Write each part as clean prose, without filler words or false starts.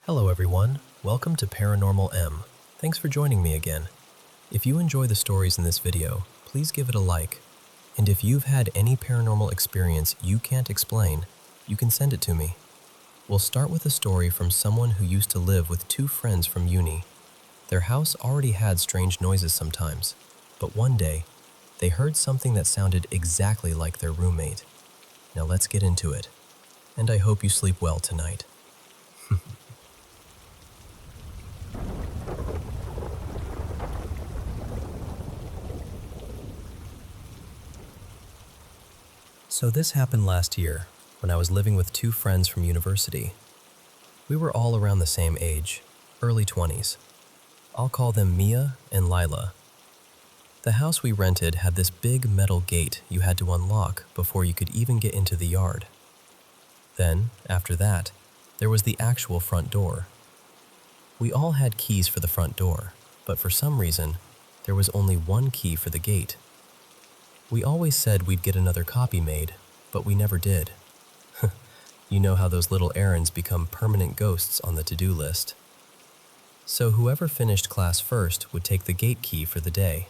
Hello everyone, welcome to Paranormal M. Thanks for joining me again. If you enjoy the stories in this video, please give it a like. And if you've had any paranormal experience you can't explain, you can send it to me. We'll start with a story from someone who used to live with two friends from uni. Their house already had strange noises sometimes, but one day, they heard something that sounded exactly like their roommate. Now let's get into it. And I hope you sleep well tonight. So this happened last year, when I was living with two friends from university. We were all around the same age, early 20s. I'll call them Mia and Lila. The house we rented had this big metal gate you had to unlock before you could even get into the yard. Then, after that, there was the actual front door. We all had keys for the front door, but for some reason, there was only one key for the gate. We always said we'd get another copy made, but we never did. You know how those little errands become permanent ghosts on the to-do list. So whoever finished class first would take the gate key for the day.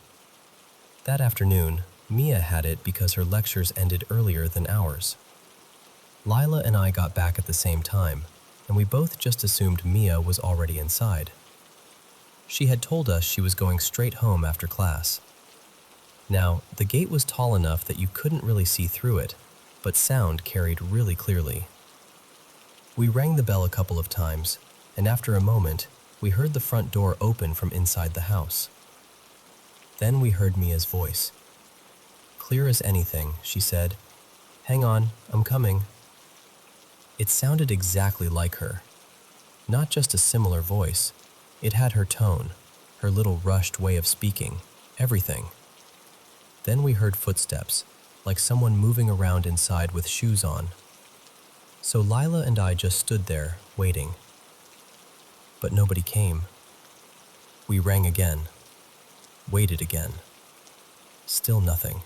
That afternoon, Mia had it because her lectures ended earlier than ours. Lila and I got back at the same time, and we both just assumed Mia was already inside. She had told us she was going straight home after class. Now, the gate was tall enough that you couldn't really see through it, but sound carried really clearly. We rang the bell a couple of times, and after a moment, we heard the front door open from inside the house. Then we heard Mia's voice. Clear as anything, she said, "Hang on, I'm coming." It sounded exactly like her. Not just a similar voice, it had her tone, her little rushed way of speaking, everything. Then we heard footsteps, like someone moving around inside with shoes on. So Lila and I just stood there, waiting. But nobody came. We rang again, waited again. Still nothing.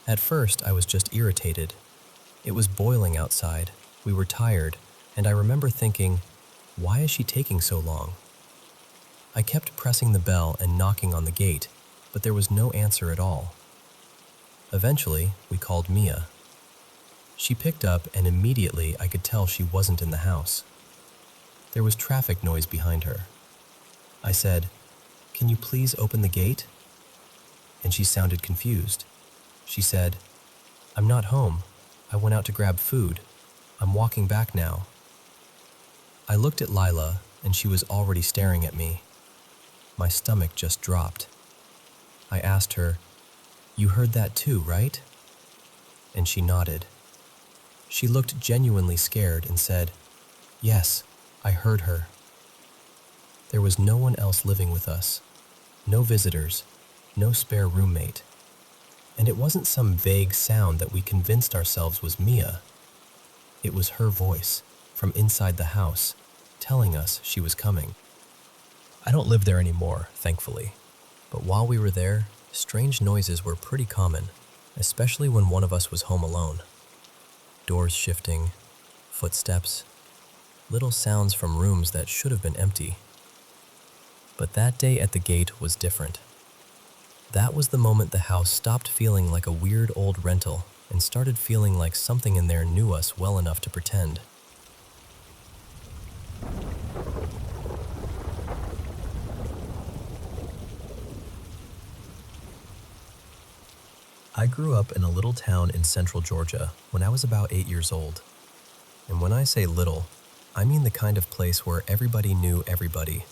At first, I was just irritated. It was boiling outside, we were tired, and I remember thinking, why is she taking so long? I kept pressing the bell and knocking on the gate, but there was no answer at all. Eventually, we called Mia. She picked up, and immediately I could tell she wasn't in the house. There was traffic noise behind her. I said, "Can you please open the gate?" And she sounded confused. She said, "I'm not home. I went out to grab food. I'm walking back now." I looked at Lila, and she was already staring at me. My stomach just dropped. I asked her, "You heard that too, right?" And she nodded. She looked genuinely scared and said, "Yes, I heard her." There was no one else living with us. No visitors, no spare roommate. And it wasn't some vague sound that we convinced ourselves was Mia. It was her voice, from inside the house, telling us she was coming. I don't live there anymore, thankfully. But while we were there, strange noises were pretty common, especially when one of us was home alone. Doors shifting, footsteps, little sounds from rooms that should have been empty. But that day at the gate was different. That was the moment the house stopped feeling like a weird old rental and started feeling like something in there knew us well enough to pretend. I grew up in a little town in central Georgia when I was about 8 years old. And when I say little, I mean the kind of place where everybody knew everybody.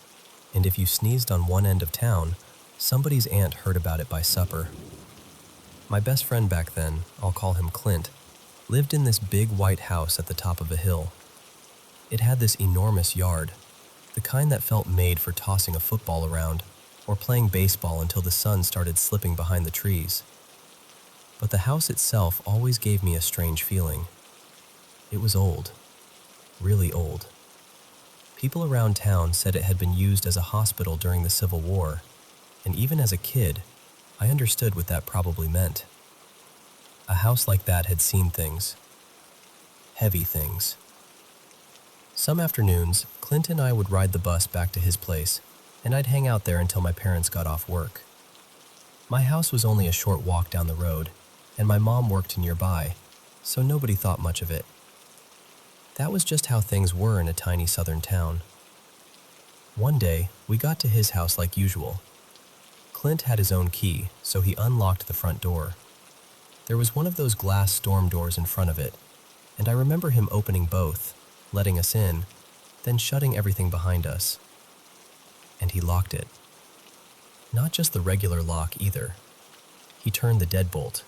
And if you sneezed on one end of town, somebody's aunt heard about it by supper. My best friend back then, I'll call him Clint, lived in this big white house at the top of a hill. It had this enormous yard, the kind that felt made for tossing a football around or playing baseball until the sun started slipping behind the trees. But the house itself always gave me a strange feeling. It was old, really old. People around town said it had been used as a hospital during the Civil War, and even as a kid, I understood what that probably meant. A house like that had seen things, heavy things. Some afternoons, Clint and I would ride the bus back to his place, and I'd hang out there until my parents got off work. My house was only a short walk down the road, and my mom worked nearby, so nobody thought much of it. That was just how things were in a tiny southern town. One day, we got to his house like usual. Clint had his own key, so he unlocked the front door. There was one of those glass storm doors in front of it, and I remember him opening both, letting us in, then shutting everything behind us. And he locked it. Not just the regular lock either. He turned the deadbolt.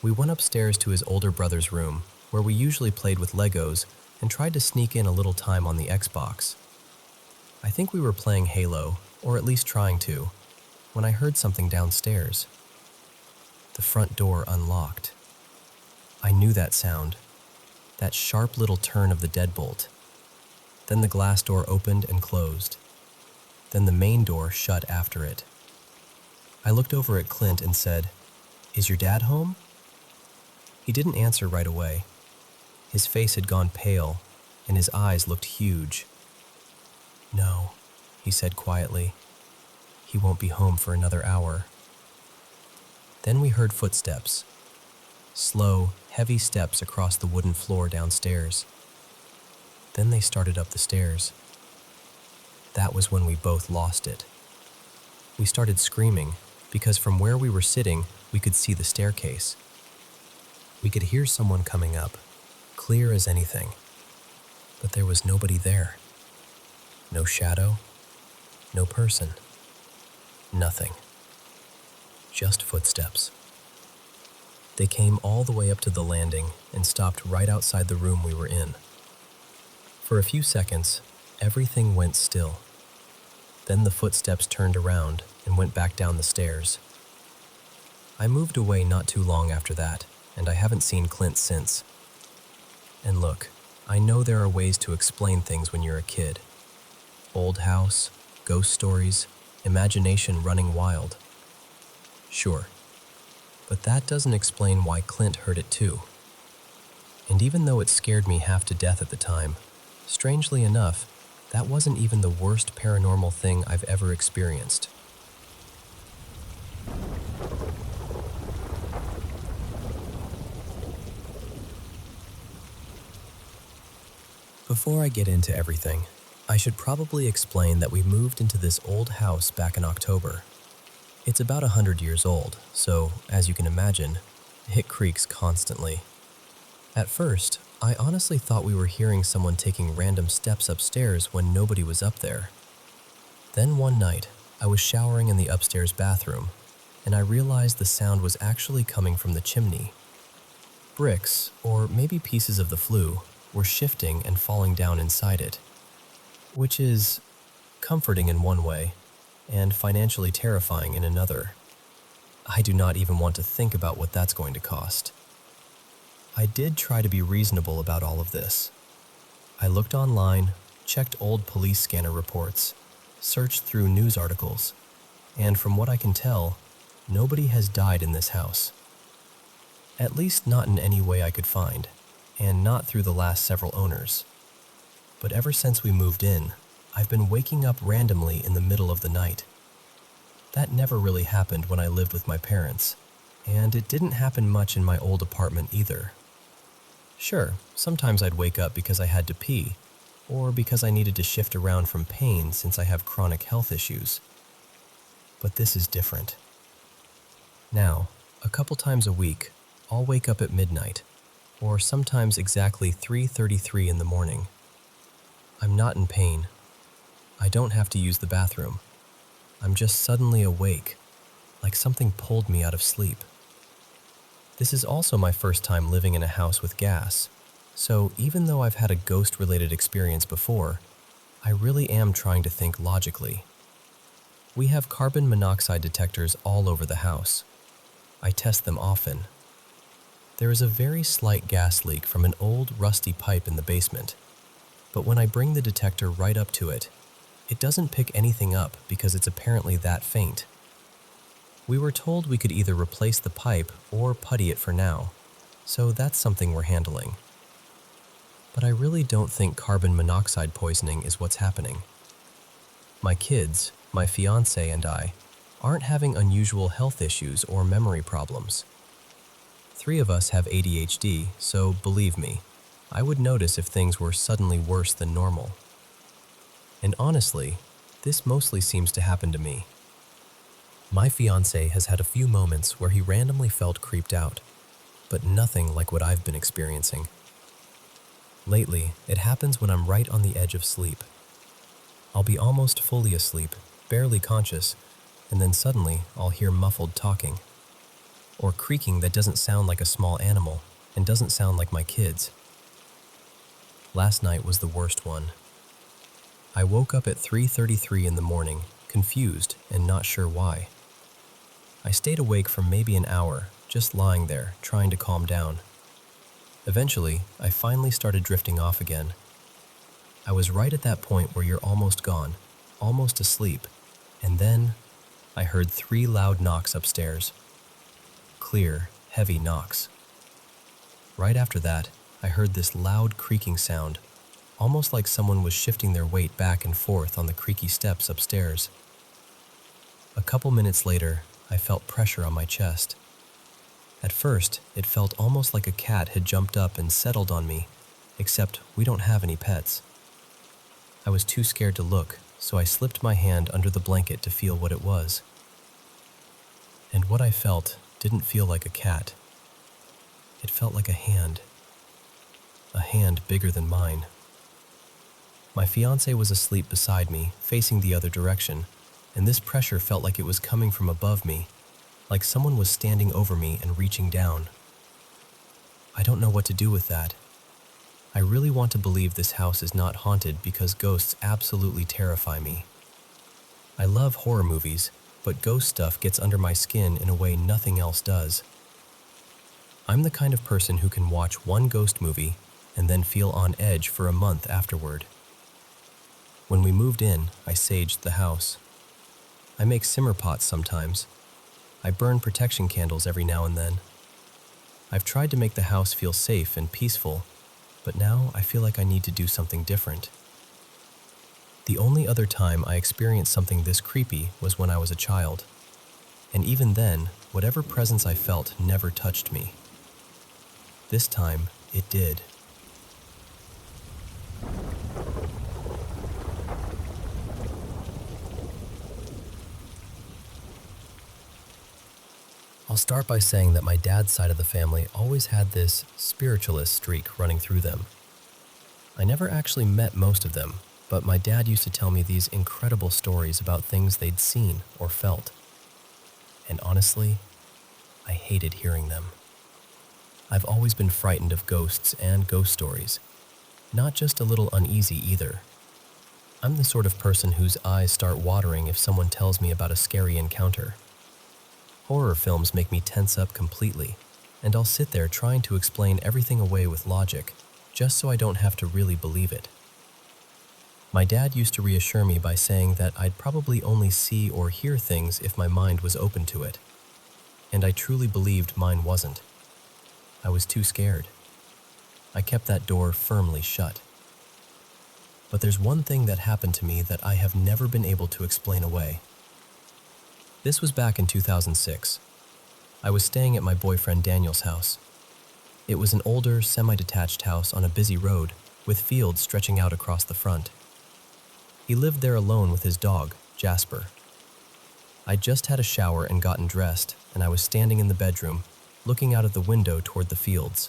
We went upstairs to his older brother's room, where we usually played with Legos and tried to sneak in a little time on the Xbox. I think we were playing Halo, or at least trying to, when I heard something downstairs. The front door unlocked. I knew that sound, that sharp little turn of the deadbolt. Then the glass door opened and closed. Then the main door shut after it. I looked over at Clint and said, "Is your dad home?" He didn't answer right away. His face had gone pale, and his eyes looked huge. "No," he said quietly. "He won't be home for another hour." Then we heard footsteps. Slow, heavy steps across the wooden floor downstairs. Then they started up the stairs. That was when we both lost it. We started screaming, because from where we were sitting, we could see the staircase. We could hear someone coming up, clear as anything. But there was nobody there. No shadow, no person. Nothing. Just footsteps. They came all the way up to the landing and stopped right outside the room we were in. For a few seconds, everything went still. Then the footsteps turned around and went back down the stairs. I moved away not too long after that, and I haven't seen Clint since. And look, I know there are ways to explain things when you're a kid. Old house, ghost stories, imagination running wild. Sure. But that doesn't explain why Clint heard it too. And even though it scared me half to death at the time, strangely enough, that wasn't even the worst paranormal thing I've ever experienced. Before I get into everything, I should probably explain that we moved into this old house back in October. It's about 100 years old, so, as you can imagine, it creaks constantly. At first, I honestly thought we were hearing someone taking random steps upstairs when nobody was up there. Then one night, I was showering in the upstairs bathroom, and I realized the sound was actually coming from the chimney. Bricks, or maybe pieces of the flue, were shifting and falling down inside it, which is comforting in one way, and financially terrifying in another. I do not even want to think about what that's going to cost. I did try to be reasonable about all of this. I looked online, checked old police scanner reports, searched through news articles, and from what I can tell, nobody has died in this house. At least not in any way I could find, and not through the last several owners. But ever since we moved in, I've been waking up randomly in the middle of the night. That never really happened when I lived with my parents, and it didn't happen much in my old apartment either. Sure, sometimes I'd wake up because I had to pee, or because I needed to shift around from pain since I have chronic health issues. But this is different. Now, a couple times a week, I'll wake up at midnight, or sometimes exactly 3:33 in the morning. I'm not in pain. I don't have to use the bathroom. I'm just suddenly awake, like something pulled me out of sleep. This is also my first time living in a house with gas, so even though I've had a ghost-related experience before, I really am trying to think logically. We have carbon monoxide detectors all over the house. I test them often. There is a very slight gas leak from an old, rusty pipe in the basement, but when I bring the detector right up to it, it doesn't pick anything up because it's apparently that faint. We were told we could either replace the pipe or putty it for now, so that's something we're handling. But I really don't think carbon monoxide poisoning is what's happening. My kids, my fiancé, and I aren't having unusual health issues or memory problems. 3 of us have ADHD, so believe me, I would notice if things were suddenly worse than normal. And honestly, this mostly seems to happen to me. My fiancé has had a few moments where he randomly felt creeped out, but nothing like what I've been experiencing. Lately, it happens when I'm right on the edge of sleep. I'll be almost fully asleep, barely conscious, and then suddenly I'll hear muffled talking, or creaking that doesn't sound like a small animal and doesn't sound like my kids. Last night was the worst one. I woke up at 3:33 in the morning, confused and not sure why. I stayed awake for maybe an hour, just lying there, trying to calm down. Eventually, I finally started drifting off again. I was right at that point where you're almost gone, almost asleep, and then I heard 3 loud knocks upstairs. Clear, heavy knocks. Right after that, I heard this loud creaking sound, almost like someone was shifting their weight back and forth on the creaky steps upstairs. A couple minutes later, I felt pressure on my chest. At first, it felt almost like a cat had jumped up and settled on me, except we don't have any pets. I was too scared to look, so I slipped my hand under the blanket to feel what it was. And what I felt didn't feel like a cat. It felt like a hand bigger than mine. My fiancé was asleep beside me, facing the other direction, and this pressure felt like it was coming from above me, like someone was standing over me and reaching down. I don't know what to do with that. I really want to believe this house is not haunted because ghosts absolutely terrify me. I love horror movies, but ghost stuff gets under my skin in a way nothing else does. I'm the kind of person who can watch one ghost movie and then feel on edge for a month afterward. When we moved in, I saged the house. I make simmer pots sometimes. I burn protection candles every now and then. I've tried to make the house feel safe and peaceful, but now I feel like I need to do something different. The only other time I experienced something this creepy was when I was a child. And even then, whatever presence I felt never touched me. This time, it did. I'll start by saying that my dad's side of the family always had this spiritualist streak running through them. I never actually met most of them, but my dad used to tell me these incredible stories about things they'd seen or felt. And honestly, I hated hearing them. I've always been frightened of ghosts and ghost stories, not just a little uneasy either. I'm the sort of person whose eyes start watering if someone tells me about a scary encounter. Horror films make me tense up completely, and I'll sit there trying to explain everything away with logic, just so I don't have to really believe it. My dad used to reassure me by saying that I'd probably only see or hear things if my mind was open to it, and I truly believed mine wasn't. I was too scared. I kept that door firmly shut. But there's one thing that happened to me that I have never been able to explain away. This was back in 2006. I was staying at my boyfriend Daniel's house. It was an older, semi-detached house on a busy road with fields stretching out across the front. He lived there alone with his dog, Jasper. I'd just had a shower and gotten dressed, and I was standing in the bedroom, looking out of the window toward the fields.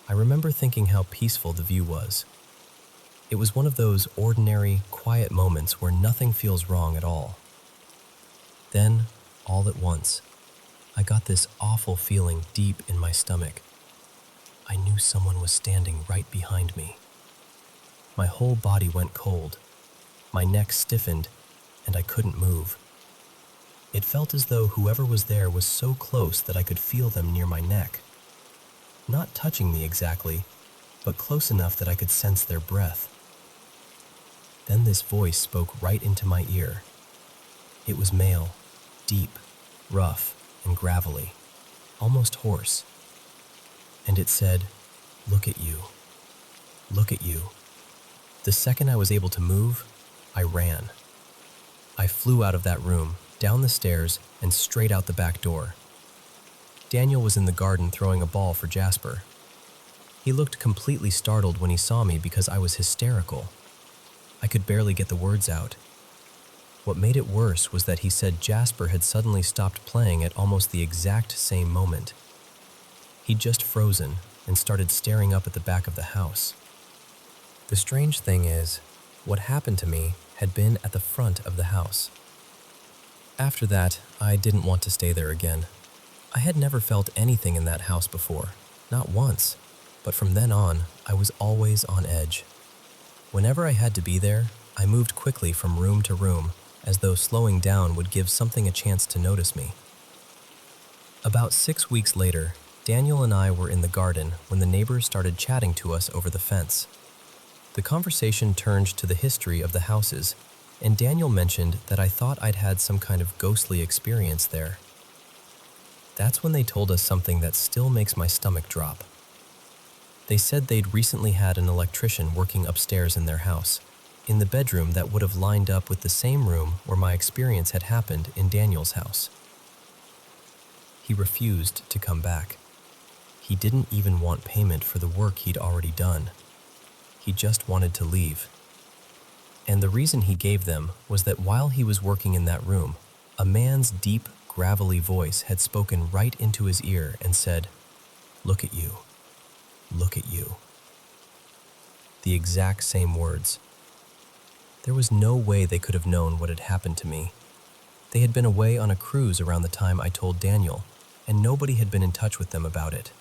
I remember thinking how peaceful the view was. It was one of those ordinary, quiet moments where nothing feels wrong at all. Then, all at once, I got this awful feeling deep in my stomach. I knew someone was standing right behind me. My whole body went cold. My neck stiffened, and I couldn't move. It felt as though whoever was there was so close that I could feel them near my neck. Not touching me exactly, but close enough that I could sense their breath. Then this voice spoke right into my ear. It was male, deep, rough, and gravelly, almost hoarse. And it said, "Look at you." Look at you." The second I was able to move, I ran. I flew out of that room, down the stairs, and straight out the back door. Daniel was in the garden throwing a ball for Jasper. He looked completely startled when he saw me because I was hysterical. I could barely get the words out. What made it worse was that he said Jasper had suddenly stopped playing at almost the exact same moment. He'd just frozen and started staring up at the back of the house. The strange thing is, what happened to me had been at the front of the house. After that, I didn't want to stay there again. I had never felt anything in that house before, not once, but from then on, I was always on edge. Whenever I had to be there, I moved quickly from room to room, as though slowing down would give something a chance to notice me. About 6 weeks later, Daniel and I were in the garden when the neighbors started chatting to us over the fence. The conversation turned to the history of the houses, and Daniel mentioned that I thought I'd had some kind of ghostly experience there. That's when they told us something that still makes my stomach drop. They said they'd recently had an electrician working upstairs in their house, in the bedroom that would have lined up with the same room where my experience had happened in Daniel's house. He refused to come back. He didn't even want payment for the work he'd already done. He just wanted to leave. And the reason he gave them was that while he was working in that room, a man's deep, gravelly voice had spoken right into his ear and said, "Look at you. Look at you." The exact same words. There was no way they could have known what had happened to me. They had been away on a cruise around the time I told Daniel, and nobody had been in touch with them about it.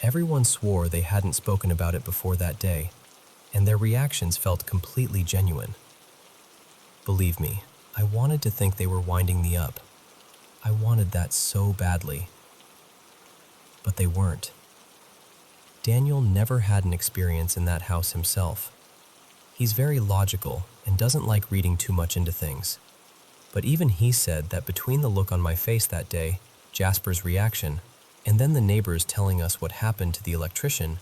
Everyone swore they hadn't spoken about it before that day, and their reactions felt completely genuine. Believe me, I wanted to think they were winding me up. I wanted that so badly. But they weren't. Daniel never had an experience in that house himself. He's very logical and doesn't like reading too much into things. But even he said that between the look on my face that day, Jasper's reaction, and then the neighbors telling us what happened to the electrician,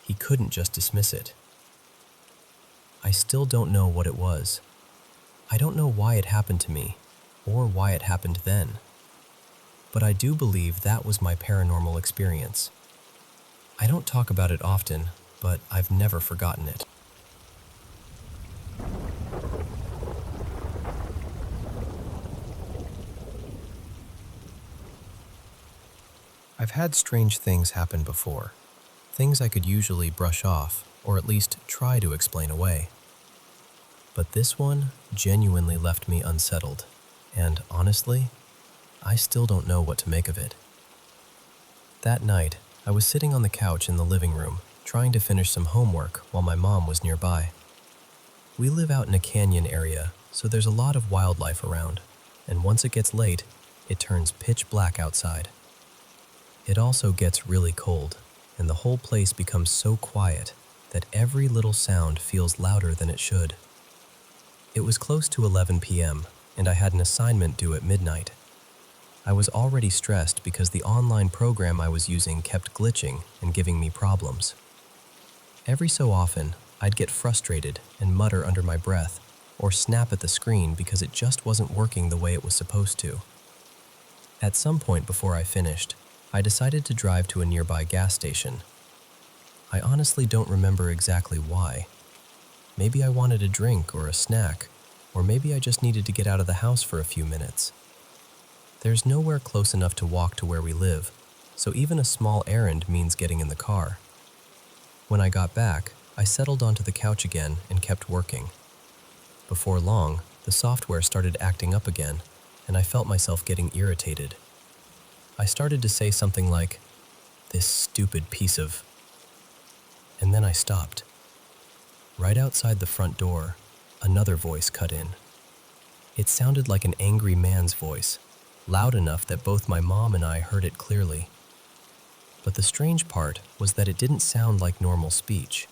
he couldn't just dismiss it. I still don't know what it was. I don't know why it happened to me, or why it happened then. But I do believe that was my paranormal experience. I don't talk about it often, but I've never forgotten it. I've had strange things happen before, things I could usually brush off, or at least try to explain away. But this one genuinely left me unsettled, and honestly, I still don't know what to make of it. That night, I was sitting on the couch in the living room, trying to finish some homework while my mom was nearby. We live out in a canyon area, so there's a lot of wildlife around, and once it gets late, it turns pitch black outside. It also gets really cold, and the whole place becomes so quiet that every little sound feels louder than it should. It was close to 11 p.m., and I had an assignment due at midnight. I was already stressed because the online program I was using kept glitching and giving me problems. Every so often, I'd get frustrated and mutter under my breath, or snap at the screen because it just wasn't working the way it was supposed to. At some point before I finished, I decided to drive to a nearby gas station. I honestly don't remember exactly why. Maybe I wanted a drink or a snack, or maybe I just needed to get out of the house for a few minutes. There's nowhere close enough to walk to where we live, so even a small errand means getting in the car. When I got back, I settled onto the couch again and kept working. Before long, the software started acting up again, and I felt myself getting irritated. I started to say something like, "This stupid piece of..." And then I stopped. Right outside the front door, another voice cut in. It sounded like an angry man's voice, loud enough that both my mom and I heard it clearly. But the strange part was that it didn't sound like normal speech.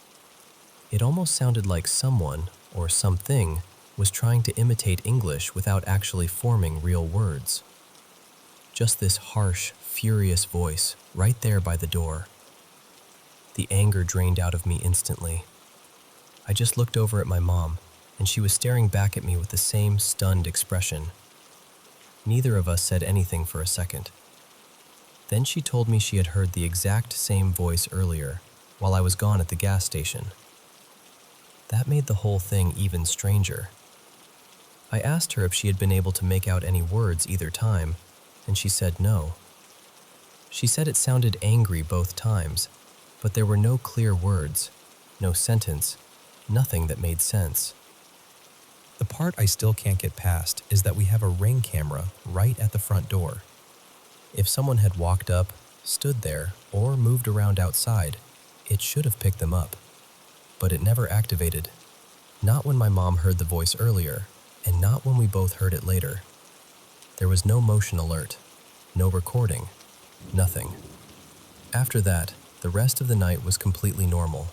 It almost sounded like someone, or something, was trying to imitate English without actually forming real words. Just this harsh, furious voice right there by the door. The anger drained out of me instantly, I just looked over at my mom, and she was staring back at me with the same stunned expression. Neither of us said anything for a second. Then she told me she had heard the exact same voice earlier, while I was gone at the gas station. That made the whole thing even stranger. I asked her if she had been able to make out any words either time, and she said no. She said it sounded angry both times, but there were no clear words, no sentence, nothing that made sense. The part I still can't get past is that we have a Ring camera right at the front door. If someone had walked up, stood there, or moved around outside, it should have picked them up. But it never activated. Not when my mom heard the voice earlier, and not when we both heard it later. There was no motion alert, no recording, nothing. After that, the rest of the night was completely normal.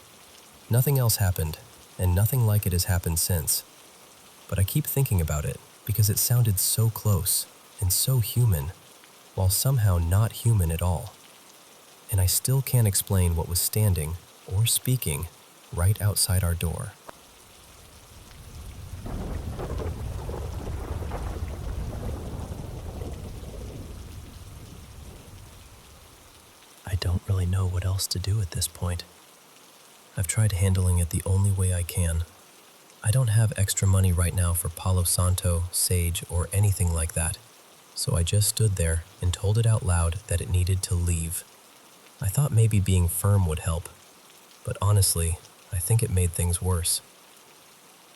Nothing else happened, and nothing like it has happened since. But I keep thinking about it because it sounded so close and so human, while somehow not human at all. And I still can't explain what was standing or speaking right outside our door. I don't really know what else to do at this point. I've tried handling it the only way I can. I don't have extra money right now for Palo Santo, sage, or anything like that, so I just stood there and told it out loud that it needed to leave. I thought maybe being firm would help, but honestly, I think it made things worse.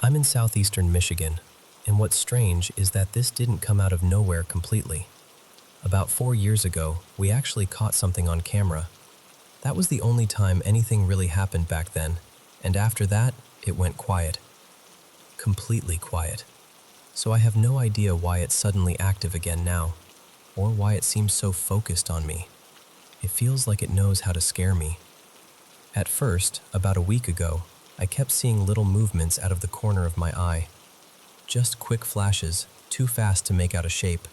I'm in southeastern Michigan, and what's strange is that this didn't come out of nowhere completely. About 4 years ago, we actually caught something on camera. That was the only time anything really happened back then, and after that, it went quiet. Completely quiet. So I have no idea why it's suddenly active again now, or why it seems so focused on me. It feels like it knows how to scare me. At first, about a week ago, I kept seeing little movements out of the corner of my eye. Just quick flashes, too fast to make out a shape.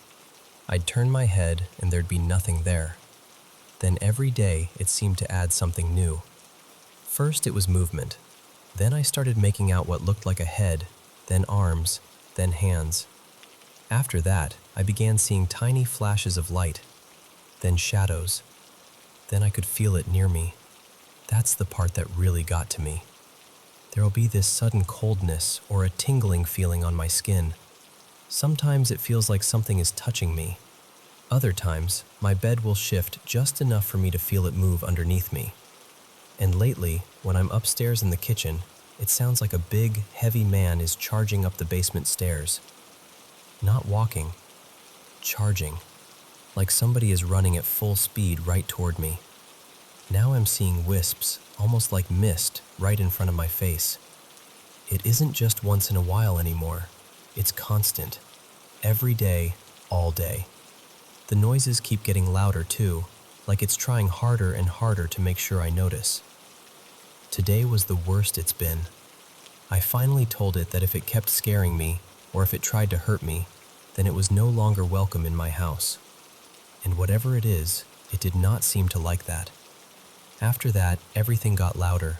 I'd turn my head and there'd be nothing there. Then every day it seemed to add something new. First it was movement. Then I started making out what looked like a head, then arms, then hands. After that, I began seeing tiny flashes of light, then shadows. Then I could feel it near me. That's the part that really got to me. There'll be this sudden coldness or a tingling feeling on my skin. Sometimes it feels like something is touching me. Other times, my bed will shift just enough for me to feel it move underneath me. And lately, when I'm upstairs in the kitchen, it sounds like a big, heavy man is charging up the basement stairs. Not walking, charging, like somebody is running at full speed right toward me. Now I'm seeing wisps, almost like mist, right in front of my face. It isn't just once in a while anymore. It's constant. Every day, all day. The noises keep getting louder too, like it's trying harder and harder to make sure I notice. Today was the worst it's been. I finally told it that if it kept scaring me, or if it tried to hurt me, then it was no longer welcome in my house. And whatever it is, it did not seem to like that. After that, everything got louder.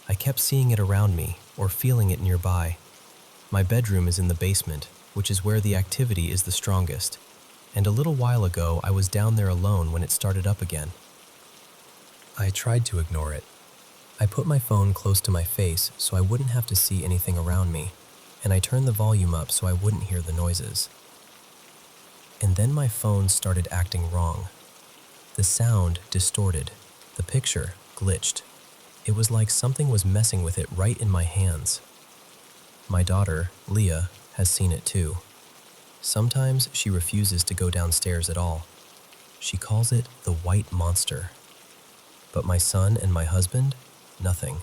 I kept seeing it around me, or feeling it nearby. My bedroom is in the basement, which is where the activity is the strongest. And a little while ago, I was down there alone when it started up again. I tried to ignore it. I put my phone close to my face so I wouldn't have to see anything around me, and I turned the volume up so I wouldn't hear the noises. And then my phone started acting wrong. The sound distorted. The picture glitched. It was like something was messing with it right in my hands. My daughter, Leah, has seen it too. Sometimes she refuses to go downstairs at all. She calls it the white monster. But my son and my husband, nothing.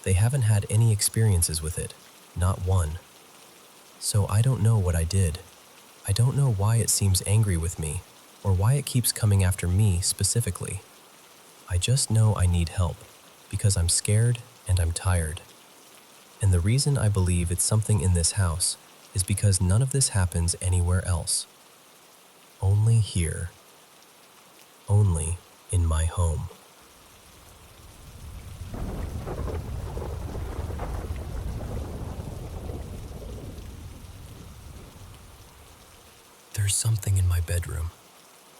They haven't had any experiences with it, not one. So I don't know what I did. I don't know why it seems angry with me, or why it keeps coming after me specifically. I just know I need help, because I'm scared and I'm tired. And the reason I believe it's something in this house is because none of this happens anywhere else. Only here. Only in my home. There's something in my bedroom,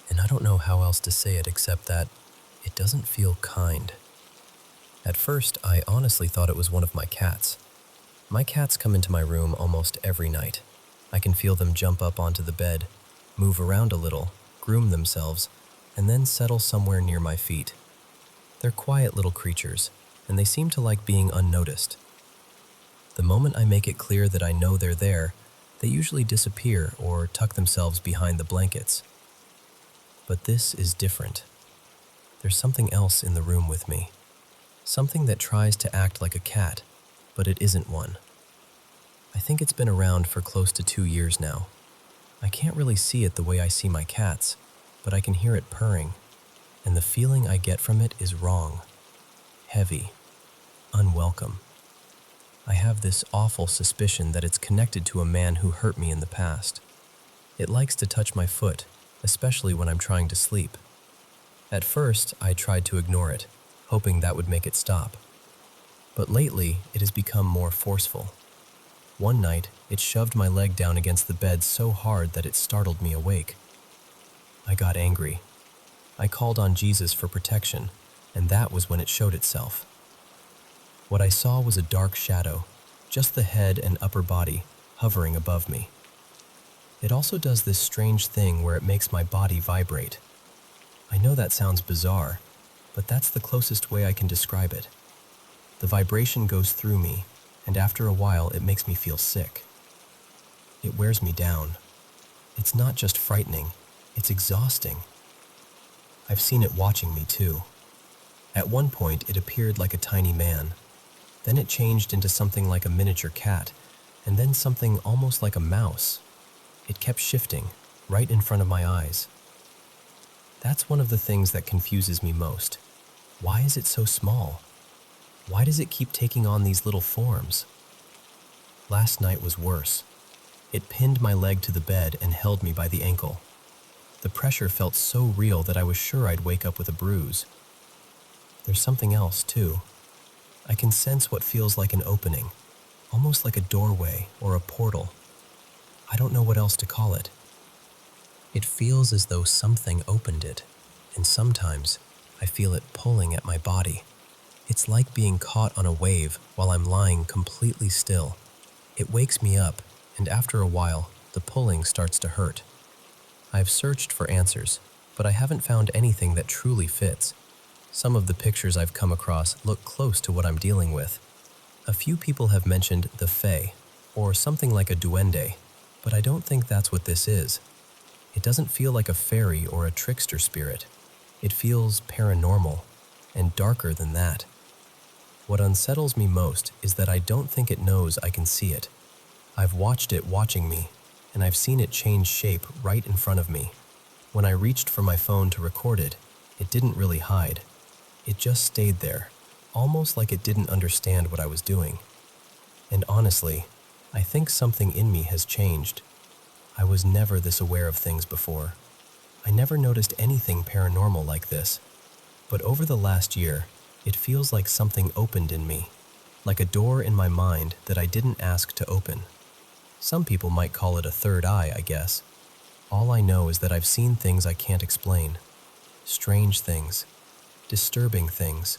and I don't know how else to say it except that it doesn't feel kind. At first, I honestly thought it was one of my cats. My cats come into my room almost every night. I can feel them jump up onto the bed, move around a little, groom themselves, and then settle somewhere near my feet. They're quiet little creatures, and they seem to like being unnoticed. The moment I make it clear that I know they're there, they usually disappear or tuck themselves behind the blankets. But this is different. There's something else in the room with me. Something that tries to act like a cat, but it isn't one. I think it's been around for close to 2 years now. I can't really see it the way I see my cats, but I can hear it purring, and the feeling I get from it is wrong, heavy, unwelcome. I have this awful suspicion that it's connected to a man who hurt me in the past. It likes to touch my foot, especially when I'm trying to sleep. At first, I tried to ignore it, hoping that would make it stop. But lately, it has become more forceful. One night, it shoved my leg down against the bed so hard that it startled me awake. I got angry. I called on Jesus for protection, and that was when it showed itself. What I saw was a dark shadow, just the head and upper body hovering above me. It also does this strange thing where it makes my body vibrate. I know that sounds bizarre, but that's the closest way I can describe it. The vibration goes through me, and after a while it makes me feel sick. It wears me down. It's not just frightening, it's exhausting. I've seen it watching me too. At one point it appeared like a tiny man. Then it changed into something like a miniature cat, and then something almost like a mouse. It kept shifting, right in front of my eyes. That's one of the things that confuses me most. Why is it so small? Why does it keep taking on these little forms? Last night was worse. It pinned my leg to the bed and held me by the ankle. The pressure felt so real that I was sure I'd wake up with a bruise. There's something else, too. I can sense what feels like an opening, almost like a doorway or a portal. I don't know what else to call it. It feels as though something opened it, and sometimes I feel it pulling at my body. It's like being caught on a wave while I'm lying completely still. It wakes me up, and after a while, the pulling starts to hurt. I've searched for answers, but I haven't found anything that truly fits. Some of the pictures I've come across look close to what I'm dealing with. A few people have mentioned the Fae, or something like a duende, but I don't think that's what this is. It doesn't feel like a fairy or a trickster spirit. It feels paranormal, and darker than that. What unsettles me most is that I don't think it knows I can see it. I've watched it watching me, and I've seen it change shape right in front of me. When I reached for my phone to record it, it didn't really hide. It just stayed there, almost like it didn't understand what I was doing. And honestly, I think something in me has changed. I was never this aware of things before. I never noticed anything paranormal like this. But over the last year, it feels like something opened in me, like a door in my mind that I didn't ask to open. Some people might call it a third eye, I guess. All I know is that I've seen things I can't explain. Strange things, disturbing things,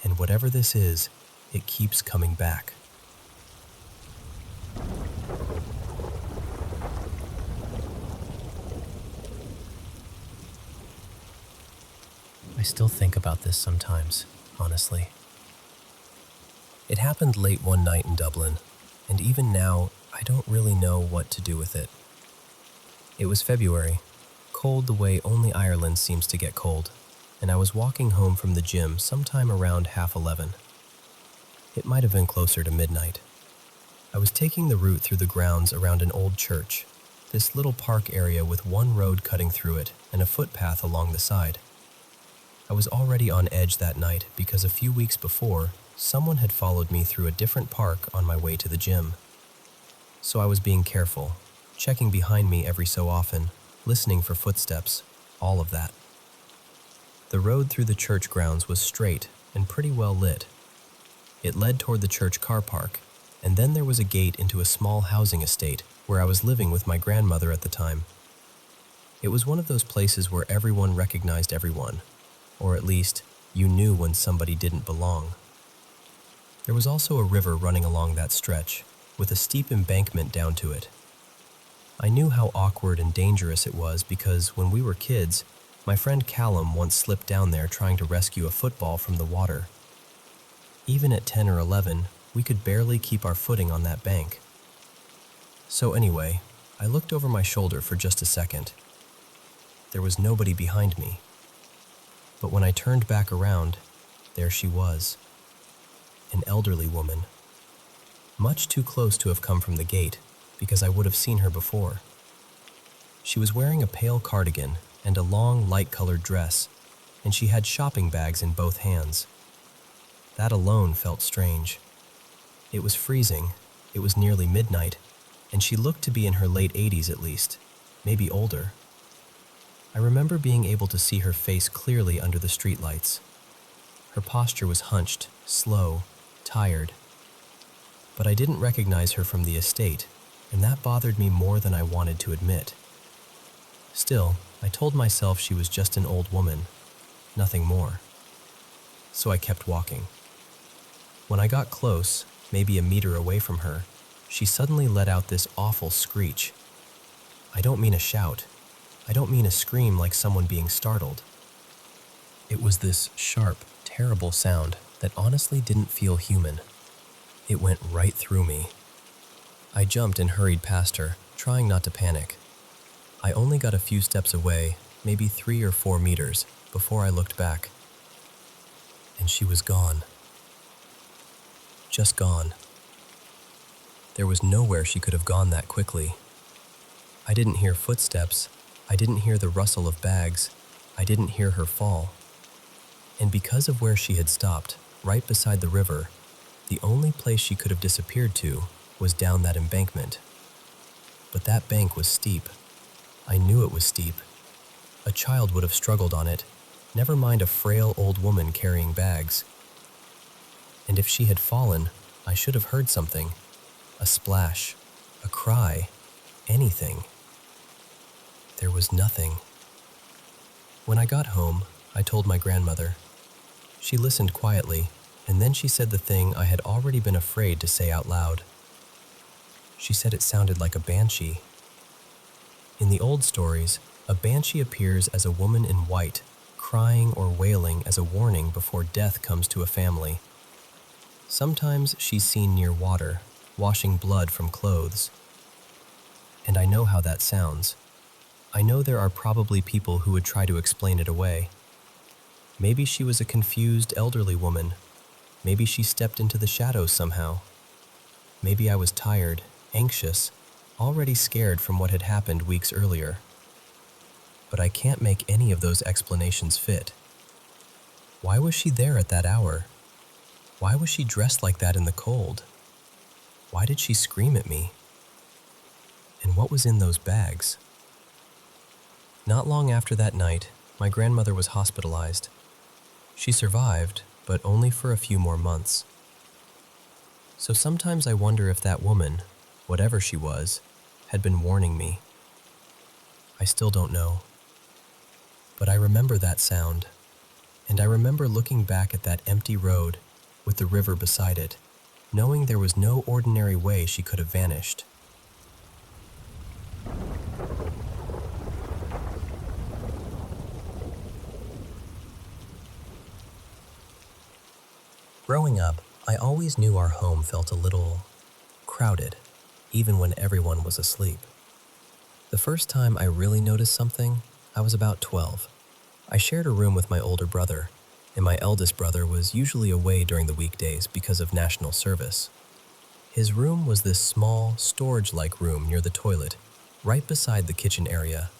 and whatever this is, it keeps coming back. I still think about this sometimes, honestly. It happened late one night in Dublin, and even now, I don't really know what to do with it. It was February, cold the way only Ireland seems to get cold, and I was walking home from the gym sometime around 11:30. It might have been closer to midnight. I was taking the route through the grounds around an old church, this little park area with one road cutting through it and a footpath along the side. I was already on edge that night because a few weeks before, someone had followed me through a different park on my way to the gym. So I was being careful, checking behind me every so often, listening for footsteps, all of that. The road through the church grounds was straight and pretty well lit. It led toward the church car park, and then there was a gate into a small housing estate where I was living with my grandmother at the time. It was one of those places where everyone recognized everyone, or at least you knew when somebody didn't belong. There was also a river running along that stretch, with a steep embankment down to it. I knew how awkward and dangerous it was because when we were kids, my friend Callum once slipped down there trying to rescue a football from the water. Even at 10 or 11, we could barely keep our footing on that bank. So anyway, I looked over my shoulder for just a second. There was nobody behind me. But when I turned back around, there she was. An elderly woman. Much too close to have come from the gate, because I would have seen her before. She was wearing a pale cardigan and a long, light-colored dress, and she had shopping bags in both hands. That alone felt strange. It was freezing, it was nearly midnight, and she looked to be in her late 80s at least, maybe older. I remember being able to see her face clearly under the streetlights. Her posture was hunched, slow, tired. But I didn't recognize her from the estate, and that bothered me more than I wanted to admit. Still, I told myself she was just an old woman, nothing more. So I kept walking. When I got close, maybe a meter away from her, she suddenly let out this awful screech. I don't mean a shout. I don't mean a scream like someone being startled. It was this sharp, terrible sound that honestly didn't feel human. It went right through me. I jumped and hurried past her, trying not to panic. I only got a few steps away, maybe 3 or 4 meters, before I looked back. And she was gone. Just gone. There was nowhere she could have gone that quickly. I didn't hear footsteps. I didn't hear the rustle of bags. I didn't hear her fall. And because of where she had stopped, right beside the river, the only place she could have disappeared to was down that embankment. But that bank was steep. I knew it was steep. A child would have struggled on it, never mind a frail old woman carrying bags. And if she had fallen, I should have heard something. A splash, a cry, anything. There was nothing. When I got home, I told my grandmother. She listened quietly, and then she said the thing I had already been afraid to say out loud. She said it sounded like a banshee. In the old stories, a banshee appears as a woman in white, crying or wailing as a warning before death comes to a family. Sometimes she's seen near water, washing blood from clothes. And I know how that sounds. I know there are probably people who would try to explain it away. Maybe she was a confused elderly woman. Maybe she stepped into the shadows somehow. Maybe I was tired, anxious, already scared from what had happened weeks earlier. But I can't make any of those explanations fit. Why was she there at that hour? Why was she dressed like that in the cold? Why did she scream at me? And what was in those bags? Not long after that night, my grandmother was hospitalized. She survived, but only for a few more months. So sometimes I wonder if that woman, whatever she was, had been warning me. I still don't know. But I remember that sound, and I remember looking back at that empty road with the river beside it, knowing there was no ordinary way she could have vanished. Growing up, I always knew our home felt a little crowded, even when everyone was asleep. The first time I really noticed something, I was about 12. I shared a room with my older brother, and my eldest brother was usually away during the weekdays because of national service. His room was this small, storage-like room near the toilet, right beside the kitchen area.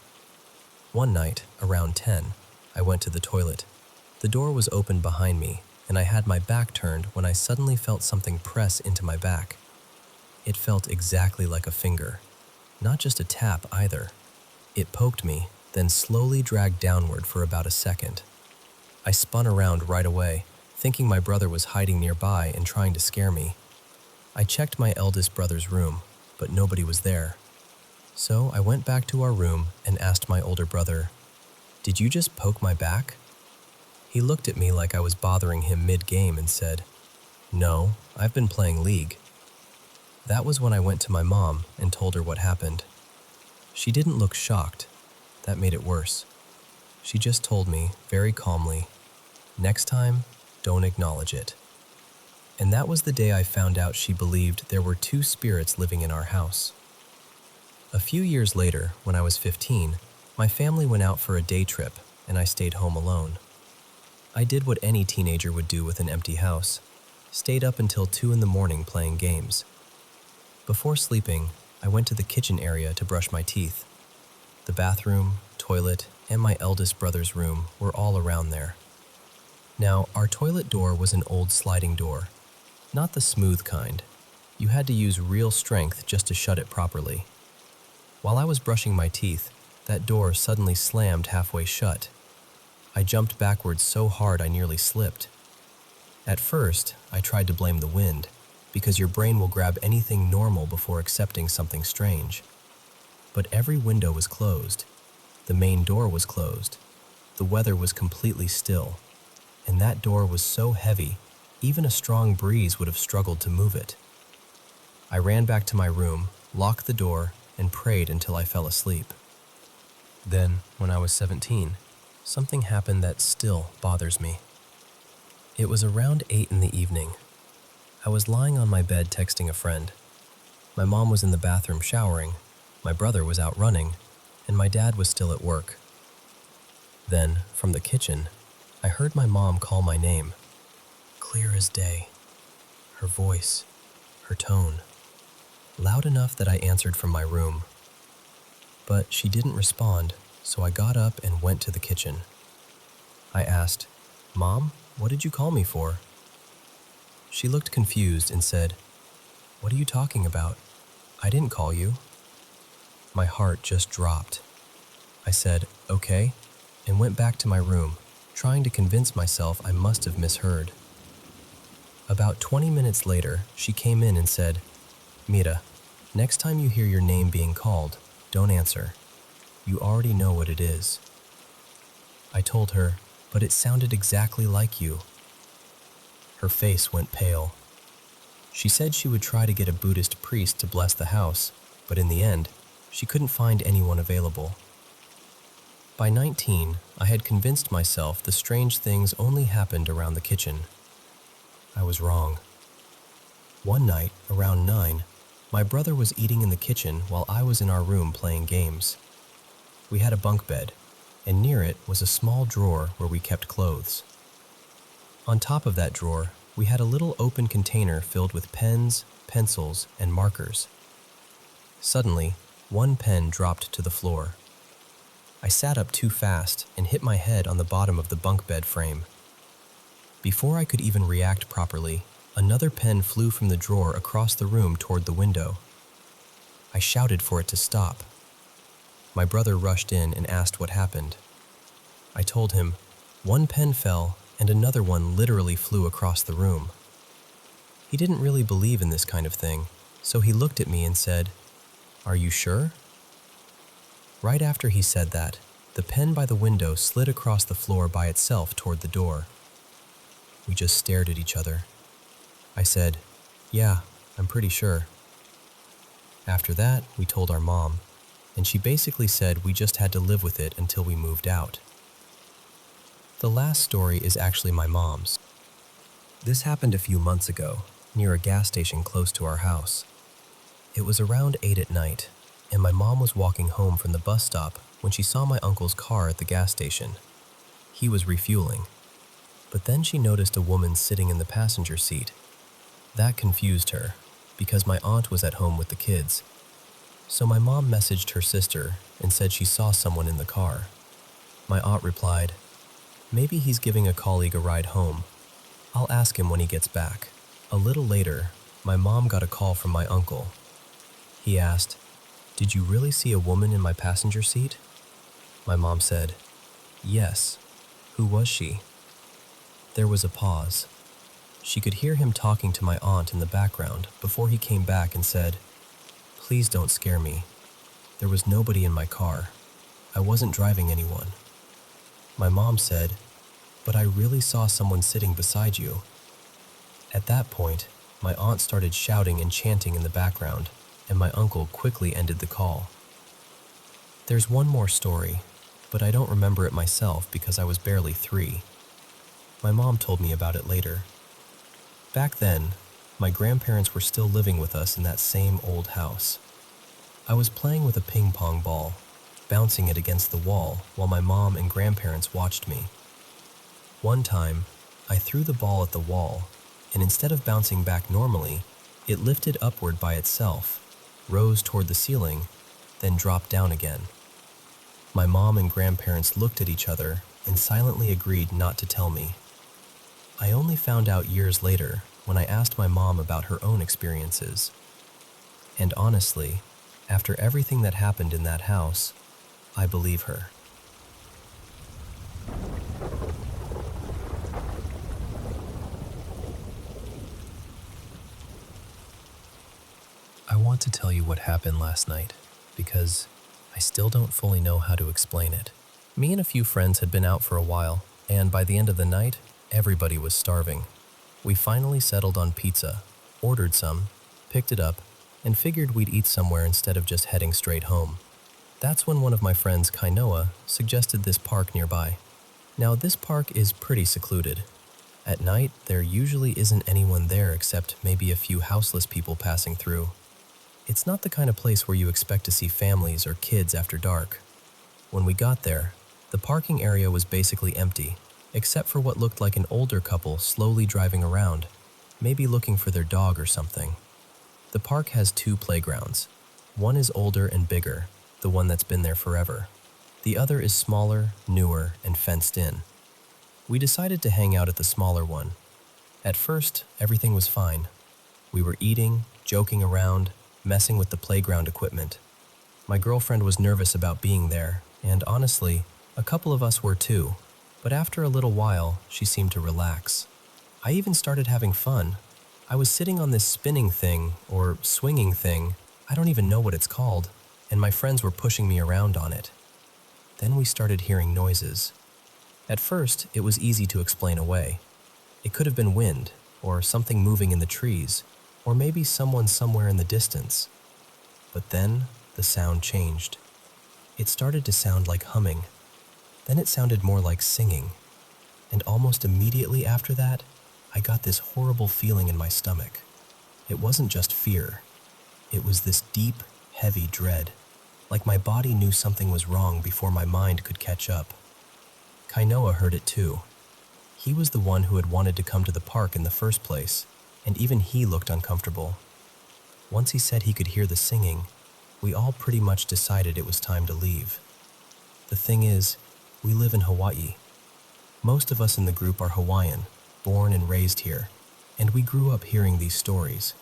One night, around 10, I went to the toilet. The door was open behind me, and I had my back turned when I suddenly felt something press into my back. It felt exactly like a finger. Not just a tap either. It poked me, then slowly dragged downward for about a second. I spun around right away, thinking my brother was hiding nearby and trying to scare me. I checked my eldest brother's room, but nobody was there. So I went back to our room and asked my older brother, "Did you just poke my back?" He looked at me like I was bothering him mid-game and said, "No, I've been playing League." That was when I went to my mom and told her what happened. She didn't look shocked. That made it worse. She just told me, very calmly, "Next time, don't acknowledge it." And that was the day I found out she believed there were two spirits living in our house. A few years later, when I was 15, my family went out for a day trip and I stayed home alone. I did what any teenager would do with an empty house, stayed up until 2 in the morning playing games. Before sleeping, I went to the kitchen area to brush my teeth. The bathroom, toilet, and my eldest brother's room were all around there. Now, our toilet door was an old sliding door, not the smooth kind. You had to use real strength just to shut it properly. While I was brushing my teeth, that door suddenly slammed halfway shut. I jumped backwards so hard I nearly slipped. At first, I tried to blame the wind, because your brain will grab anything normal before accepting something strange. But every window was closed. The main door was closed. The weather was completely still. And that door was so heavy, even a strong breeze would have struggled to move it. I ran back to my room, locked the door, and prayed until I fell asleep. Then, when I was 17, something happened that still bothers me. It was around 8 in the evening. I was lying on my bed texting a friend. My mom was in the bathroom showering, my brother was out running, and my dad was still at work. Then, from the kitchen, I heard my mom call my name. Clear as day. Her voice, her tone. Loud enough that I answered from my room. But she didn't respond, so I got up and went to the kitchen. I asked, "Mom, what did you call me for?" She looked confused and said, "What are you talking about? I didn't call you." My heart just dropped. I said, "Okay," and went back to my room, trying to convince myself I must have misheard. About 20 minutes later, she came in and said, "Mira, next time you hear your name being called, don't answer. You already know what it is." I told her, "But it sounded exactly like you." Her face went pale. She said she would try to get a Buddhist priest to bless the house, but in the end, she couldn't find anyone available. By 19, I had convinced myself the strange things only happened around the kitchen. I was wrong. One night, around 9, my brother was eating in the kitchen while I was in our room playing games. We had a bunk bed, and near it was a small drawer where we kept clothes. On top of that drawer, we had a little open container filled with pens, pencils, and markers. Suddenly, one pen dropped to the floor. I sat up too fast and hit my head on the bottom of the bunk bed frame. Before I could even react properly, another pen flew from the drawer across the room toward the window. I shouted for it to stop. My brother rushed in and asked what happened. I told him, one pen fell and another one literally flew across the room. He didn't really believe in this kind of thing, so he looked at me and said, "Are you sure?" Right after he said that, the pen by the window slid across the floor by itself toward the door. We just stared at each other. I said, "Yeah, I'm pretty sure." After that, we told our mom, and she basically said we just had to live with it until we moved out. The last story is actually my mom's. This happened a few months ago, near a gas station close to our house. It was around 8 at night, and my mom was walking home from the bus stop when she saw my uncle's car at the gas station. He was refueling. But then she noticed a woman sitting in the passenger seat. That confused her, because my aunt was at home with the kids. So my mom messaged her sister and said she saw someone in the car. My aunt replied, "Maybe he's giving a colleague a ride home. I'll ask him when he gets back." A little later, my mom got a call from my uncle. He asked, "Did you really see a woman in my passenger seat?" My mom said, "Yes. Who was she?" There was a pause. She could hear him talking to my aunt in the background before he came back and said, "Please don't scare me." There was nobody in my car. I wasn't driving anyone. My mom said, "But I really saw someone sitting beside you." At that point, my aunt started shouting and chanting in the background, and my uncle quickly ended the call. There's one more story, but I don't remember it myself because I was barely 3. My mom told me about it later. Back then, my grandparents were still living with us in that same old house. I was playing with a ping pong ball, bouncing it against the wall while my mom and grandparents watched me. One time, I threw the ball at the wall, and instead of bouncing back normally, it lifted upward by itself, rose toward the ceiling, then dropped down again. My mom and grandparents looked at each other and silently agreed not to tell me. I only found out years later when I asked my mom about her own experiences. And honestly, after everything that happened in that house, I believe her. I want to tell you what happened last night because I still don't fully know how to explain it. Me and a few friends had been out for a while, and by the end of the night, everybody was starving. We finally settled on pizza, ordered some, picked it up, and figured we'd eat somewhere instead of just heading straight home. That's when one of my friends, Kainoa, suggested this park nearby. Now, this park is pretty secluded. At night, there usually isn't anyone there except maybe a few houseless people passing through. It's not the kind of place where you expect to see families or kids after dark. When we got there, the parking area was basically empty, except for what looked like an older couple slowly driving around, maybe looking for their dog or something. The park has 2 playgrounds. One is older and bigger, the one that's been there forever. The other is smaller, newer, and fenced in. We decided to hang out at the smaller one. At first, everything was fine. We were eating, joking around, messing with the playground equipment. My girlfriend was nervous about being there, and honestly, a couple of us were too. But after a little while, she seemed to relax. I even started having fun. I was sitting on this spinning thing, or swinging thing, I don't even know what it's called, and my friends were pushing me around on it. Then we started hearing noises. At first, it was easy to explain away. It could have been wind, or something moving in the trees, or maybe someone somewhere in the distance. But then, the sound changed. It started to sound like humming. Then it sounded more like singing. And almost immediately after that, I got this horrible feeling in my stomach. It wasn't just fear. It was this deep, heavy dread, like my body knew something was wrong before my mind could catch up. Kainoa heard it too. He was the one who had wanted to come to the park in the first place, and even he looked uncomfortable. Once he said he could hear the singing, we all pretty much decided it was time to leave. The thing is, we live in Hawaii. Most of us in the group are Hawaiian, born and raised here, and we grew up hearing these stories.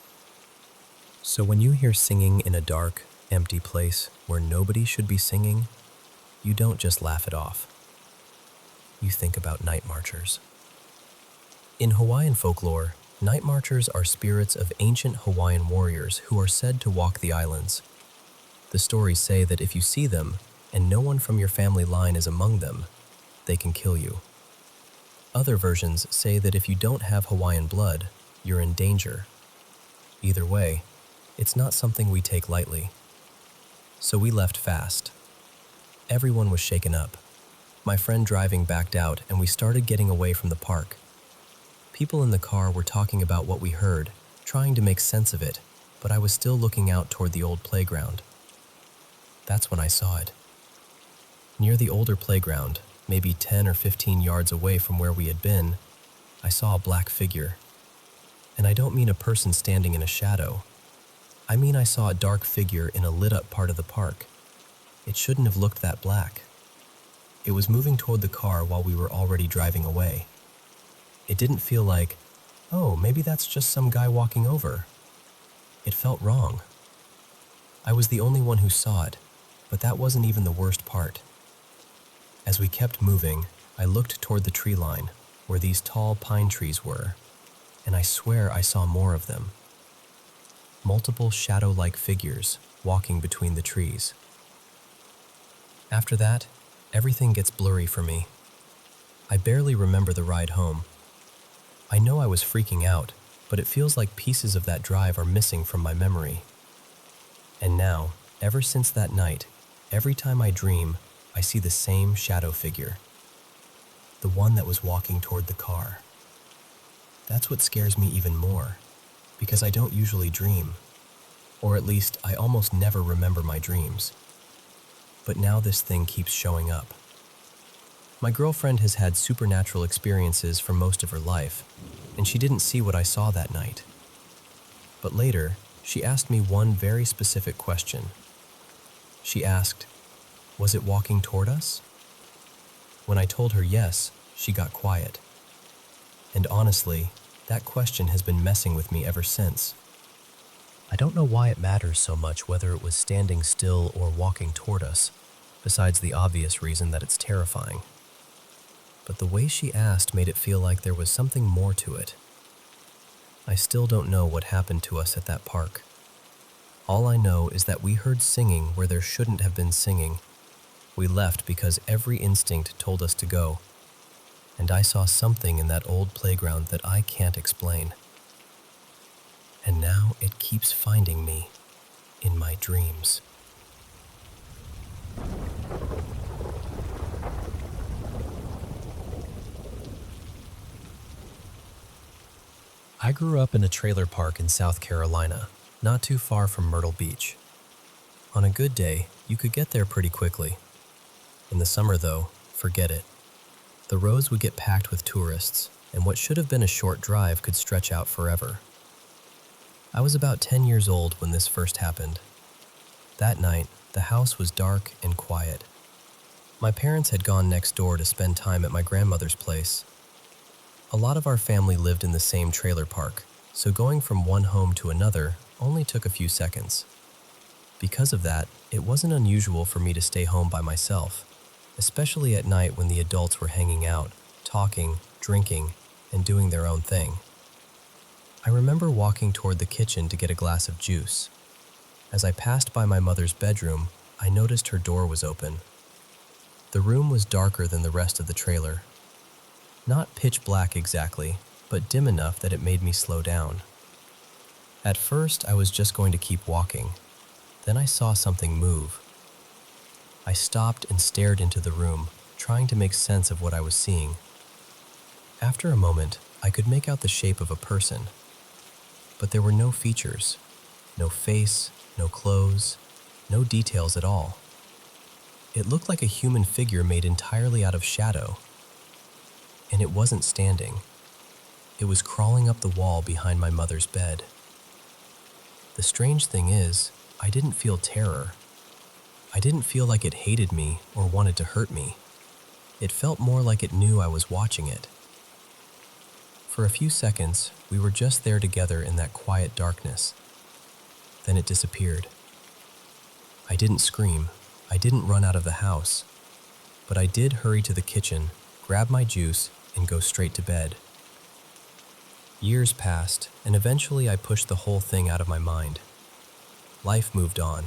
So when you hear singing in a dark, empty place where nobody should be singing, you don't just laugh it off. You think about night marchers. In Hawaiian folklore, night marchers are spirits of ancient Hawaiian warriors who are said to walk the islands. The stories say that if you see them, and no one from your family line is among them, they can kill you. Other versions say that if you don't have Hawaiian blood, you're in danger. Either way, it's not something we take lightly. So we left fast. Everyone was shaken up. My friend driving backed out and we started getting away from the park. People in the car were talking about what we heard, trying to make sense of it, but I was still looking out toward the old playground. That's when I saw it. Near the older playground, maybe 10 or 15 yards away from where we had been, I saw a black figure. And I don't mean a person standing in a shadow. I mean I saw a dark figure in a lit-up part of the park. It shouldn't have looked that black. It was moving toward the car while we were already driving away. It didn't feel like, oh, maybe that's just some guy walking over. It felt wrong. I was the only one who saw it, but that wasn't even the worst part. As we kept moving, I looked toward the tree line, where these tall pine trees were, and I swear I saw more of them. Multiple shadow-like figures walking between the trees. After that, everything gets blurry for me. I barely remember the ride home. I know I was freaking out, but it feels like pieces of that drive are missing from my memory. And now, ever since that night, every time I dream, I see the same shadow figure. The one that was walking toward the car. That's what scares me even more, because I don't usually dream. Or at least, I almost never remember my dreams. But now this thing keeps showing up. My girlfriend has had supernatural experiences for most of her life, and she didn't see what I saw that night. But later, she asked me one very specific question. She asked, "Was it walking toward us?" When I told her yes, she got quiet. And honestly, that question has been messing with me ever since. I don't know why it matters so much whether it was standing still or walking toward us, besides the obvious reason that it's terrifying. But the way she asked made it feel like there was something more to it. I still don't know what happened to us at that park. All I know is that we heard singing where there shouldn't have been singing. We left because every instinct told us to go. And I saw something in that old playground that I can't explain. And now it keeps finding me in my dreams. I grew up in a trailer park in South Carolina, not too far from Myrtle Beach. On a good day, you could get there pretty quickly. In the summer, though, forget it. The roads would get packed with tourists, and what should have been a short drive could stretch out forever. I was about 10 years old when this first happened. That night, the house was dark and quiet. My parents had gone next door to spend time at my grandmother's place. A lot of our family lived in the same trailer park, so going from one home to another only took a few seconds. Because of that, it wasn't unusual for me to stay home by myself, especially at night when the adults were hanging out, talking, drinking, and doing their own thing. I remember walking toward the kitchen to get a glass of juice. As I passed by my mother's bedroom, I noticed her door was open. The room was darker than the rest of the trailer. Not pitch black exactly, but dim enough that it made me slow down. At first, I was just going to keep walking. Then I saw something move. I stopped and stared into the room, trying to make sense of what I was seeing. After a moment, I could make out the shape of a person. But there were no features, no face, no clothes, no details at all. It looked like a human figure made entirely out of shadow. And it wasn't standing. It was crawling up the wall behind my mother's bed. The strange thing is, I didn't feel terror. I didn't feel like it hated me or wanted to hurt me. It felt more like it knew I was watching it. For a few seconds, we were just there together in that quiet darkness. Then it disappeared. I didn't scream. I didn't run out of the house. But I did hurry to the kitchen, grab my juice, and go straight to bed. Years passed, and eventually I pushed the whole thing out of my mind. Life moved on.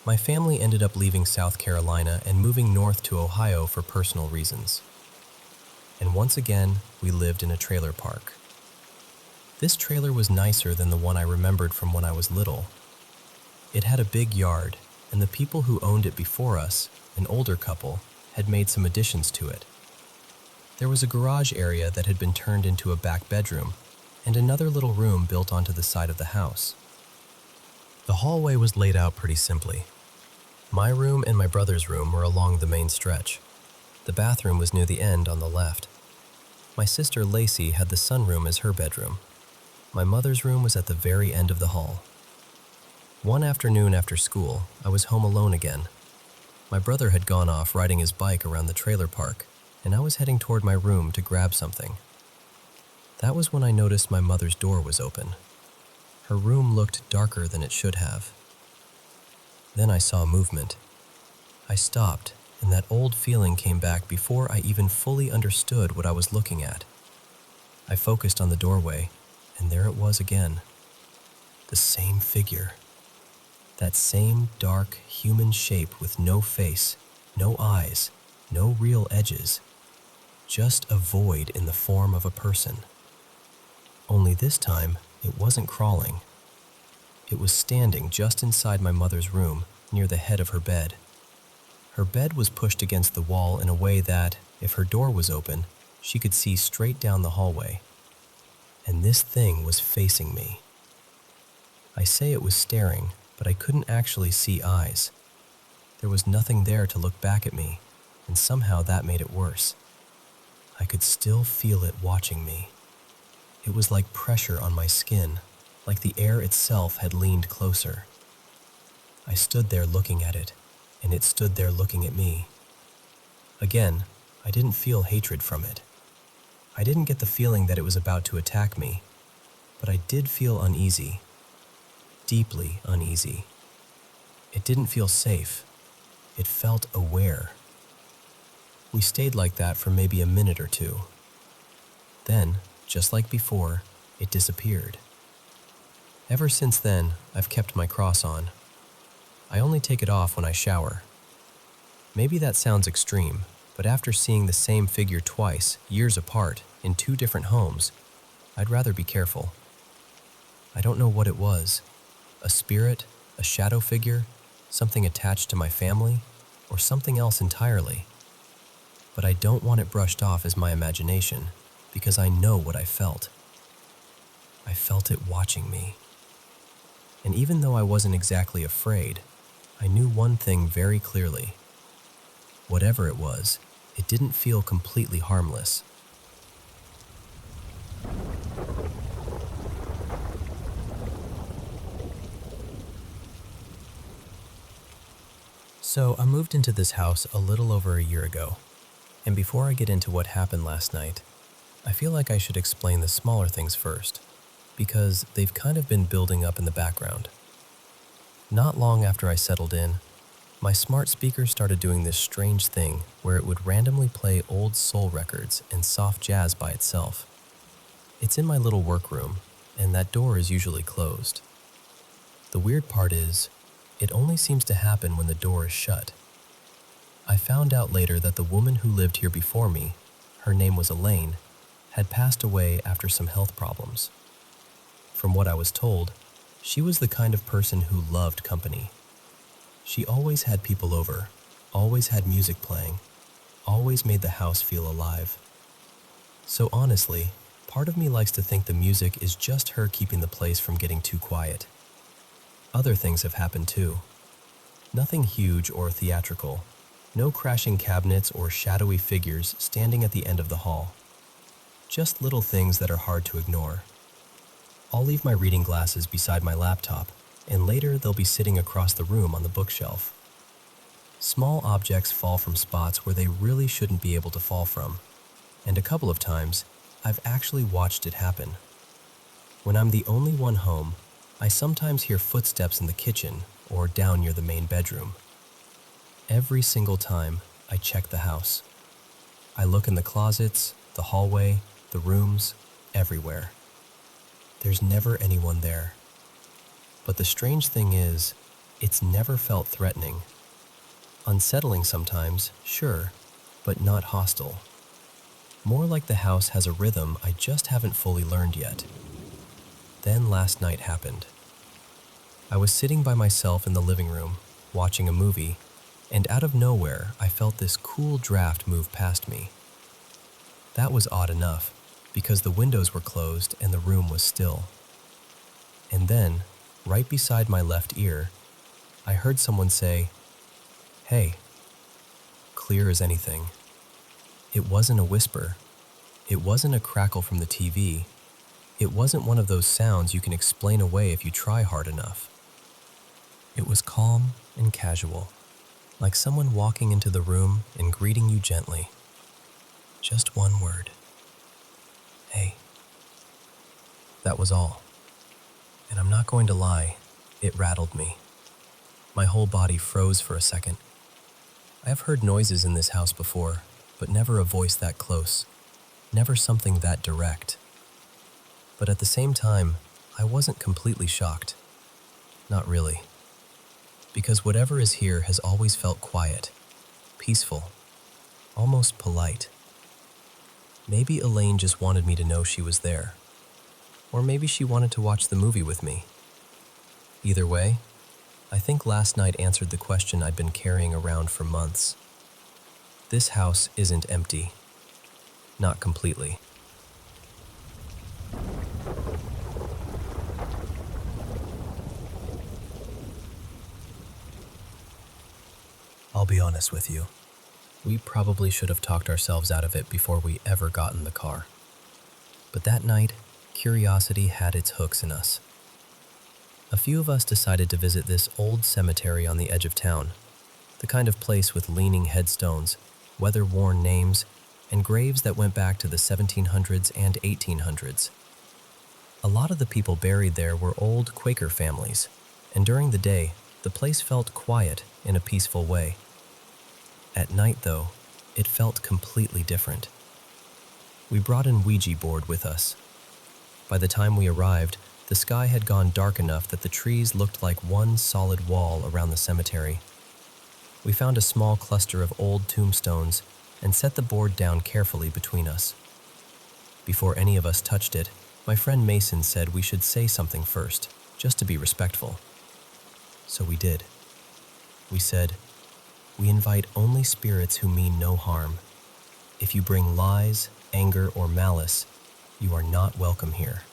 My family ended up leaving South Carolina and moving north to Ohio for personal reasons. And once again, we lived in a trailer park. This trailer was nicer than the one I remembered from when I was little. It had a big yard, and the people who owned it before us, an older couple, had made some additions to it. There was a garage area that had been turned into a back bedroom, and another little room built onto the side of the house. The hallway was laid out pretty simply. My room and my brother's room were along the main stretch. The bathroom was near the end on the left. My sister Lacey had the sunroom as her bedroom. My mother's room was at the very end of the hall. One afternoon after school, I was home alone again. My brother had gone off riding his bike around the trailer park, and I was heading toward my room to grab something. That was when I noticed my mother's door was open. Her room looked darker than it should have. Then I saw movement. I stopped, and that old feeling came back before I even fully understood what I was looking at. I focused on the doorway, and there it was again. The same figure. That same dark human shape with no face No eyes, no real edges, just a void in the form of a person. Only this time, it wasn't crawling. It was standing just inside my mother's room, near the head of her bed. Her bed was pushed against the wall in a way that, if her door was open, she could see straight down the hallway. And this thing was facing me. I say it was staring, but I couldn't actually see eyes. There was nothing there to look back at me, and somehow that made it worse. I could still feel it watching me. It was like pressure on my skin, like the air itself had leaned closer. I stood there looking at it, and it stood there looking at me. Again, I didn't feel hatred from it. I didn't get the feeling that it was about to attack me, but I did feel uneasy, deeply uneasy. It didn't feel safe. It felt aware. We stayed like that for maybe a minute or two. Then, just like before, it disappeared. Ever since then, I've kept my cross on. I only take it off when I shower. Maybe that sounds extreme, but after seeing the same figure twice, years apart, in 2 different homes, I'd rather be careful. I don't know what it was. A spirit, a shadow figure, something attached to my family, or something else entirely. But I don't want it brushed off as my imagination, because I know what I felt. I felt it watching me. And even though I wasn't exactly afraid, I knew one thing very clearly. Whatever it was, it didn't feel completely harmless. So I moved into this house a little over a year ago, and before I get into what happened last night, I feel like I should explain the smaller things first, because they've kind of been building up in the background. Not long after I settled in, my smart speaker started doing this strange thing where it would randomly play old soul records and soft jazz by itself. It's in my little workroom, and that door is usually closed. The weird part is, it only seems to happen when the door is shut. I found out later that the woman who lived here before me, her name was Elaine, had passed away after some health problems. From what I was told, she was the kind of person who loved company. She always had people over, always had music playing, always made the house feel alive. So honestly, part of me likes to think the music is just her keeping the place from getting too quiet. Other things have happened too. Nothing huge or theatrical. No crashing cabinets or shadowy figures standing at the end of the hall. Just little things that are hard to ignore. I'll leave my reading glasses beside my laptop, and later they'll be sitting across the room on the bookshelf. Small objects fall from spots where they really shouldn't be able to fall from, and a couple of times, I've actually watched it happen. When I'm the only one home, I sometimes hear footsteps in the kitchen or down near the main bedroom. Every single time, I check the house. I look in the closets, the hallway, the rooms, everywhere. There's never anyone there. But the strange thing is, it's never felt threatening. Unsettling sometimes, sure, but not hostile. More like the house has a rhythm I just haven't fully learned yet. Then last night happened. I was sitting by myself in the living room, watching a movie, and out of nowhere I felt this cool draft move past me. That was odd enough, because the windows were closed and the room was still. And then, right beside my left ear, I heard someone say, "Hey," clear as anything. It wasn't a whisper. It wasn't a crackle from the TV. It wasn't one of those sounds you can explain away if you try hard enough. It was calm and casual, like someone walking into the room and greeting you gently. Just one word. "Hey." That was all. And I'm not going to lie, it rattled me. My whole body froze for a second. I have heard noises in this house before, but never a voice that close, never something that direct. But at the same time, I wasn't completely shocked. Not really. Because whatever is here has always felt quiet. peaceful, almost polite. Maybe Elaine just wanted me to know she was there. Or maybe she wanted to watch the movie with me. Either way, I think last night answered the question I'd been carrying around for months. This house isn't empty. Not completely. I'll be honest with you. We probably should have talked ourselves out of it before we ever got in the car. But that night, curiosity had its hooks in us. A few of us decided to visit this old cemetery on the edge of town, the kind of place with leaning headstones, weather-worn names, and graves that went back to the 1700s and 1800s. A lot of the people buried there were old Quaker families, and during the day, the place felt quiet in a peaceful way. At night, though, it felt completely different. We brought an Ouija board with us. By the time we arrived, the sky had gone dark enough that the trees looked like one solid wall around the cemetery. We found a small cluster of old tombstones and set the board down carefully between us. Before any of us touched it, my friend Mason said we should say something first, just to be respectful. So we did. We said, "We invite only spirits who mean no harm. If you bring lies, anger, or malice, you are not welcome here."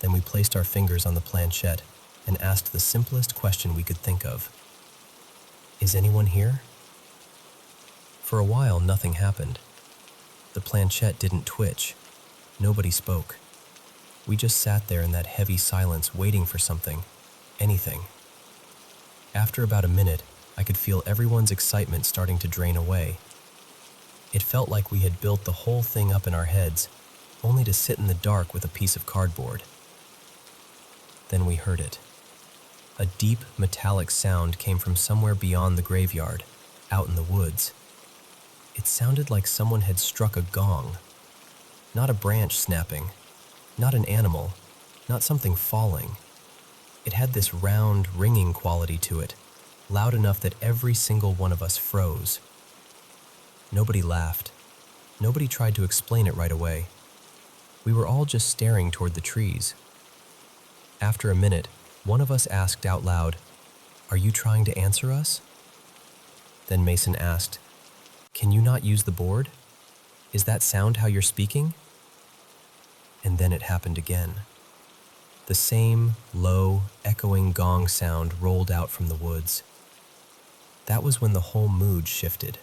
Then we placed our fingers on the planchette and asked the simplest question we could think of. "Is anyone here?" For a while, nothing happened. The planchette didn't twitch. Nobody spoke. We just sat there in that heavy silence waiting for something, anything. After about a minute, I could feel everyone's excitement starting to drain away. It felt like we had built the whole thing up in our heads, only to sit in the dark with a piece of cardboard. Then we heard it. A deep, metallic sound came from somewhere beyond the graveyard, out in the woods. It sounded like someone had struck a gong. Not a branch snapping, not an animal, not something falling. It had this round, ringing quality to it, loud enough that every single one of us froze. Nobody laughed. Nobody tried to explain it right away. We were all just staring toward the trees. After a minute, one of us asked out loud, "Are you trying to answer us?" Then Mason asked, "Can you not use the board? Is that sound how you're speaking?" And then it happened again. The same low, echoing gong sound rolled out from the woods. That was when the whole mood shifted.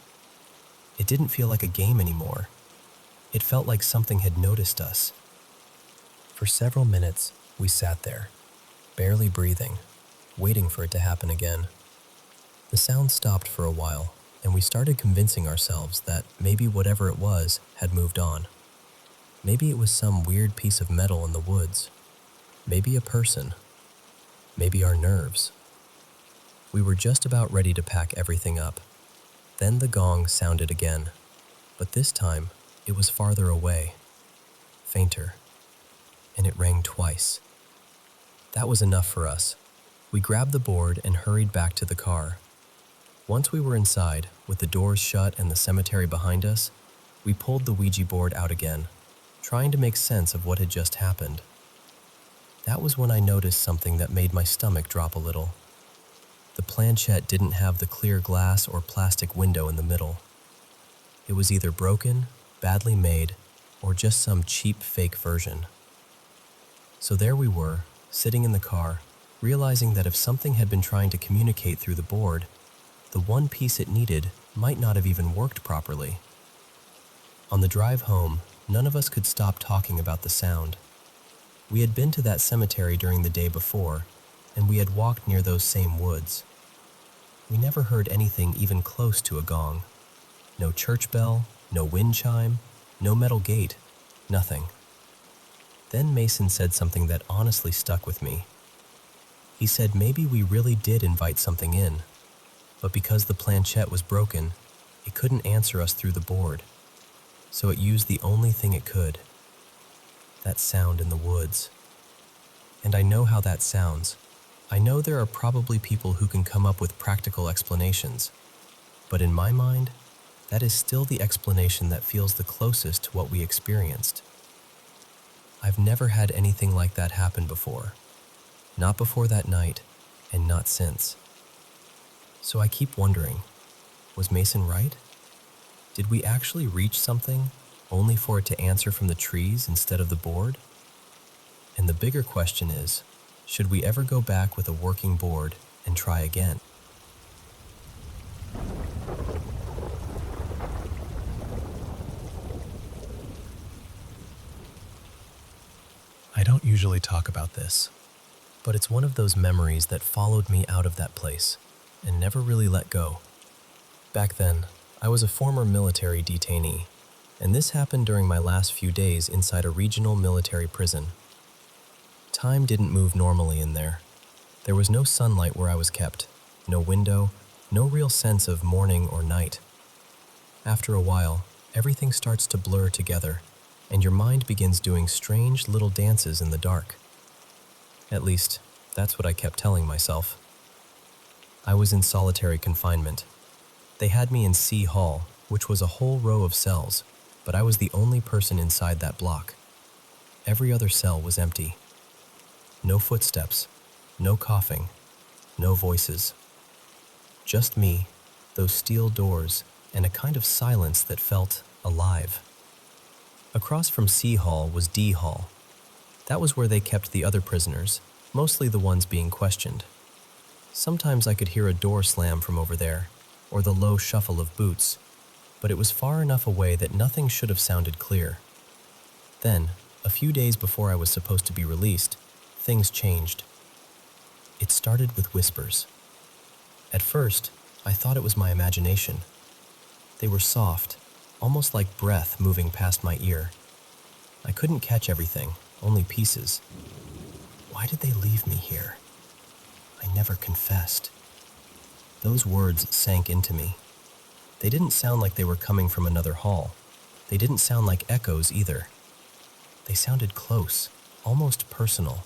It didn't feel like a game anymore. It felt like something had noticed us. For several minutes, we sat there, barely breathing, waiting for it to happen again. The sound stopped for a while, and we started convincing ourselves that maybe whatever it was had moved on. Maybe it was some weird piece of metal in the woods. Maybe a person. Maybe our nerves. We were just about ready to pack everything up. Then the gong sounded again, but this time it was farther away, fainter, and it rang twice. That was enough for us. We grabbed the board and hurried back to the car. Once we were inside, with the doors shut and the cemetery behind us, we pulled the Ouija board out again, trying to make sense of what had just happened. That was when I noticed something that made my stomach drop a little. The planchette didn't have the clear glass or plastic window in the middle. It was either broken, badly made, or just some cheap fake version. So there we were, sitting in the car, realizing that if something had been trying to communicate through the board, the one piece it needed might not have even worked properly. On the drive home, none of us could stop talking about the sound. We had been to that cemetery during the day before, and we had walked near those same woods. We never heard anything even close to a gong. No church bell, no wind chime, no metal gate, nothing. Then Mason said something that honestly stuck with me. He said maybe we really did invite something in, but because the planchette was broken, it couldn't answer us through the board, so it used the only thing it could. That sound in the woods. And I know how that sounds. I know there are probably people who can come up with practical explanations. But in my mind, that is still the explanation that feels the closest to what we experienced. I've never had anything like that happen before. Not before that night, and not since. So I keep wondering, was Mason right? Did we actually reach something, only for it to answer from the trees instead of the board? And the bigger question is, should we ever go back with a working board and try again? I don't usually talk about this, but it's one of those memories that followed me out of that place and never really let go. Back then, I was a former military detainee, and this happened during my last few days inside a regional military prison. Time didn't move normally in there. There was no sunlight where I was kept, no window, no real sense of morning or night. After a while, everything starts to blur together, and your mind begins doing strange little dances in the dark. At least, that's what I kept telling myself. I was in solitary confinement. They had me in C Hall, which was a whole row of cells, but I was the only person inside that block. Every other cell was empty. No footsteps, no coughing, no voices. Just me, those steel doors, and a kind of silence that felt alive. Across from C Hall was D Hall. That was where they kept the other prisoners, mostly the ones being questioned. Sometimes I could hear a door slam from over there, or the low shuffle of boots, but it was far enough away that nothing should have sounded clear. Then, a few days before I was supposed to be released, things changed. It started with whispers. At first, I thought it was my imagination. They were soft, almost like breath moving past my ear. I couldn't catch everything, only pieces. Why did they leave me here? I never confessed. Those words sank into me. They didn't sound like they were coming from another hall. They didn't sound like echoes either. They sounded close, almost personal,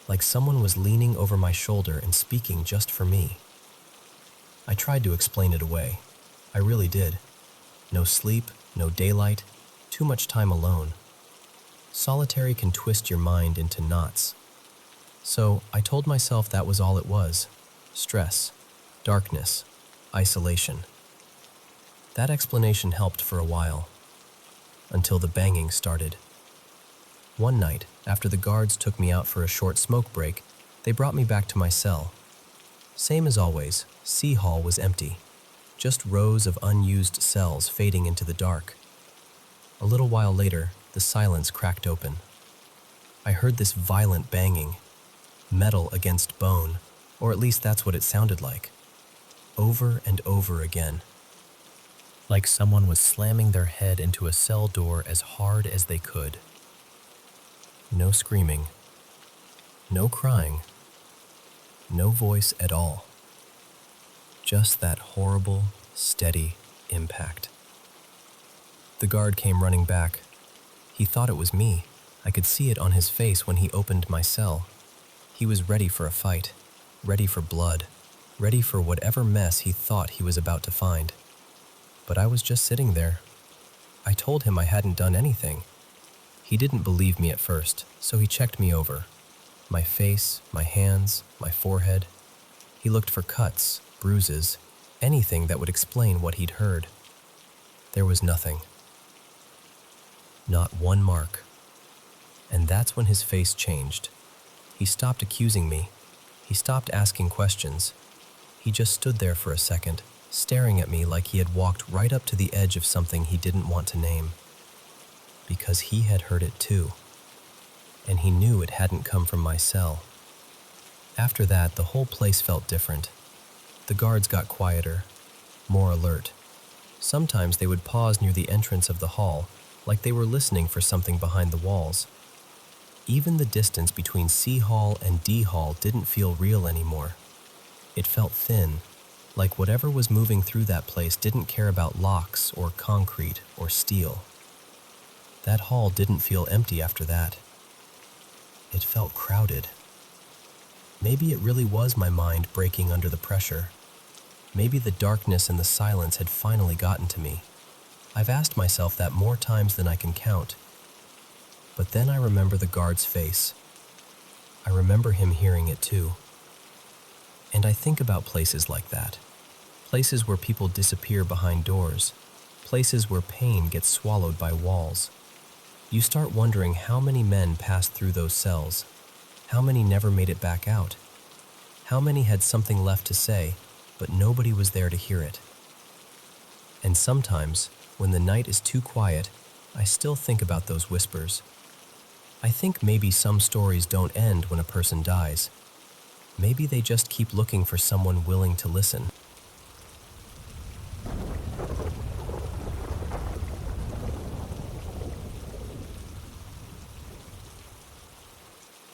like someone was leaning over my shoulder and speaking just for me. I tried to explain it away. I really did. No sleep, no daylight, too much time alone. Solitary can twist your mind into knots. So I told myself that was all it was. Stress, darkness, isolation. That explanation helped for a while, until the banging started. One night, after the guards took me out for a short smoke break, they brought me back to my cell. Same as always, C Hall was empty, just rows of unused cells fading into the dark. A little while later, the silence cracked open. I heard this violent banging, metal against bone, or at least that's what it sounded like, over and over again. Like someone was slamming their head into a cell door as hard as they could. No screaming, no crying, no voice at all. Just that horrible, steady impact. The guard came running back. He thought it was me. I could see it on his face when he opened my cell. He was ready for a fight, ready for blood, ready for whatever mess he thought he was about to find. But I was just sitting there. I told him I hadn't done anything. He didn't believe me at first, so he checked me over. My face, my hands, my forehead. He looked for cuts, bruises, anything that would explain what he'd heard. There was nothing. Not one mark. And that's when his face changed. He stopped accusing me. He stopped asking questions. He just stood there for a second, staring at me like he had walked right up to the edge of something he didn't want to name. Because he had heard it too. And he knew it hadn't come from my cell. After that, the whole place felt different. The guards got quieter, more alert. Sometimes they would pause near the entrance of the hall, like they were listening for something behind the walls. Even the distance between C Hall and D Hall didn't feel real anymore. It felt thin, like whatever was moving through that place didn't care about locks or concrete or steel. That hall didn't feel empty after that. It felt crowded. Maybe it really was my mind breaking under the pressure. Maybe the darkness and the silence had finally gotten to me. I've asked myself that more times than I can count. But then I remember the guard's face. I remember him hearing it too. And I think about places like that. Places where people disappear behind doors. Places where pain gets swallowed by walls. You start wondering how many men passed through those cells. How many never made it back out? How many had something left to say, but nobody was there to hear it? And sometimes, when the night is too quiet, I still think about those whispers. I think maybe some stories don't end when a person dies. Maybe they just keep looking for someone willing to listen.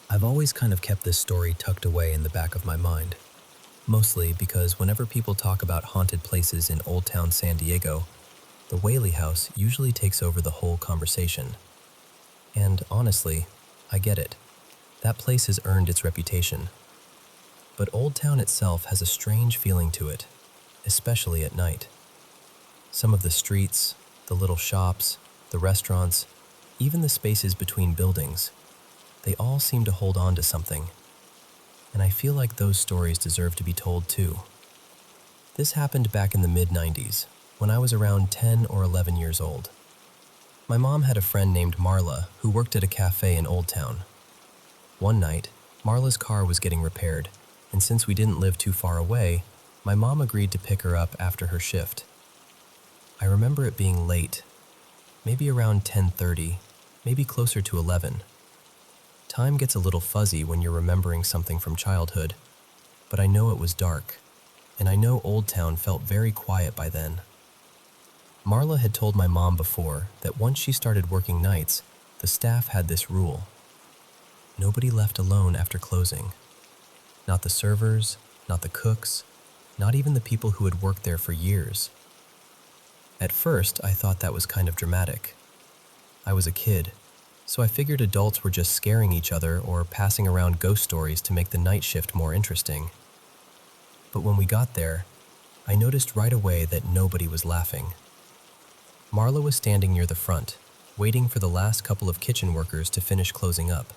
I've always kind of kept this story tucked away in the back of my mind, mostly because whenever people talk about haunted places in Old Town San Diego, the Whaley House usually takes over the whole conversation. And honestly, I get it. That place has earned its reputation. But Old Town itself has a strange feeling to it, especially at night. Some of the streets, the little shops, the restaurants, even the spaces between buildings, they all seem to hold on to something. And I feel like those stories deserve to be told too. This happened back in the mid-90s, when I was around 10 or 11 years old. My mom had a friend named Marla who worked at a cafe in Old Town. One night, Marla's car was getting repaired, and since we didn't live too far away, my mom agreed to pick her up after her shift. I remember it being late, maybe around 10:30, maybe closer to 11. Time gets a little fuzzy when you're remembering something from childhood, but I know it was dark, and I know Old Town felt very quiet by then. Marla had told my mom before that once she started working nights, the staff had this rule. Nobody left alone after closing. Not the servers, not the cooks, not even the people who had worked there for years. At first, I thought that was kind of dramatic. I was a kid, so I figured adults were just scaring each other or passing around ghost stories to make the night shift more interesting. But when we got there, I noticed right away that nobody was laughing. Marla was standing near the front, waiting for the last couple of kitchen workers to finish closing up.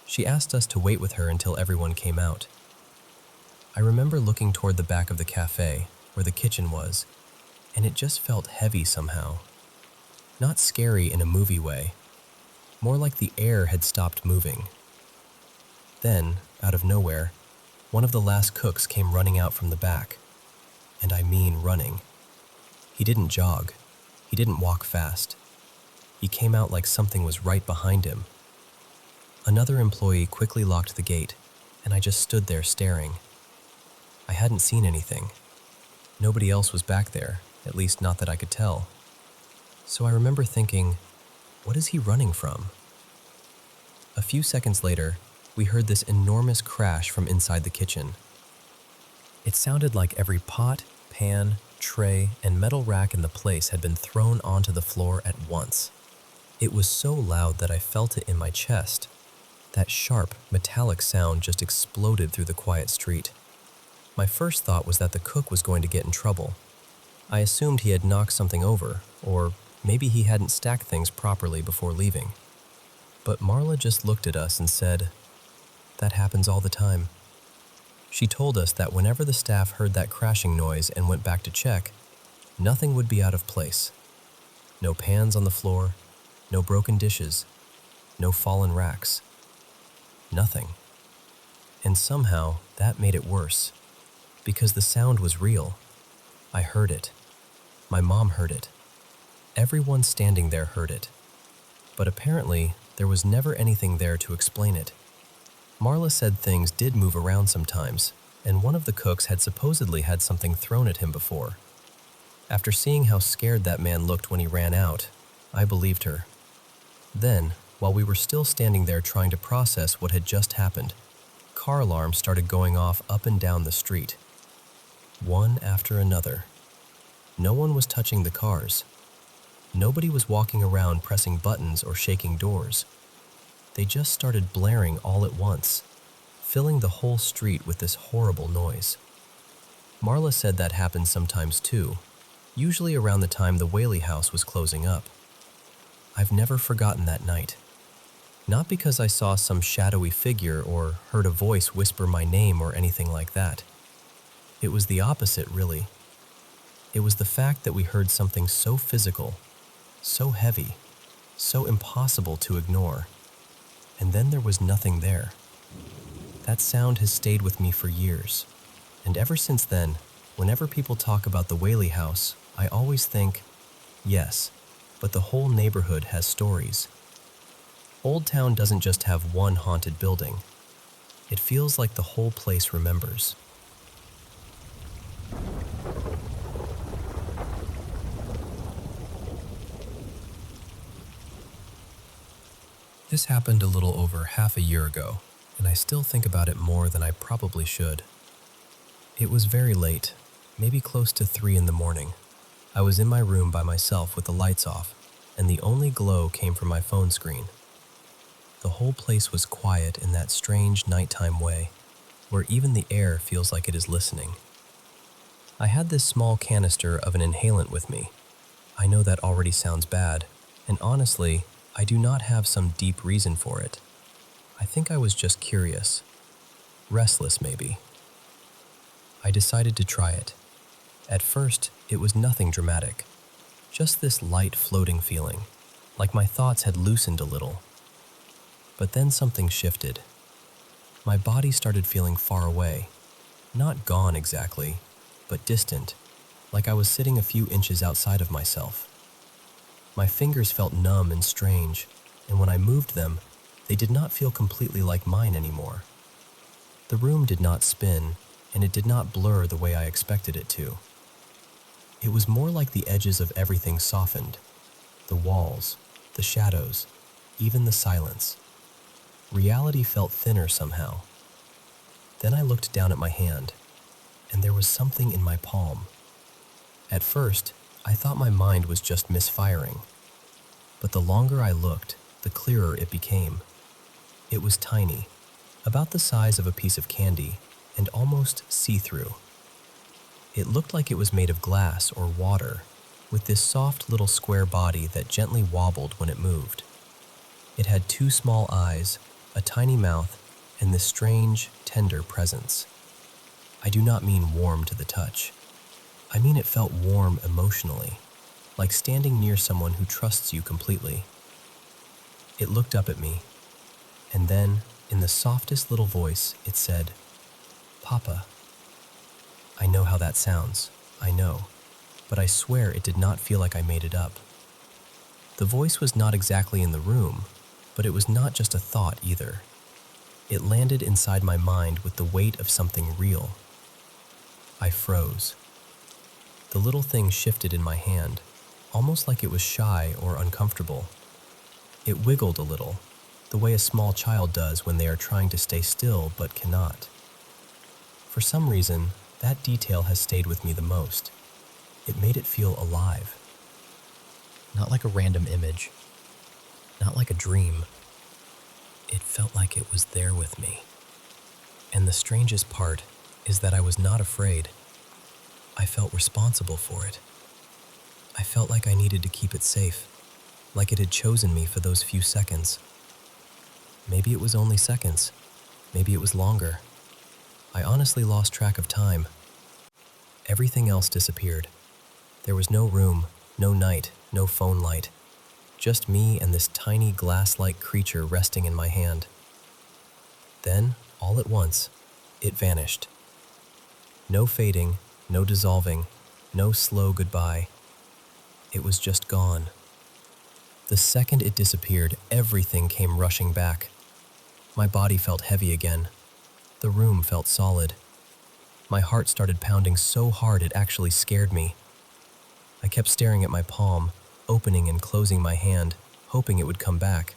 She asked us to wait with her until everyone came out. I remember looking toward the back of the cafe, where the kitchen was, and it just felt heavy somehow. Not scary in a movie way, more like the air had stopped moving. Then, out of nowhere, one of the last cooks came running out from the back. And I mean running. He didn't jog. He didn't walk fast. He came out like something was right behind him. Another employee quickly locked the gate, and I just stood there staring. I hadn't seen anything. Nobody else was back there, at least not that I could tell. So I remember thinking, what is he running from? A few seconds later, we heard this enormous crash from inside the kitchen. It sounded like every pot, pan, tray, and metal rack in the place had been thrown onto the floor at once. It was so loud that I felt it in my chest. That sharp, metallic sound just exploded through the quiet street. My first thought was that the cook was going to get in trouble. I assumed he had knocked something over, or maybe he hadn't stacked things properly before leaving. But Marla just looked at us and said, "That happens all the time." She told us that whenever the staff heard that crashing noise and went back to check, nothing would be out of place. No pans on the floor, no broken dishes, no fallen racks. Nothing. And somehow that made it worse, because the sound was real. I heard it. My mom heard it. Everyone standing there heard it. But apparently, there was never anything there to explain it. Marla said things did move around sometimes, and one of the cooks had supposedly had something thrown at him before. After seeing how scared that man looked when he ran out, I believed her. Then, while we were still standing there trying to process what had just happened, car alarms started going off up and down the street. One after another. No one was touching the cars. Nobody was walking around pressing buttons or shaking doors. They just started blaring all at once, filling the whole street with this horrible noise. Marla said that happened sometimes too, usually around the time the Whaley house was closing up. I've never forgotten that night. Not because I saw some shadowy figure or heard a voice whisper my name or anything like that. It was the opposite, really. It was the fact that we heard something so physical, so heavy, so impossible to ignore, and then there was nothing there. That sound has stayed with me for years, and ever since then, whenever people talk about the Whaley house, I always think, yes, but the whole neighborhood has stories. Old Town doesn't just have one haunted building. It feels like the whole place remembers. This happened a little over half a year ago, and I still think about it more than I probably should. It was very late, maybe close to 3 in the morning. I was in my room by myself with the lights off, and the only glow came from my phone screen. The whole place was quiet in that strange nighttime way, where even the air feels like it is listening. I had this small canister of an inhalant with me. I know that already sounds bad, and honestly, I do not have some deep reason for it. I think I was just curious. Restless, maybe. I decided to try it. At first, it was nothing dramatic. Just this light floating feeling, like my thoughts had loosened a little. But then something shifted. My body started feeling far away. Not gone exactly, but distant, like I was sitting a few inches outside of myself. My fingers felt numb and strange, and when I moved them, they did not feel completely like mine anymore. The room did not spin, and it did not blur the way I expected it to. It was more like the edges of everything softened. The walls, the shadows, even the silence. Reality felt thinner somehow. Then I looked down at my hand, and there was something in my palm. At first, I thought my mind was just misfiring. But the longer I looked, the clearer it became. It was tiny, about the size of a piece of candy, and almost see-through. It looked like it was made of glass or water, with this soft little square body that gently wobbled when it moved. It had 2 small eyes, a tiny mouth, and this strange, tender presence. I do not mean warm to the touch. I mean it felt warm emotionally, like standing near someone who trusts you completely. It looked up at me, and then, in the softest little voice, it said, "Papa." I know how that sounds, I know, but I swear it did not feel like I made it up. The voice was not exactly in the room, but it was not just a thought either. It landed inside my mind with the weight of something real. I froze. The little thing shifted in my hand, almost like it was shy or uncomfortable. It wiggled a little, the way a small child does when they are trying to stay still but cannot. For some reason, that detail has stayed with me the most. It made it feel alive. Not like a random image, not like a dream. It felt like it was there with me. And the strangest part is that I was not afraid. I felt responsible for it. I felt like I needed to keep it safe, like it had chosen me for those few seconds. Maybe it was only seconds. Maybe it was longer. I honestly lost track of time. Everything else disappeared. There was no room, no night, no phone light. Just me and this tiny glass-like creature resting in my hand. Then, all at once, it vanished. No fading, no dissolving, no slow goodbye. It was just gone. The second it disappeared, everything came rushing back. My body felt heavy again. The room felt solid. My heart started pounding so hard it actually scared me. I kept staring at my palm, opening and closing my hand, hoping it would come back.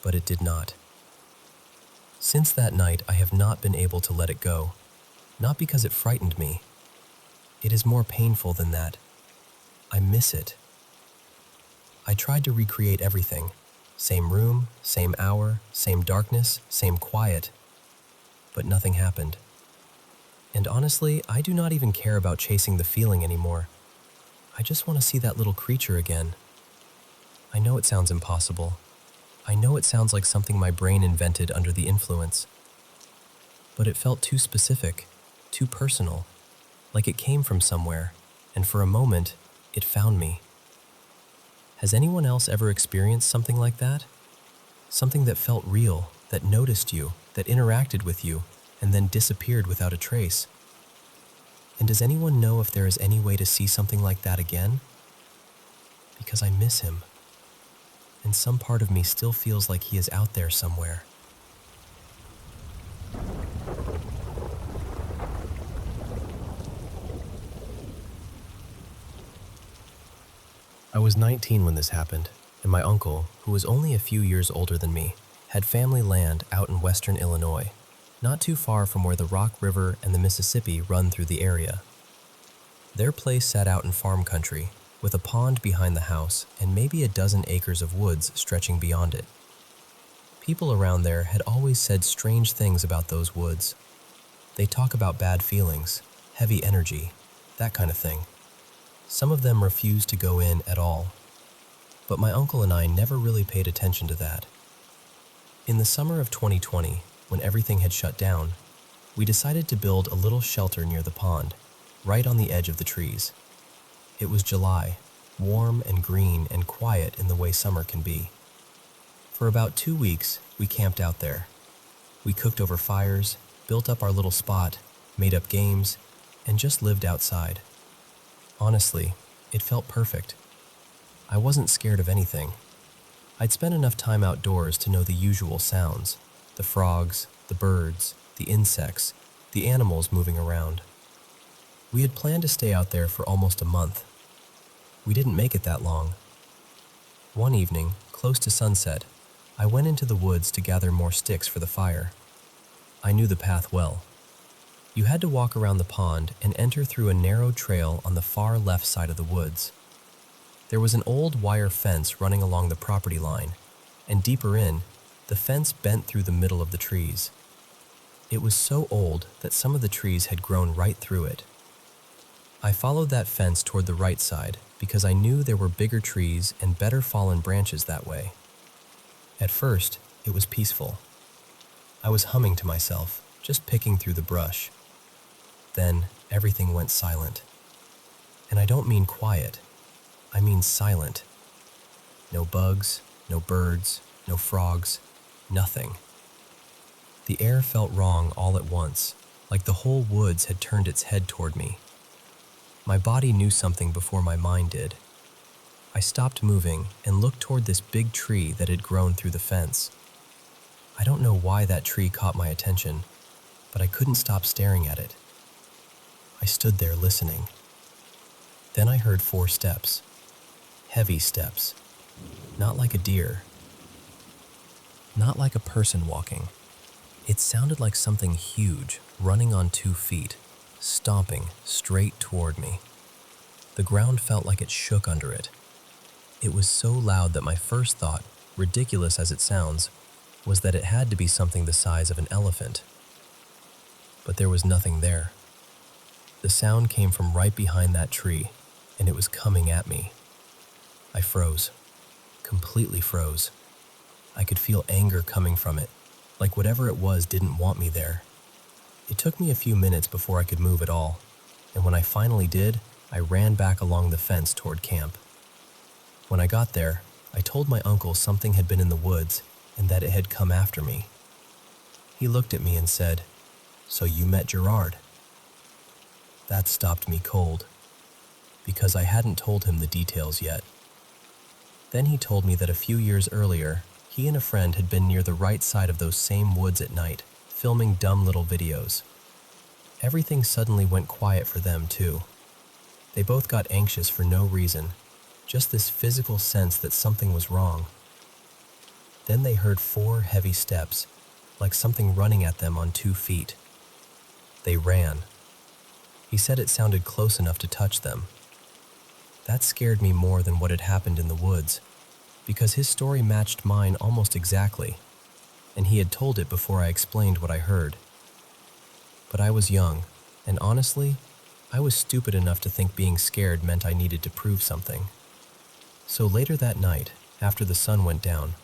But it did not. Since that night, I have not been able to let it go. Not because it frightened me. It is more painful than that. I miss it. I tried to recreate everything. Same room, same hour, same darkness, same quiet. But nothing happened. And honestly, I do not even care about chasing the feeling anymore. I just want to see that little creature again. I know it sounds impossible. I know it sounds like something my brain invented under the influence. But it felt too specific, too personal, like it came from somewhere, and for a moment, it found me. Has anyone else ever experienced something like that? Something that felt real, that noticed you, that interacted with you, and then disappeared without a trace? And does anyone know if there is any way to see something like that again? Because I miss him. And some part of me still feels like he is out there somewhere. I was 19 when this happened, and my uncle, who was only a few years older than me, had family land out in western Illinois, not too far from where the Rock River and the Mississippi run through the area. Their place sat out in farm country, with a pond behind the house and maybe a dozen acres of woods stretching beyond it. People around there had always said strange things about those woods. They talk about bad feelings, heavy energy, that kind of thing. Some of them refused to go in at all. But my uncle and I never really paid attention to that. In the summer of 2020, when everything had shut down, we decided to build a little shelter near the pond, right on the edge of the trees. It was July, warm and green and quiet in the way summer can be. For about 2 weeks, we camped out there. We cooked over fires, built up our little spot, made up games, and just lived outside. Honestly, it felt perfect. I wasn't scared of anything. I'd spent enough time outdoors to know the usual sounds, the frogs, the birds, the insects, the animals moving around. We had planned to stay out there for almost a month. We didn't make it that long. One evening, close to sunset, I went into the woods to gather more sticks for the fire. I knew the path well. You had to walk around the pond and enter through a narrow trail on the far left side of the woods. There was an old wire fence running along the property line, and deeper in, the fence bent through the middle of the trees. It was so old that some of the trees had grown right through it. I followed that fence toward the right side because I knew there were bigger trees and better fallen branches that way. At first, it was peaceful. I was humming to myself, just picking through the brush. Then, everything went silent. And I don't mean quiet. I mean silent. No bugs, no birds, no frogs, nothing. The air felt wrong all at once, like the whole woods had turned its head toward me. My body knew something before my mind did. I stopped moving and looked toward this big tree that had grown through the fence. I don't know why that tree caught my attention, but I couldn't stop staring at it. I stood there listening. Then I heard 4 steps. Heavy steps. Not like a deer. Not like a person walking. It sounded like something huge, running on 2 feet, stomping straight toward me. The ground felt like it shook under it. It was so loud that my first thought, ridiculous as it sounds, was that it had to be something the size of an elephant. But there was nothing there. The sound came from right behind that tree, and it was coming at me. I froze. Completely froze. I could feel anger coming from it, like whatever it was didn't want me there. It took me a few minutes before I could move at all, and when I finally did, I ran back along the fence toward camp. When I got there, I told my uncle something had been in the woods and that it had come after me. He looked at me and said, "So you met Gerard?" That stopped me cold, because I hadn't told him the details yet. Then he told me that a few years earlier, he and a friend had been near the right side of those same woods at night, filming dumb little videos. Everything suddenly went quiet for them, too. They both got anxious for no reason, just this physical sense that something was wrong. Then they heard 4 heavy steps, like something running at them on 2 feet. They ran. He said it sounded close enough to touch them. That scared me more than what had happened in the woods, because his story matched mine almost exactly, and he had told it before I explained what I heard. But I was young, And honestly, I was stupid enough to think being scared meant I needed to prove something. So later that night, after the sun went down,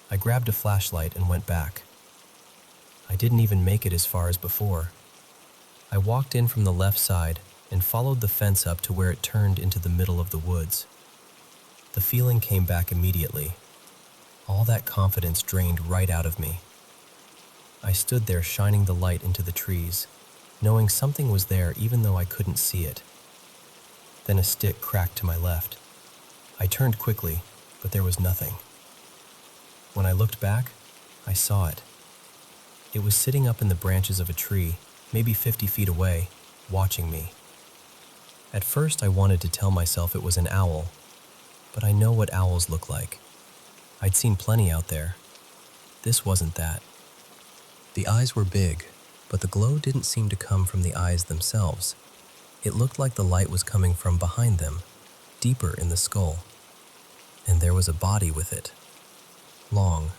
I grabbed a flashlight and went back. I didn't even make it as far as before. I walked in from the left side and followed the fence up to where it turned into the middle of the woods. The feeling came back immediately. All that confidence drained right out of me. I stood there shining the light into the trees, knowing something was there even though I couldn't see it. Then a stick cracked to my left. I turned quickly, but there was nothing. When I looked back, I saw it. It was sitting up in the branches of a tree, maybe 50 feet away, watching me. At first I wanted to tell myself it was an owl, but I know what owls look like. I'd seen plenty out there. This wasn't that. The eyes were big, but the glow didn't seem to come from the eyes themselves. It looked like the light was coming from behind them, deeper in the skull. And there was a body with it. Long,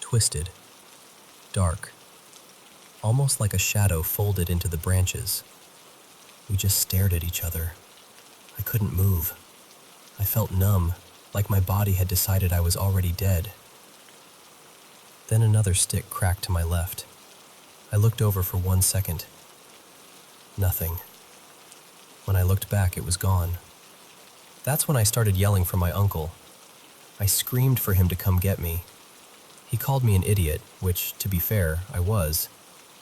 twisted, dark, almost like a shadow folded into the branches. We just stared at each other. I couldn't move. I felt numb, like my body had decided I was already dead. Then another stick cracked to my left. I looked over for 1 second. Nothing. When I looked back, it was gone. That's when I started yelling for my uncle. I screamed for him to come get me. He called me an idiot, which, to be fair, I was,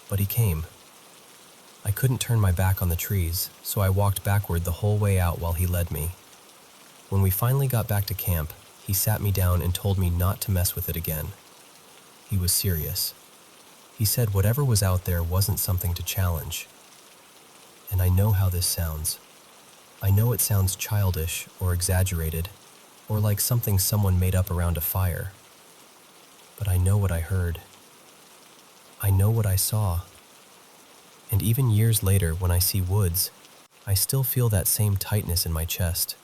but he came. I couldn't turn my back on the trees, so I walked backward the whole way out while he led me. When we finally got back to camp, he sat me down and told me not to mess with it again. He was serious. He said whatever was out there wasn't something to challenge. And I know how this sounds. I know it sounds childish or exaggerated, or like something someone made up around a fire. But I know what I heard. I know what I saw. And even years later, when I see woods, I still feel that same tightness in my chest.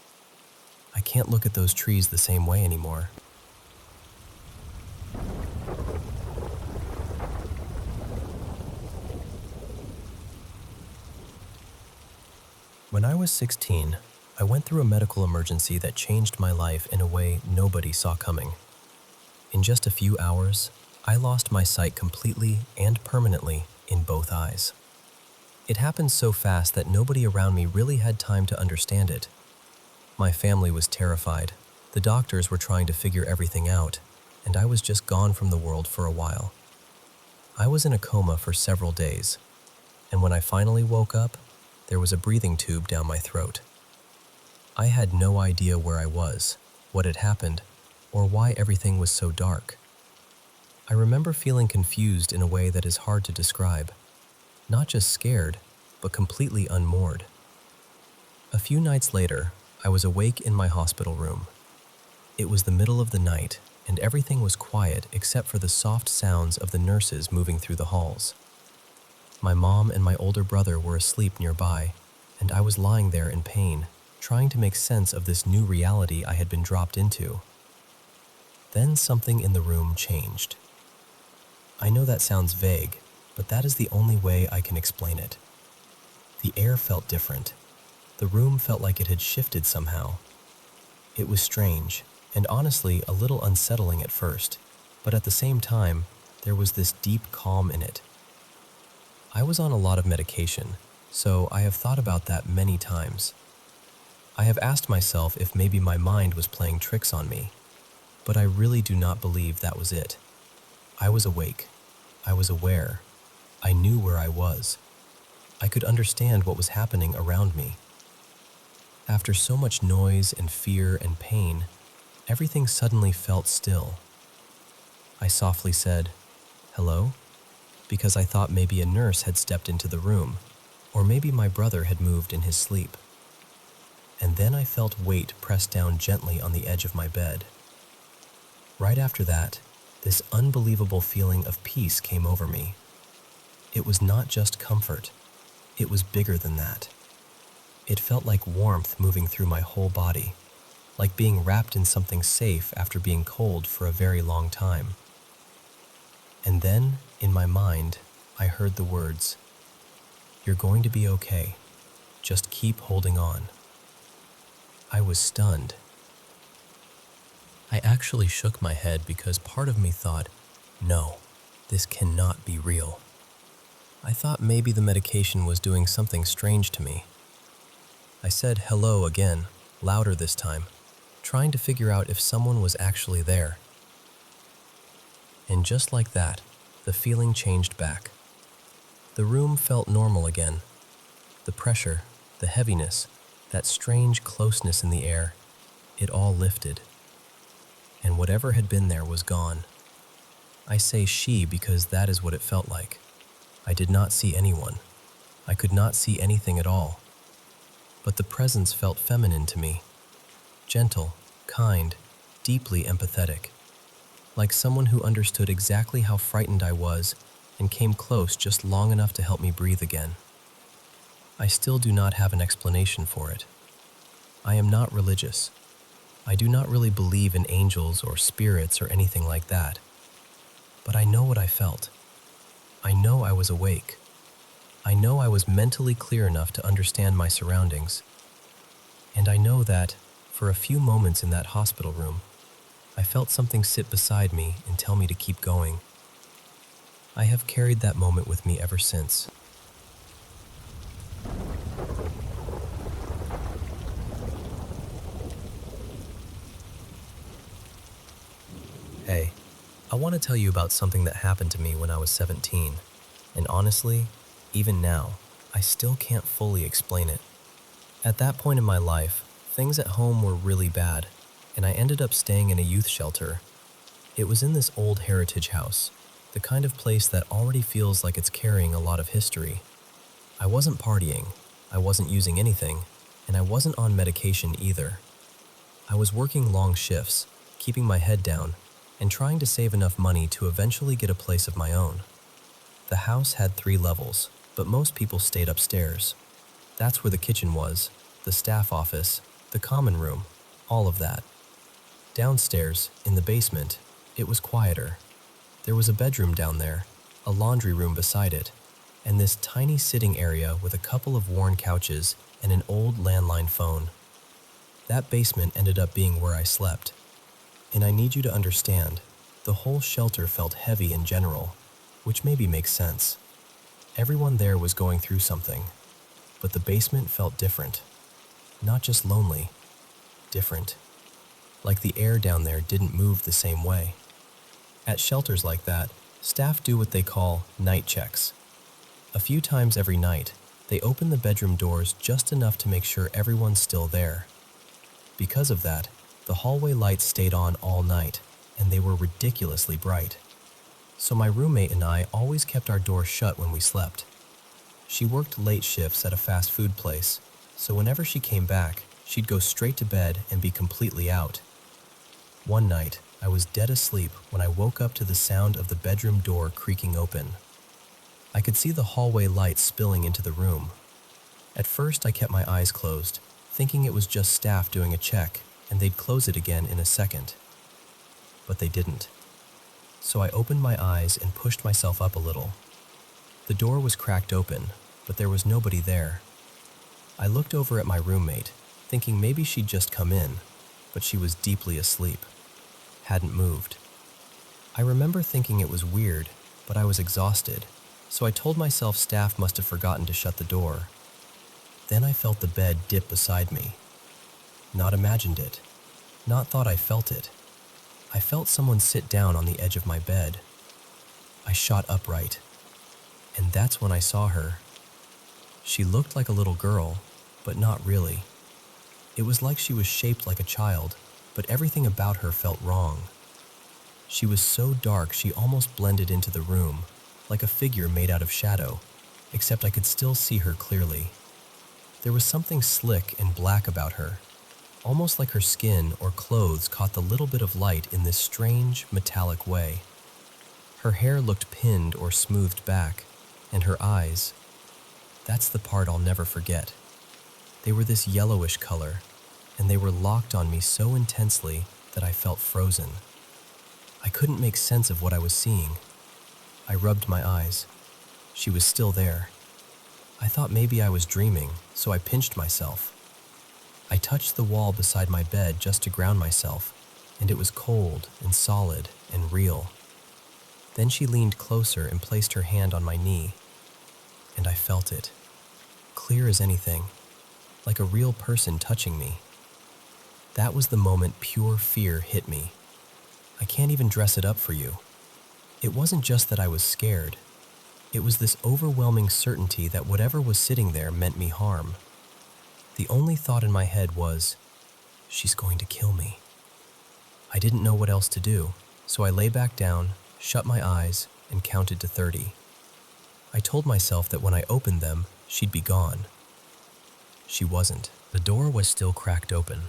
I can't look at those trees the same way anymore. When I was 16, I went through a medical emergency that changed my life in a way nobody saw coming. In just a few hours, I lost my sight completely and permanently in both eyes. It happened so fast that nobody around me really had time to understand it. My family was terrified. The doctors were trying to figure everything out, and I was just gone from the world for a while. I was in a coma for several days, and when I finally woke up, there was a breathing tube down my throat. I had no idea where I was, what had happened, or why everything was so dark. I remember feeling confused in a way that is hard to describe. Not just scared, but completely unmoored. A few nights later, I was awake in my hospital room. It was the middle of the night, and everything was quiet except for the soft sounds of the nurses moving through the halls. My mom and my older brother were asleep nearby, and I was lying there in pain, trying to make sense of this new reality I had been dropped into. Then something in the room changed. I know that sounds vague, but that is the only way I can explain it. The air felt different. The room felt like it had shifted somehow. It was strange, and honestly a little unsettling at first, but at the same time, there was this deep calm in it. I was on a lot of medication, so I have thought about that many times. I have asked myself if maybe my mind was playing tricks on me, but I really do not believe that was it. I was awake. I was aware. I knew where I was. I could understand what was happening around me. After so much noise and fear and pain, everything suddenly felt still. I softly said, "Hello?" because I thought maybe a nurse had stepped into the room, or maybe my brother had moved in his sleep. And then I felt weight pressed down gently on the edge of my bed. Right after that, this unbelievable feeling of peace came over me. It was not just comfort. It was bigger than that. It felt like warmth moving through my whole body, like being wrapped in something safe after being cold for a very long time. And then, in my mind, I heard the words, You're going to be okay. Just keep holding on." I was stunned. I actually shook my head because part of me thought, no, this cannot be real. I thought maybe the medication was doing something strange to me. I said hello again, louder this time, trying to figure out if someone was actually there. And just like that, the feeling changed back. The room felt normal again. The pressure, the heaviness, that strange closeness in the air, it all lifted. And whatever had been there was gone. I say she because that is what it felt like. I did not see anyone. I could not see anything at all. But the presence felt feminine to me. Gentle, kind, deeply empathetic. Like someone who understood exactly how frightened I was and came close just long enough to help me breathe again. I still do not have an explanation for it. I am not religious. I do not really believe in angels or spirits or anything like that. But I know what I felt. I know I was awake. I know I was mentally clear enough to understand my surroundings. And I know that, for a few moments in that hospital room, I felt something sit beside me and tell me to keep going. I have carried that moment with me ever since. Hey, I want to tell you about something that happened to me when I was 17. And honestly, even now, I still can't fully explain it. At that point in my life, things at home were really bad, and I ended up staying in a youth shelter. It was in this old heritage house, the kind of place that already feels like it's carrying a lot of history. I wasn't partying, I wasn't using anything, and I wasn't on medication either. I was working long shifts, keeping my head down, and trying to save enough money to eventually get a place of my own. The house had 3 levels, but most people stayed upstairs. That's where the kitchen was, the staff office, the common room, all of that. Downstairs, in the basement, it was quieter. There was a bedroom down there, a laundry room beside it, and this tiny sitting area with a couple of worn couches and an old landline phone. That basement ended up being where I slept. And I need you to understand, the whole shelter felt heavy in general, which maybe makes sense. Everyone there was going through something, but the basement felt different. Not just lonely, different. Like the air down there didn't move the same way. At shelters like that, staff do what they call night checks. A few times every night, they open the bedroom doors just enough to make sure everyone's still there. Because of that, the hallway lights stayed on all night, and they were ridiculously bright. So my roommate and I always kept our door shut when we slept. She worked late shifts at a fast food place, so whenever she came back, she'd go straight to bed and be completely out. One night, I was dead asleep when I woke up to the sound of the bedroom door creaking open. I could see the hallway lights spilling into the room. At first, I kept my eyes closed, thinking it was just staff doing a check, and they'd close it again in a second. But they didn't. So I opened my eyes and pushed myself up a little. The door was cracked open, but there was nobody there. I looked over at my roommate, thinking maybe she'd just come in, but she was deeply asleep. Hadn't moved. I remember thinking it was weird, but I was exhausted, so I told myself staff must have forgotten to shut the door. Then I felt the bed dip beside me. Not imagined it. Not thought I felt it. I felt someone sit down on the edge of my bed. I shot upright, and that's when I saw her. She looked like a little girl, but not really. It was like she was shaped like a child, but everything about her felt wrong. She was so dark she almost blended into the room, like a figure made out of shadow, except I could still see her clearly. There was something slick and black about her, almost like her skin or clothes caught the little bit of light in this strange, metallic way. Her hair looked pinned or smoothed back, and her eyes, that's the part I'll never forget. They were this yellowish color, and they were locked on me so intensely that I felt frozen. I couldn't make sense of what I was seeing. I rubbed my eyes. She was still there. I thought maybe I was dreaming, so I pinched myself. I touched the wall beside my bed just to ground myself, and it was cold and solid and real. Then she leaned closer and placed her hand on my knee, and I felt it, clear as anything, like a real person touching me. That was the moment pure fear hit me. I can't even dress it up for you. It wasn't just that I was scared. It was this overwhelming certainty that whatever was sitting there meant me harm. The only thought in my head was, she's going to kill me. I didn't know what else to do, so I lay back down, shut my eyes, and counted to 30. I told myself that when I opened them, she'd be gone. She wasn't. The door was still cracked open.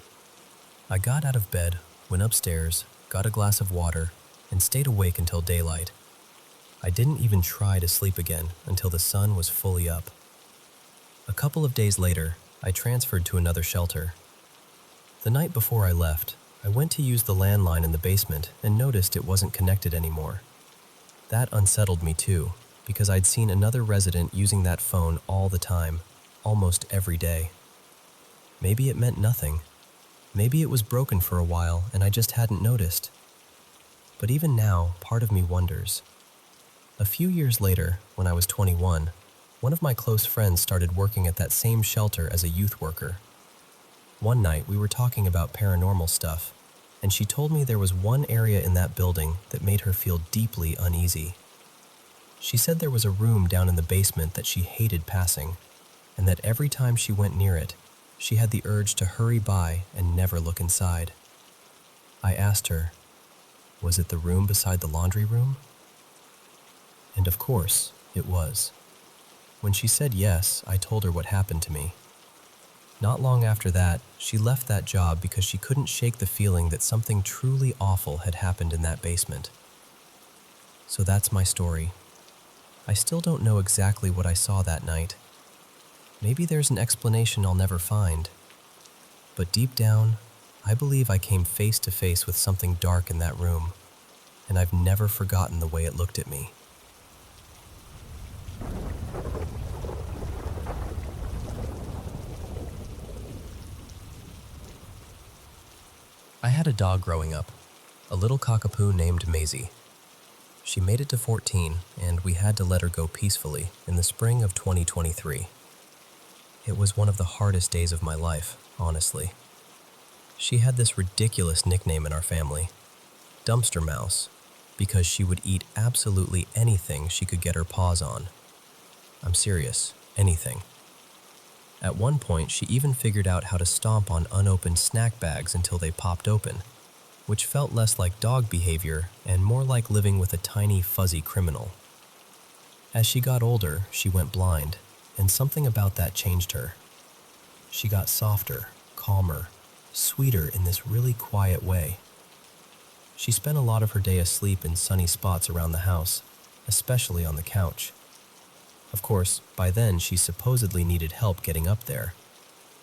I got out of bed, went upstairs, got a glass of water, and stayed awake until daylight. I didn't even try to sleep again until the sun was fully up. A couple of days later, I transferred to another shelter. The night before I left, I went to use the landline in the basement and noticed it wasn't connected anymore. That unsettled me too, because I'd seen another resident using that phone all the time, almost every day. Maybe it meant nothing. Maybe it was broken for a while and I just hadn't noticed. But even now, part of me wonders. A few years later, when I was 21, one of my close friends started working at that same shelter as a youth worker. One night, we were talking about paranormal stuff, and she told me there was one area in that building that made her feel deeply uneasy. She said there was a room down in the basement that she hated passing, and that every time she went near it, she had the urge to hurry by and never look inside. I asked her, was it the room beside the laundry room? And of course, it was. When she said yes, I told her what happened to me. Not long after that, she left that job because she couldn't shake the feeling that something truly awful had happened in that basement. So that's my story. I still don't know exactly what I saw that night. Maybe there's an explanation I'll never find. But deep down, I believe I came face to face with something dark in that room, and I've never forgotten the way it looked at me. I had a dog growing up, a little cockapoo named Maisie. She made it to 14, and we had to let her go peacefully in the spring of 2023. It was one of the hardest days of my life, honestly. She had this ridiculous nickname in our family, Dumpster Mouse, because she would eat absolutely anything she could get her paws on. I'm serious, anything. At one point, she even figured out how to stomp on unopened snack bags until they popped open, which felt less like dog behavior and more like living with a tiny, fuzzy criminal. As she got older, she went blind, and something about that changed her. She got softer, calmer, sweeter in this really quiet way. She spent a lot of her day asleep in sunny spots around the house, especially on the couch. Of course, by then she supposedly needed help getting up there,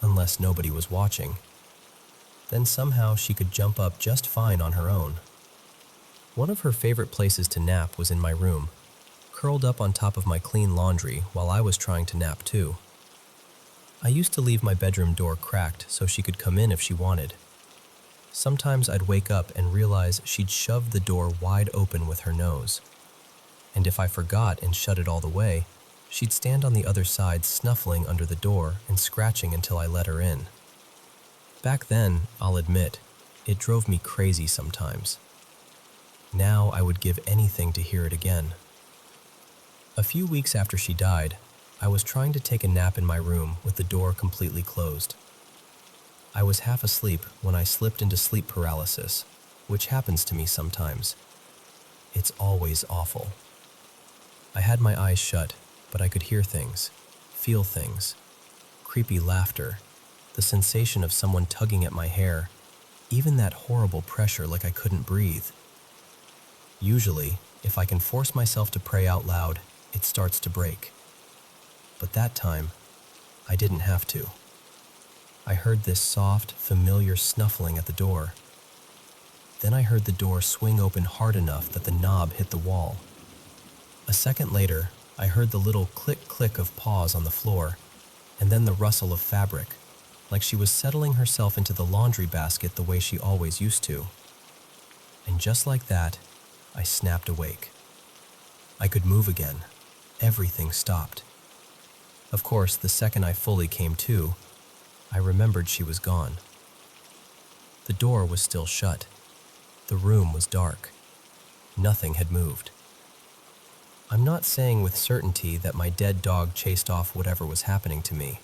unless nobody was watching. Then somehow she could jump up just fine on her own. One of her favorite places to nap was in my room, curled up on top of my clean laundry while I was trying to nap too. I used to leave my bedroom door cracked so she could come in if she wanted. Sometimes I'd wake up and realize she'd shoved the door wide open with her nose. And if I forgot and shut it all the way, she'd stand on the other side snuffling under the door and scratching until I let her in. Back then, I'll admit, it drove me crazy sometimes. Now I would give anything to hear it again. A few weeks after she died, I was trying to take a nap in my room with the door completely closed. I was half asleep when I slipped into sleep paralysis, which happens to me sometimes. It's always awful. I had my eyes shut, but I could hear things, feel things, creepy laughter, the sensation of someone tugging at my hair, even that horrible pressure like I couldn't breathe. Usually, if I can force myself to pray out loud, it starts to break. But that time, I didn't have to. I heard this soft, familiar snuffling at the door. Then I heard the door swing open hard enough that the knob hit the wall. A second later, I heard the little click-click of paws on the floor, and then the rustle of fabric, like she was settling herself into the laundry basket the way she always used to. And just like that, I snapped awake. I could move again. Everything stopped. Of course, the second I fully came to, I remembered she was gone. The door was still shut. The room was dark. Nothing had moved. I'm not saying with certainty that my dead dog chased off whatever was happening to me.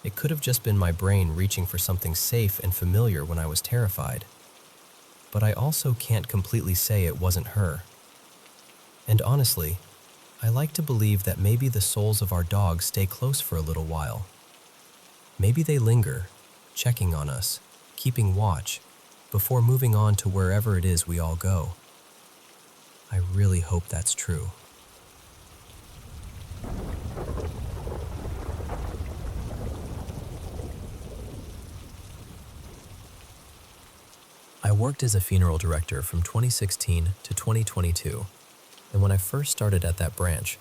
It could have just been my brain reaching for something safe and familiar when I was terrified. But I also can't completely say it wasn't her. And honestly, I like to believe that maybe the souls of our dogs stay close for a little while. Maybe they linger, checking on us, keeping watch, before moving on to wherever it is we all go. I really hope that's true. I worked as a funeral director from 2016 to 2022, and when I first started at that branch,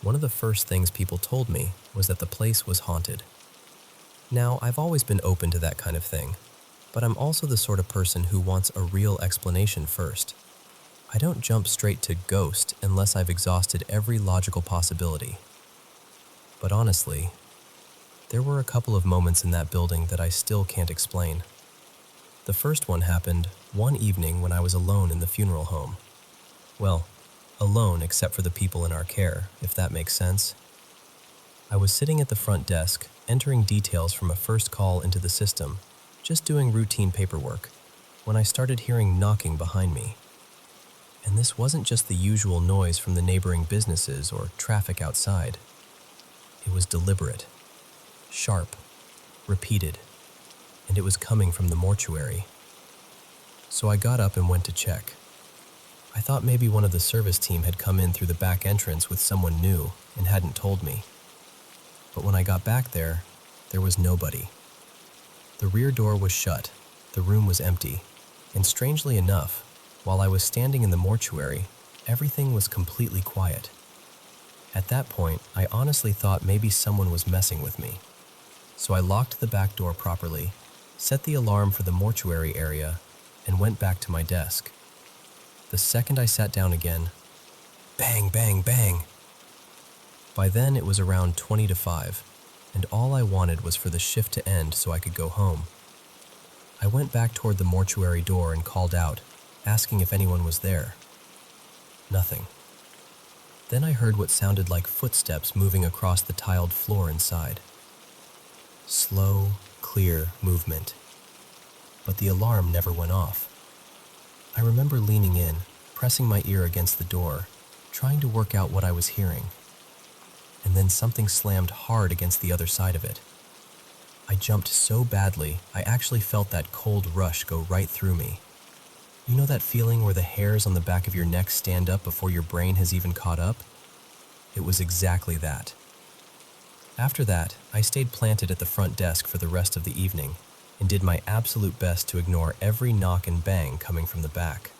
one of the first things people told me was that the place was haunted. Now, I've always been open to that kind of thing, but I'm also the sort of person who wants a real explanation first. I don't jump straight to ghost unless I've exhausted every logical possibility. But honestly, there were a couple of moments in that building that I still can't explain. The first one happened one evening when I was alone in the funeral home. Well, alone except for the people in our care, if that makes sense. I was sitting at the front desk, entering details from a first call into the system, just doing routine paperwork, when I started hearing knocking behind me. And this wasn't just the usual noise from the neighboring businesses or traffic outside. It was deliberate, sharp, repeated, and it was coming from the mortuary. So I got up and went to check. I thought maybe one of the service team had come in through the back entrance with someone new and hadn't told me. But when I got back there was nobody. The rear door was shut, the room was empty, and strangely enough, while I was standing in the mortuary, everything was completely quiet. At that point, I honestly thought maybe someone was messing with me. So I locked the back door properly, set the alarm for the mortuary area, and went back to my desk. The second I sat down again, bang, bang, bang. By then it was around 20 to 5, and all I wanted was for the shift to end so I could go home. I went back toward the mortuary door and called out, asking if anyone was there. Nothing. Then I heard what sounded like footsteps moving across the tiled floor inside. Slow, clear movement. But the alarm never went off. I remember leaning in, pressing my ear against the door, trying to work out what I was hearing. And then something slammed hard against the other side of it. I jumped so badly, I actually felt that cold rush go right through me. You know that feeling where the hairs on the back of your neck stand up before your brain has even caught up? It was exactly that. After that, I stayed planted at the front desk for the rest of the evening and did my absolute best to ignore every knock and bang coming from the back.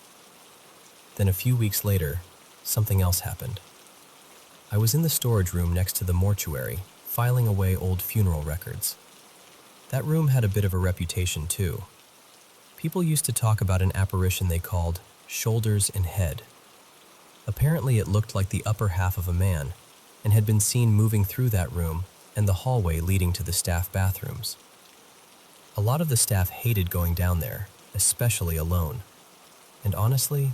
Then a few weeks later, something else happened. I was in the storage room next to the mortuary, filing away old funeral records. That room had a bit of a reputation too. People used to talk about an apparition they called shoulders and head. Apparently it looked like the upper half of a man and had been seen moving through that room and the hallway leading to the staff bathrooms. A lot of the staff hated going down there, especially alone. And honestly,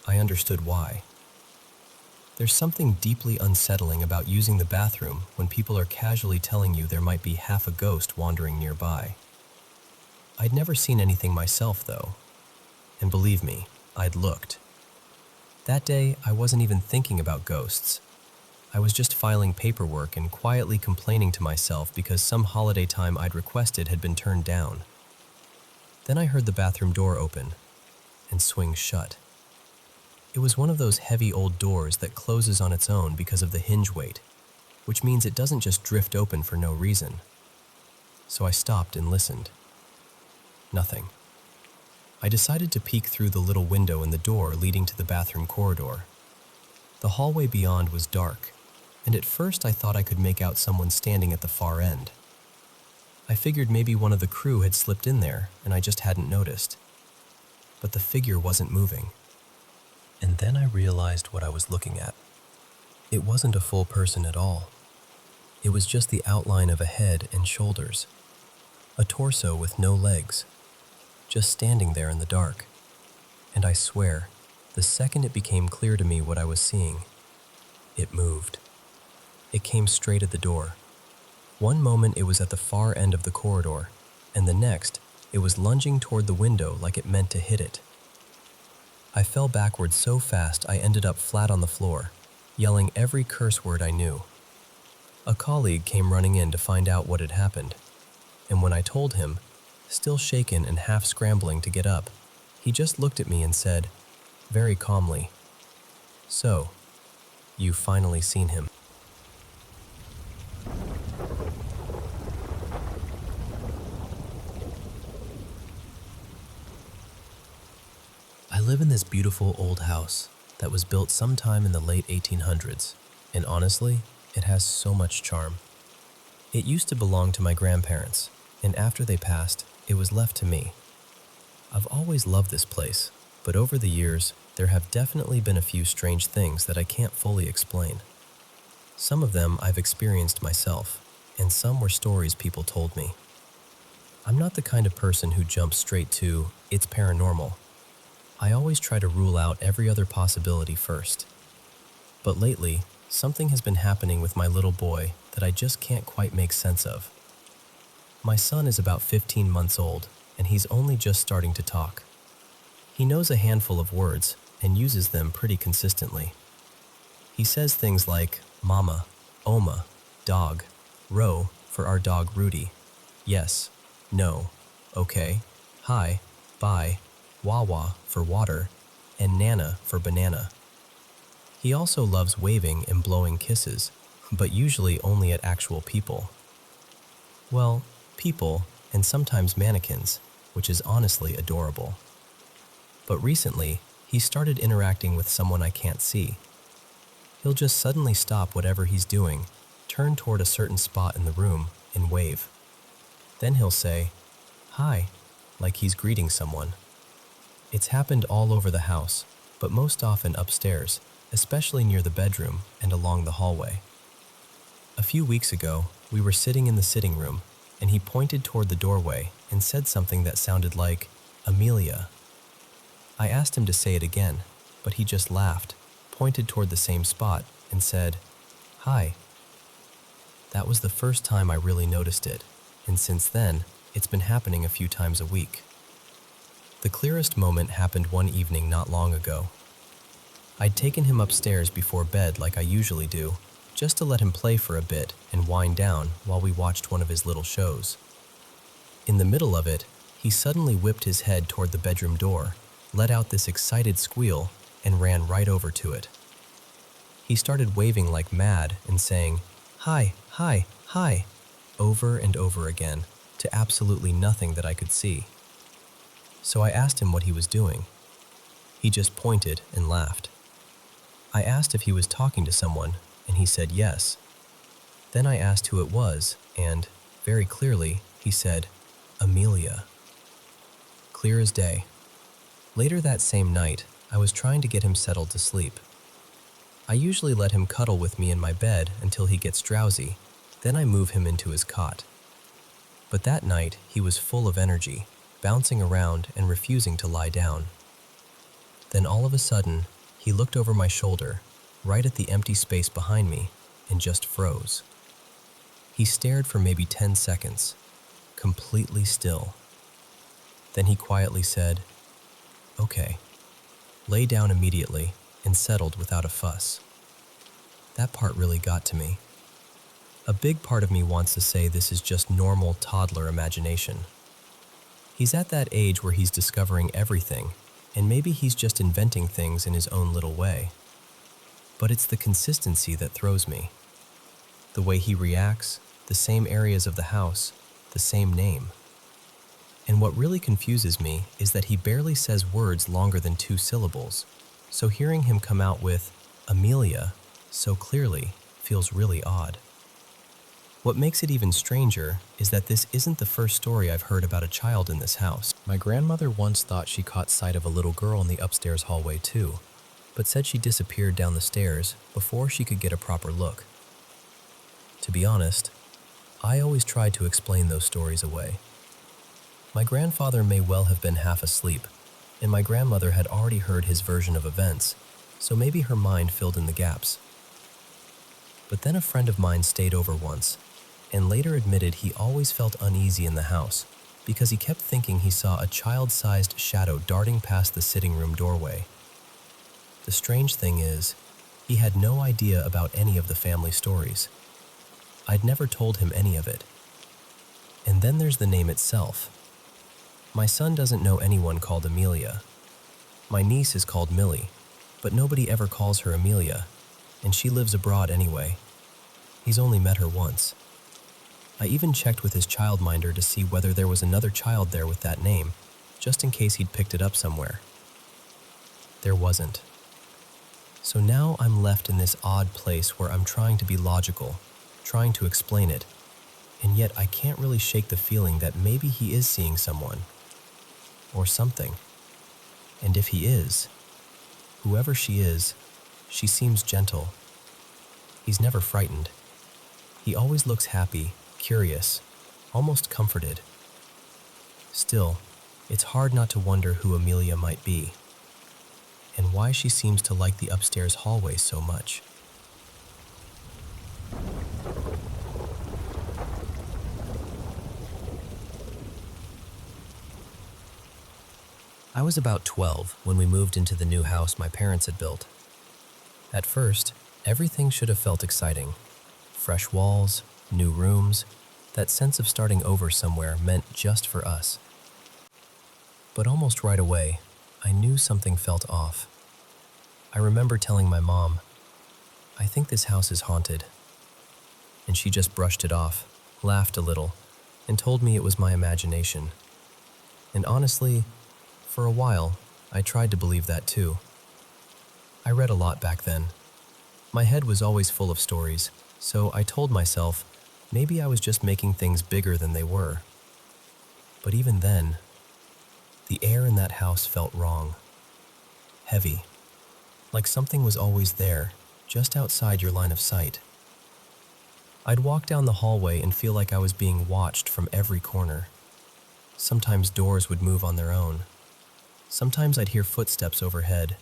I understood why. There's something deeply unsettling about using the bathroom when people are casually telling you there might be half a ghost wandering nearby. I'd never seen anything myself, though. And believe me, I'd looked. That day, I wasn't even thinking about ghosts. I was just filing paperwork and quietly complaining to myself because some holiday time I'd requested had been turned down. Then I heard the bathroom door open and swing shut. It was one of those heavy old doors that closes on its own because of the hinge weight, which means it doesn't just drift open for no reason. So I stopped and listened. Nothing. I decided to peek through the little window in the door leading to the bathroom corridor. The hallway beyond was dark, and at first I thought I could make out someone standing at the far end. I figured maybe one of the crew had slipped in there and I just hadn't noticed. But the figure wasn't moving. And then I realized what I was looking at. It wasn't a full person at all. It was just the outline of a head and shoulders, a torso with no legs, just standing there in the dark. And I swear, the second it became clear to me what I was seeing, it moved. It came straight at the door. One moment it was at the far end of the corridor, and the next, it was lunging toward the window like it meant to hit it. I fell backwards so fast I ended up flat on the floor, yelling every curse word I knew. A colleague came running in to find out what had happened, and when I told him, still shaken and half scrambling to get up, he just looked at me and said, very calmly, "So, you've finally seen him." I live in this beautiful old house that was built sometime in the late 1800s, and honestly, it has so much charm. It used to belong to my grandparents, and after they passed, it was left to me. I've always loved this place, but over the years, there have definitely been a few strange things that I can't fully explain. Some of them I've experienced myself, and some were stories people told me. I'm not the kind of person who jumps straight to, "It's paranormal." I always try to rule out every other possibility first. But lately, something has been happening with my little boy that I just can't quite make sense of. My son is about 15 months old, and he's only just starting to talk. He knows a handful of words and uses them pretty consistently. He says things like mama, oma, dog, row for our dog Rudy, yes, no, okay, hi, bye, wawa for water, and nana for banana. He also loves waving and blowing kisses, but usually only at actual people. Well, people and sometimes mannequins, which is honestly adorable. But recently, he started interacting with someone I can't see. He'll just suddenly stop whatever he's doing, turn toward a certain spot in the room, and wave. Then he'll say, "Hi," like he's greeting someone. It's happened all over the house, but most often upstairs, especially near the bedroom and along the hallway. A few weeks ago, we were sitting in the sitting room, and he pointed toward the doorway and said something that sounded like, "Amelia." I asked him to say it again, but he just laughed, pointed toward the same spot, and said, "Hi." That was the first time I really noticed it, and since then, it's been happening a few times a week. The clearest moment happened one evening not long ago. I'd taken him upstairs before bed like I usually do, just to let him play for a bit and wind down while we watched one of his little shows. In the middle of it, he suddenly whipped his head toward the bedroom door, let out this excited squeal, and ran right over to it. He started waving like mad and saying, "Hi, hi, hi," over and over again, to absolutely nothing that I could see. So I asked him what he was doing. He just pointed and laughed. I asked if he was talking to someone, and he said yes. Then I asked who it was, and, very clearly, he said, "Amelia." Clear as day. Later that same night, I was trying to get him settled to sleep. I usually let him cuddle with me in my bed until he gets drowsy, then I move him into his cot. But that night, he was full of energy, bouncing around and refusing to lie down. Then all of a sudden, he looked over my shoulder, right at the empty space behind me, and just froze. He stared for maybe 10 seconds, completely still. Then he quietly said, "Okay," lay down immediately, and settled without a fuss. That part really got to me. A big part of me wants to say this is just normal toddler imagination. He's at that age where he's discovering everything, and maybe he's just inventing things in his own little way. But it's the consistency that throws me. The way he reacts, the same areas of the house, the same name. And what really confuses me is that he barely says words longer than 2 syllables, so hearing him come out with "Amelia" so clearly feels really odd. What makes it even stranger is that this isn't the first story I've heard about a child in this house. My grandmother once thought she caught sight of a little girl in the upstairs hallway too, but said she disappeared down the stairs before she could get a proper look. To be honest, I always tried to explain those stories away. My grandfather may well have been half asleep, and my grandmother had already heard his version of events, so maybe her mind filled in the gaps. But then a friend of mine stayed over once, and later admitted he always felt uneasy in the house because he kept thinking he saw a child-sized shadow darting past the sitting room doorway. The strange thing is, he had no idea about any of the family stories. I'd never told him any of it. And then there's the name itself. My son doesn't know anyone called Amelia. My niece is called Millie, but nobody ever calls her Amelia, and she lives abroad anyway. He's only met her once. I even checked with his childminder to see whether there was another child there with that name, just in case he'd picked it up somewhere. There wasn't. So now I'm left in this odd place where I'm trying to be logical, trying to explain it, and yet I can't really shake the feeling that maybe he is seeing someone, or something. And if he is, whoever she is, she seems gentle. He's never frightened. He always looks happy, curious, almost comforted. Still, it's hard not to wonder who Amelia might be, and why she seems to like the upstairs hallway so much. I was about 12 when we moved into the new house my parents had built. At first, everything should have felt exciting. Fresh walls, new rooms, that sense of starting over somewhere meant just for us. But almost right away, I knew something felt off. I remember telling my mom, "I think this house is haunted." And she just brushed it off, laughed a little, and told me it was my imagination. And honestly, for a while, I tried to believe that too. I read a lot back then. My head was always full of stories, so I told myself maybe I was just making things bigger than they were. But even then, the air in that house felt wrong. Heavy. Like something was always there, just outside your line of sight. I'd walk down the hallway and feel like I was being watched from every corner. Sometimes doors would move on their own. Sometimes I'd hear footsteps overhead,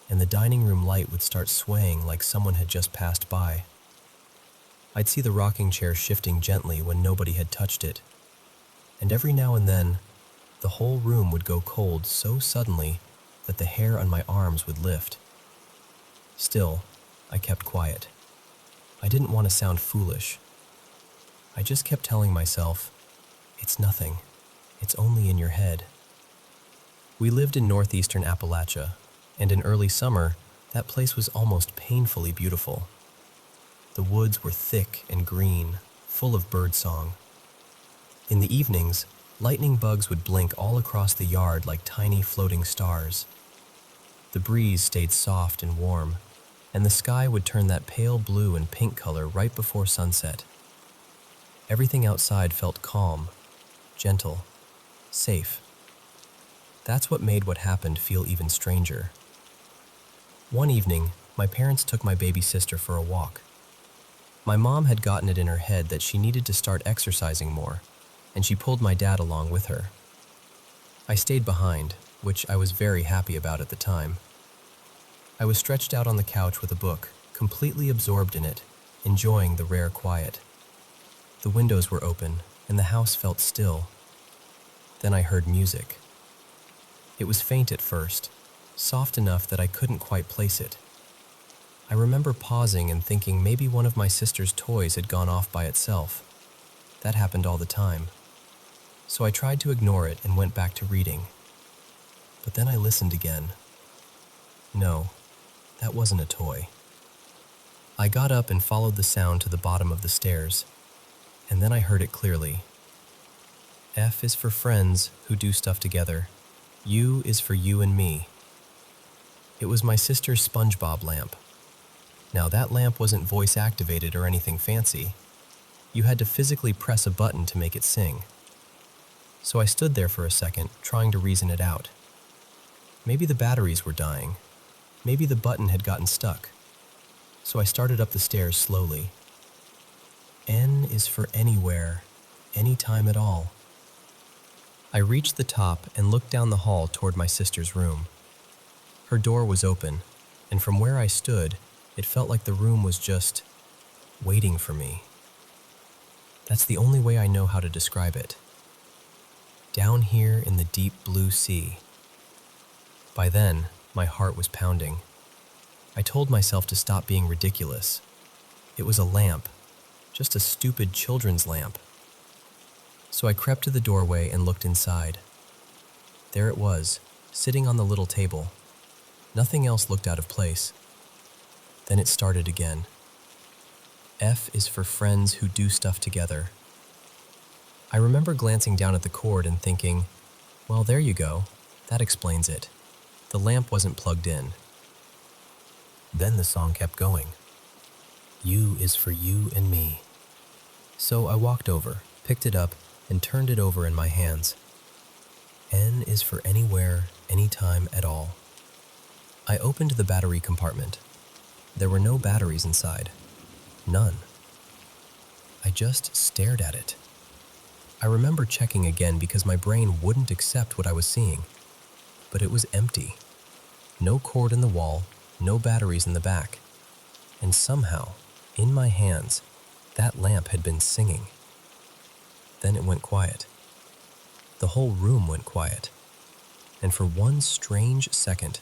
and the dining room light would start swaying like someone had just passed by. I'd see the rocking chair shifting gently when nobody had touched it, and every now and then, the whole room would go cold so suddenly that the hair on my arms would lift. Still, I kept quiet. I didn't want to sound foolish. I just kept telling myself, "It's nothing. It's only in your head." We lived in northeastern Appalachia, and in early summer, that place was almost painfully beautiful. The woods were thick and green, full of birdsong. In the evenings, lightning bugs would blink all across the yard like tiny floating stars. The breeze stayed soft and warm, and the sky would turn that pale blue and pink color right before sunset. Everything outside felt calm, gentle, safe. That's what made what happened feel even stranger. One evening, my parents took my baby sister for a walk. My mom had gotten it in her head that she needed to start exercising more, and she pulled my dad along with her. I stayed behind, which I was very happy about at the time. I was stretched out on the couch with a book, completely absorbed in it, enjoying the rare quiet. The windows were open, and the house felt still. Then I heard music. It was faint at first, soft enough that I couldn't quite place it. I remember pausing and thinking maybe one of my sister's toys had gone off by itself. That happened all the time. So I tried to ignore it and went back to reading. But then I listened again. No, that wasn't a toy. I got up and followed the sound to the bottom of the stairs, and then I heard it clearly. F is for friends who do stuff together. U is for you and me. It was my sister's SpongeBob lamp. Now, that lamp wasn't voice-activated or anything fancy. You had to physically press a button to make it sing. So I stood there for a second, trying to reason it out. Maybe the batteries were dying. Maybe the button had gotten stuck. So I started up the stairs slowly. N is for anywhere, anytime at all. I reached the top and looked down the hall toward my sister's room. Her door was open, and from where I stood, it felt like the room was just waiting for me. That's the only way I know how to describe it. Down here in the deep blue sea. By then, my heart was pounding. I told myself to stop being ridiculous. It was a lamp, just a stupid children's lamp. So I crept to the doorway and looked inside. There it was, sitting on the little table. Nothing else looked out of place. Then it started again. F is for friends who do stuff together. I remember glancing down at the cord and thinking, well, there you go. That explains it. The lamp wasn't plugged in. Then the song kept going. U is for you and me. So I walked over, picked it up, and turned it over in my hands. N is for anywhere, anytime at all. I opened the battery compartment. There were no batteries inside. None. I just stared at it. I remember checking again because my brain wouldn't accept what I was seeing. But it was empty. No cord in the wall, no batteries in the back. And somehow, in my hands, that lamp had been singing. Then it went quiet. The whole room went quiet. And for one strange second,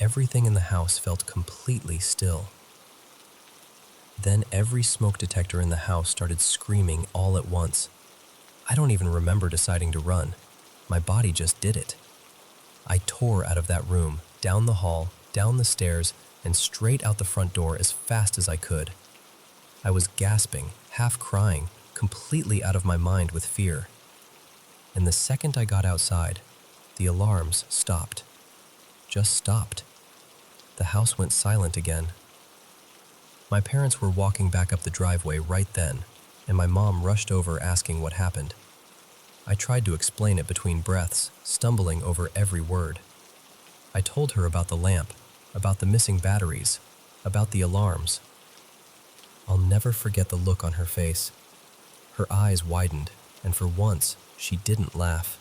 everything in the house felt completely still. Then every smoke detector in the house started screaming all at once. I don't even remember deciding to run. My body just did it. I tore out of that room, down the hall, down the stairs, and straight out the front door as fast as I could. I was gasping, half crying, completely out of my mind with fear. And the second I got outside, the alarms stopped. Just stopped. The house went silent again. My parents were walking back up the driveway right then, and my mom rushed over asking what happened. I tried to explain it between breaths, stumbling over every word. I told her about the lamp, about the missing batteries, about the alarms. I'll never forget the look on her face. Her eyes widened, and for once, she didn't laugh.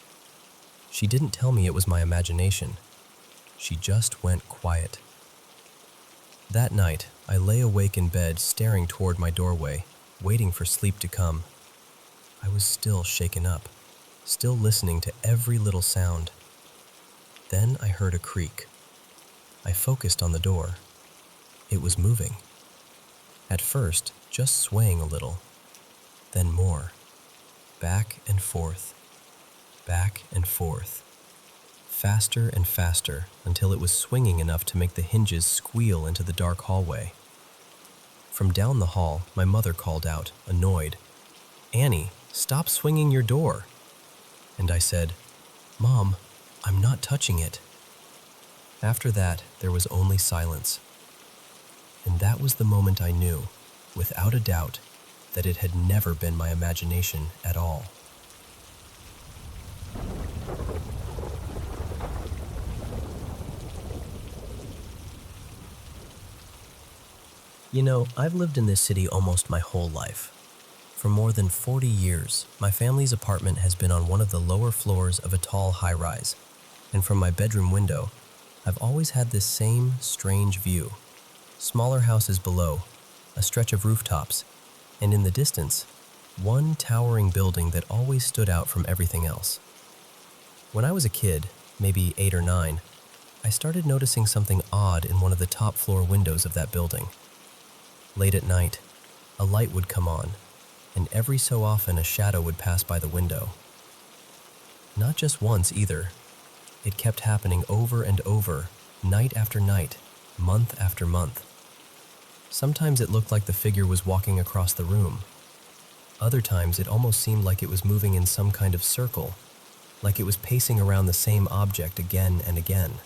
She didn't tell me it was my imagination. She just went quiet. That night, I lay awake in bed staring toward my doorway, waiting for sleep to come. I was still shaken up, still listening to every little sound. Then I heard a creak. I focused on the door. It was moving. At first, just swaying a little. Then more. Back and forth. Back and forth. Faster and faster until it was swinging enough to make the hinges squeal into the dark hallway. From down the hall, my mother called out, annoyed, "Annie, stop swinging your door." And I said, "Mom, I'm not touching it." After that, there was only silence. And that was the moment I knew, without a doubt, that it had never been my imagination at all. You know, I've lived in this city almost my whole life. For more than 40 years, my family's apartment has been on one of the lower floors of a tall high-rise, and from my bedroom window, I've always had this same strange view. Smaller houses below, a stretch of rooftops, and in the distance, one towering building that always stood out from everything else. When I was a kid, maybe 8 or 9, I started noticing something odd in one of the top floor windows of that building. Late at night, a light would come on, and every so often a shadow would pass by the window. Not just once either. It kept happening over and over, night after night, month after month. Sometimes it looked like the figure was walking across the room. Other times it almost seemed like it was moving in some kind of circle, like it was pacing around the same object again and again.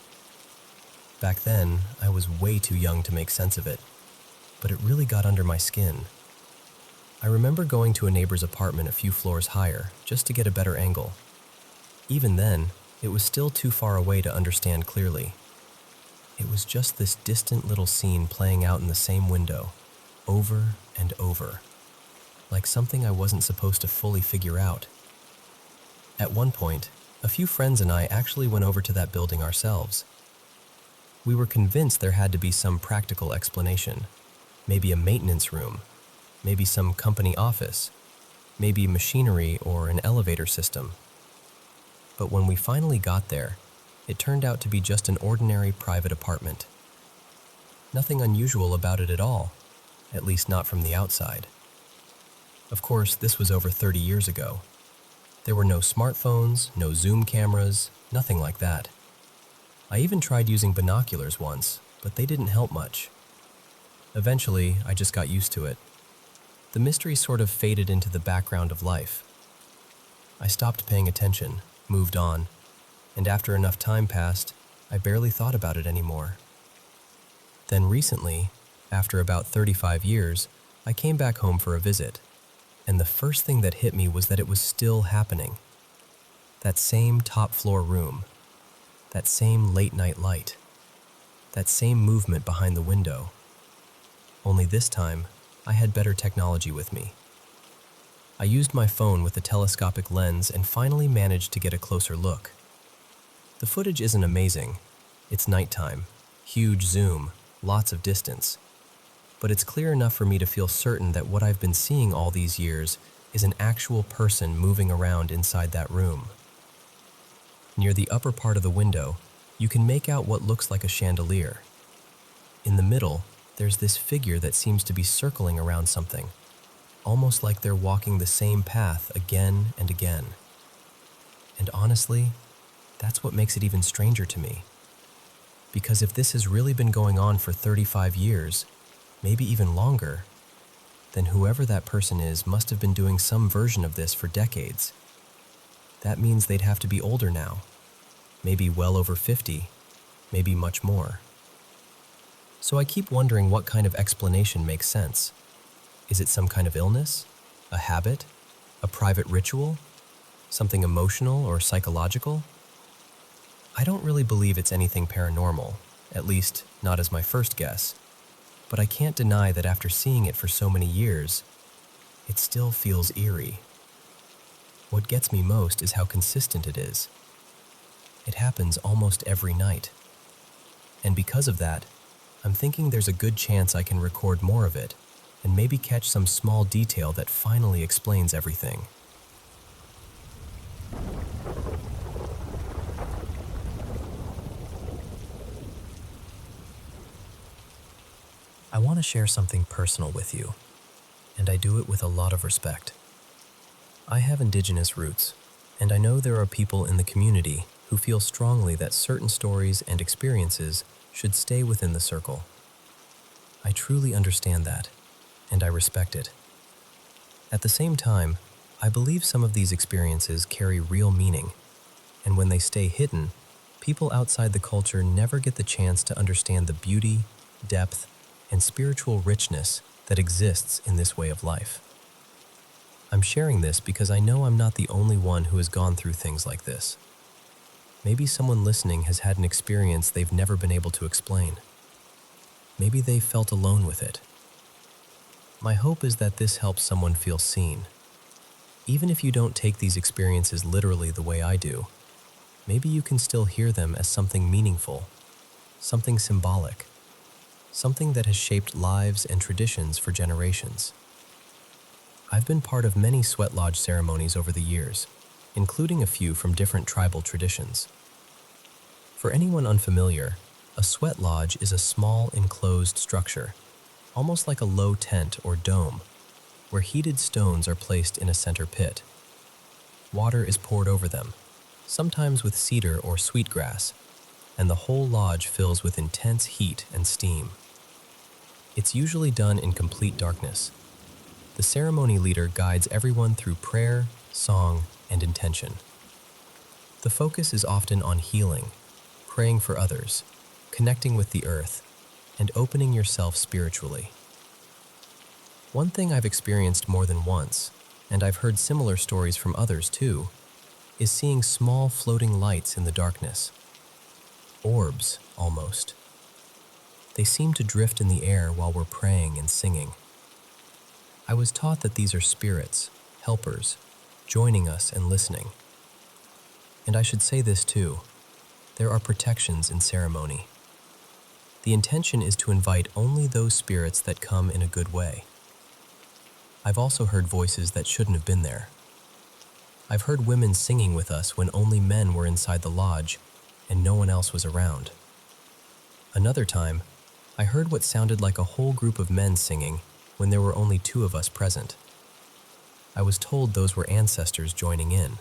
Back then, I was way too young to make sense of it. but it really got under my skin. I remember going to a neighbor's apartment a few floors higher just to get a better angle. Even then, it was still too far away to understand clearly. It was just this distant little scene playing out in the same window, over and over, like something I wasn't supposed to fully figure out. At one point, a few friends and I actually went over to that building ourselves. We were convinced there had to be some practical explanation, maybe a maintenance room, maybe some company office, maybe machinery or an elevator system. But when we finally got there, it turned out to be just an ordinary private apartment. Nothing unusual about it at all, at least not from the outside. Of course, this was over 30 years ago. There were no smartphones, no zoom cameras, nothing like that. I even tried using binoculars once, but they didn't help much. Eventually, I just got used to it. The mystery sort of faded into the background of life. I stopped paying attention, moved on, and after enough time passed, I barely thought about it anymore. Then recently, after about 35 years, I came back home for a visit, and the first thing that hit me was that it was still happening. That same top-floor room, that same late-night light, that same movement behind the window. Only this time, I had better technology with me. I used my phone with a telescopic lens and finally managed to get a closer look. The footage isn't amazing. It's nighttime, huge zoom, lots of distance. But it's clear enough for me to feel certain that what I've been seeing all these years is an actual person moving around inside that room. Near the upper part of the window, you can make out what looks like a chandelier. In the middle, there's this figure that seems to be circling around something, almost like they're walking the same path again and again. And honestly, that's what makes it even stranger to me. Because if this has really been going on for 35 years, maybe even longer, then whoever that person is must have been doing some version of this for decades. That means they'd have to be older now, maybe well over 50, maybe much more. So I keep wondering what kind of explanation makes sense. Is it some kind of illness? A habit? A private ritual? Something emotional or psychological? I don't really believe it's anything paranormal, at least not as my first guess. But I can't deny that after seeing it for so many years, it still feels eerie. What gets me most is how consistent it is. It happens almost every night. And because of that, I'm thinking there's a good chance I can record more of it and maybe catch some small detail that finally explains everything. I want to share something personal with you, and I do it with a lot of respect. I have indigenous roots, and I know there are people in the community who feel strongly that certain stories and experiences should stay within the circle. I truly understand that, and I respect it. At the same time, I believe some of these experiences carry real meaning, and when they stay hidden, people outside the culture never get the chance to understand the beauty, depth, and spiritual richness that exists in this way of life. I'm sharing this because I know I'm not the only one who has gone through things like this. Maybe someone listening has had an experience they've never been able to explain. Maybe they felt alone with it. My hope is that this helps someone feel seen. Even if you don't take these experiences literally the way I do, maybe you can still hear them as something meaningful, something symbolic, something that has shaped lives and traditions for generations. I've been part of many sweat lodge ceremonies over the years, including a few from different tribal traditions. For anyone unfamiliar, a sweat lodge is a small enclosed structure, almost like a low tent or dome, where heated stones are placed in a center pit. Water is poured over them, sometimes with cedar or sweetgrass, and the whole lodge fills with intense heat and steam. It's usually done in complete darkness. The ceremony leader guides everyone through prayer, song, and intention. The focus is often on healing, praying for others, connecting with the earth, and opening yourself spiritually. One thing I've experienced more than once, and I've heard similar stories from others too, is seeing small floating lights in the darkness. Orbs, almost. They seem to drift in the air while we're praying and singing. I was taught that these are spirits, helpers, joining us and listening. And I should say this too, there are protections in ceremony. The intention is to invite only those spirits that come in a good way. I've also heard voices that shouldn't have been there. I've heard women singing with us when only men were inside the lodge and no one else was around. Another time, I heard what sounded like a whole group of men singing when there were only 2 of us present. I was told those were ancestors joining in.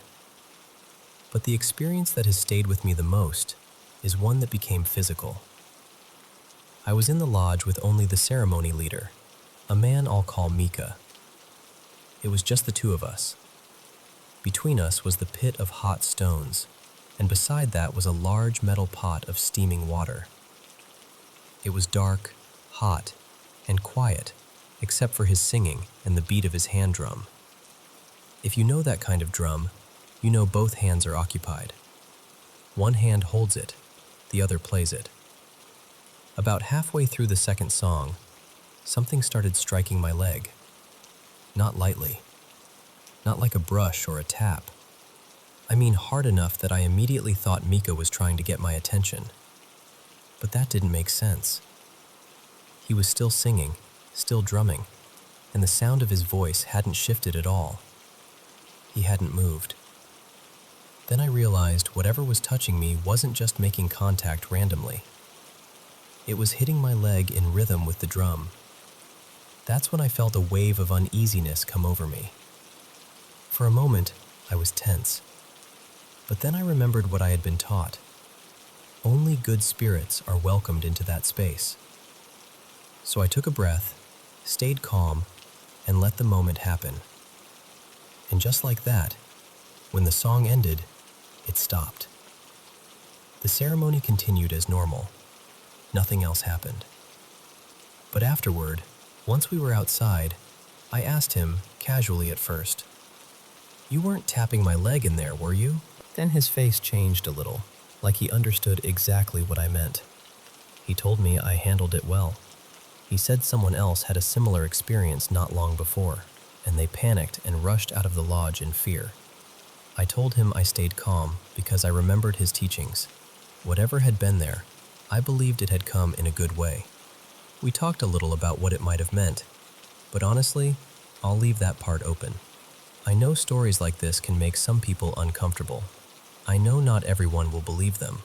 But the experience that has stayed with me the most is one that became physical. I was in the lodge with only the ceremony leader, a man I'll call Mika. It was just the 2 of us. Between us was the pit of hot stones, and beside that was a large metal pot of steaming water. It was dark, hot, and quiet, except for his singing and the beat of his hand drum. If you know that kind of drum, you know both hands are occupied. One hand holds it, the other plays it. About halfway through the second song, something started striking my leg. Not lightly. Not like a brush or a tap. I mean hard enough that I immediately thought Mika was trying to get my attention. But that didn't make sense. He was still singing, still drumming, and the sound of his voice hadn't shifted at all. He hadn't moved. Then I realized whatever was touching me wasn't just making contact randomly. It was hitting my leg in rhythm with the drum. That's when I felt a wave of uneasiness come over me. For a moment, I was tense. But then I remembered what I had been taught. Only good spirits are welcomed into that space. So I took a breath, stayed calm, and let the moment happen. And just like that, when the song ended, it stopped. The ceremony continued as normal. Nothing else happened. But afterward, once we were outside, I asked him, casually at first, "You weren't tapping my leg in there, were you?" Then his face changed a little, like he understood exactly what I meant. He told me I handled it well. He said someone else had a similar experience not long before, and they panicked and rushed out of the lodge in fear. I told him I stayed calm because I remembered his teachings. Whatever had been there, I believed it had come in a good way. We talked a little about what it might have meant, but honestly, I'll leave that part open. I know stories like this can make some people uncomfortable. I know not everyone will believe them,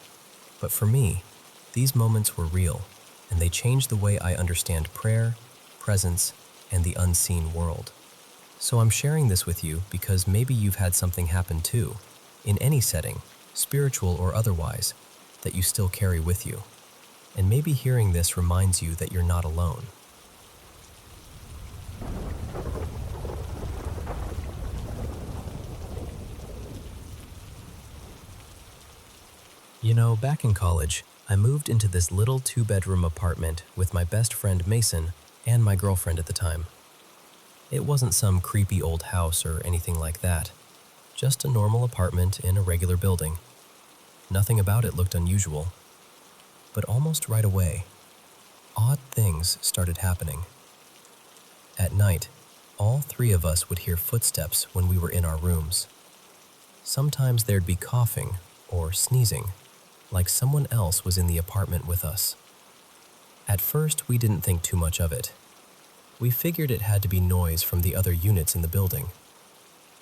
but for me, these moments were real, and they changed the way I understand prayer, presence, and the unseen world. So I'm sharing this with you because maybe you've had something happen too, in any setting, spiritual or otherwise, that you still carry with you. And maybe hearing this reminds you that you're not alone. You know, back in college, I moved into this little 2-bedroom apartment with my best friend Mason and my girlfriend at the time. It wasn't some creepy old house or anything like that, just a normal apartment in a regular building. Nothing about it looked unusual. But almost right away, odd things started happening. At night, all 3 of us would hear footsteps when we were in our rooms. Sometimes there'd be coughing or sneezing, like someone else was in the apartment with us. At first, we didn't think too much of it. We figured it had to be noise from the other units in the building.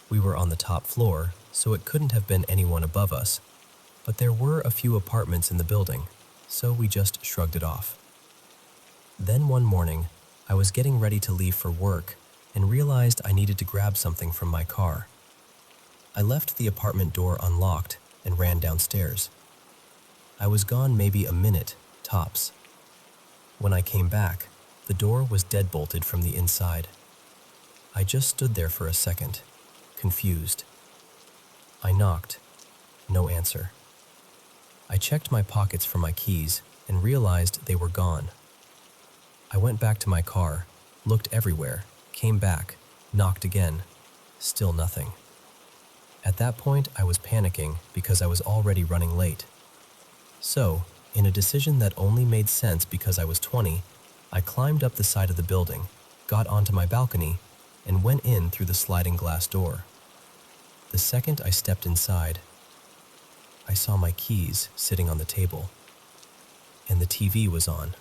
We were on the top floor, so it couldn't have been anyone above us, but there were a few apartments in the building, so we just shrugged it off. Then one morning, I was getting ready to leave for work and realized I needed to grab something from my car. I left the apartment door unlocked and ran downstairs. I was gone maybe a minute, tops. When I came back, the door was deadbolted from the inside. I just stood there for a second, confused. I knocked. No answer. I checked my pockets for my keys and realized they were gone. I went back to my car, looked everywhere, Came back, knocked again, still nothing. At that point, I was panicking because I was already running late. So, in a decision that only made sense because I was 20, I climbed up the side of the building, got onto my balcony, and went in through the sliding glass door. The second I stepped inside, I saw my keys sitting on the table, and the TV was on.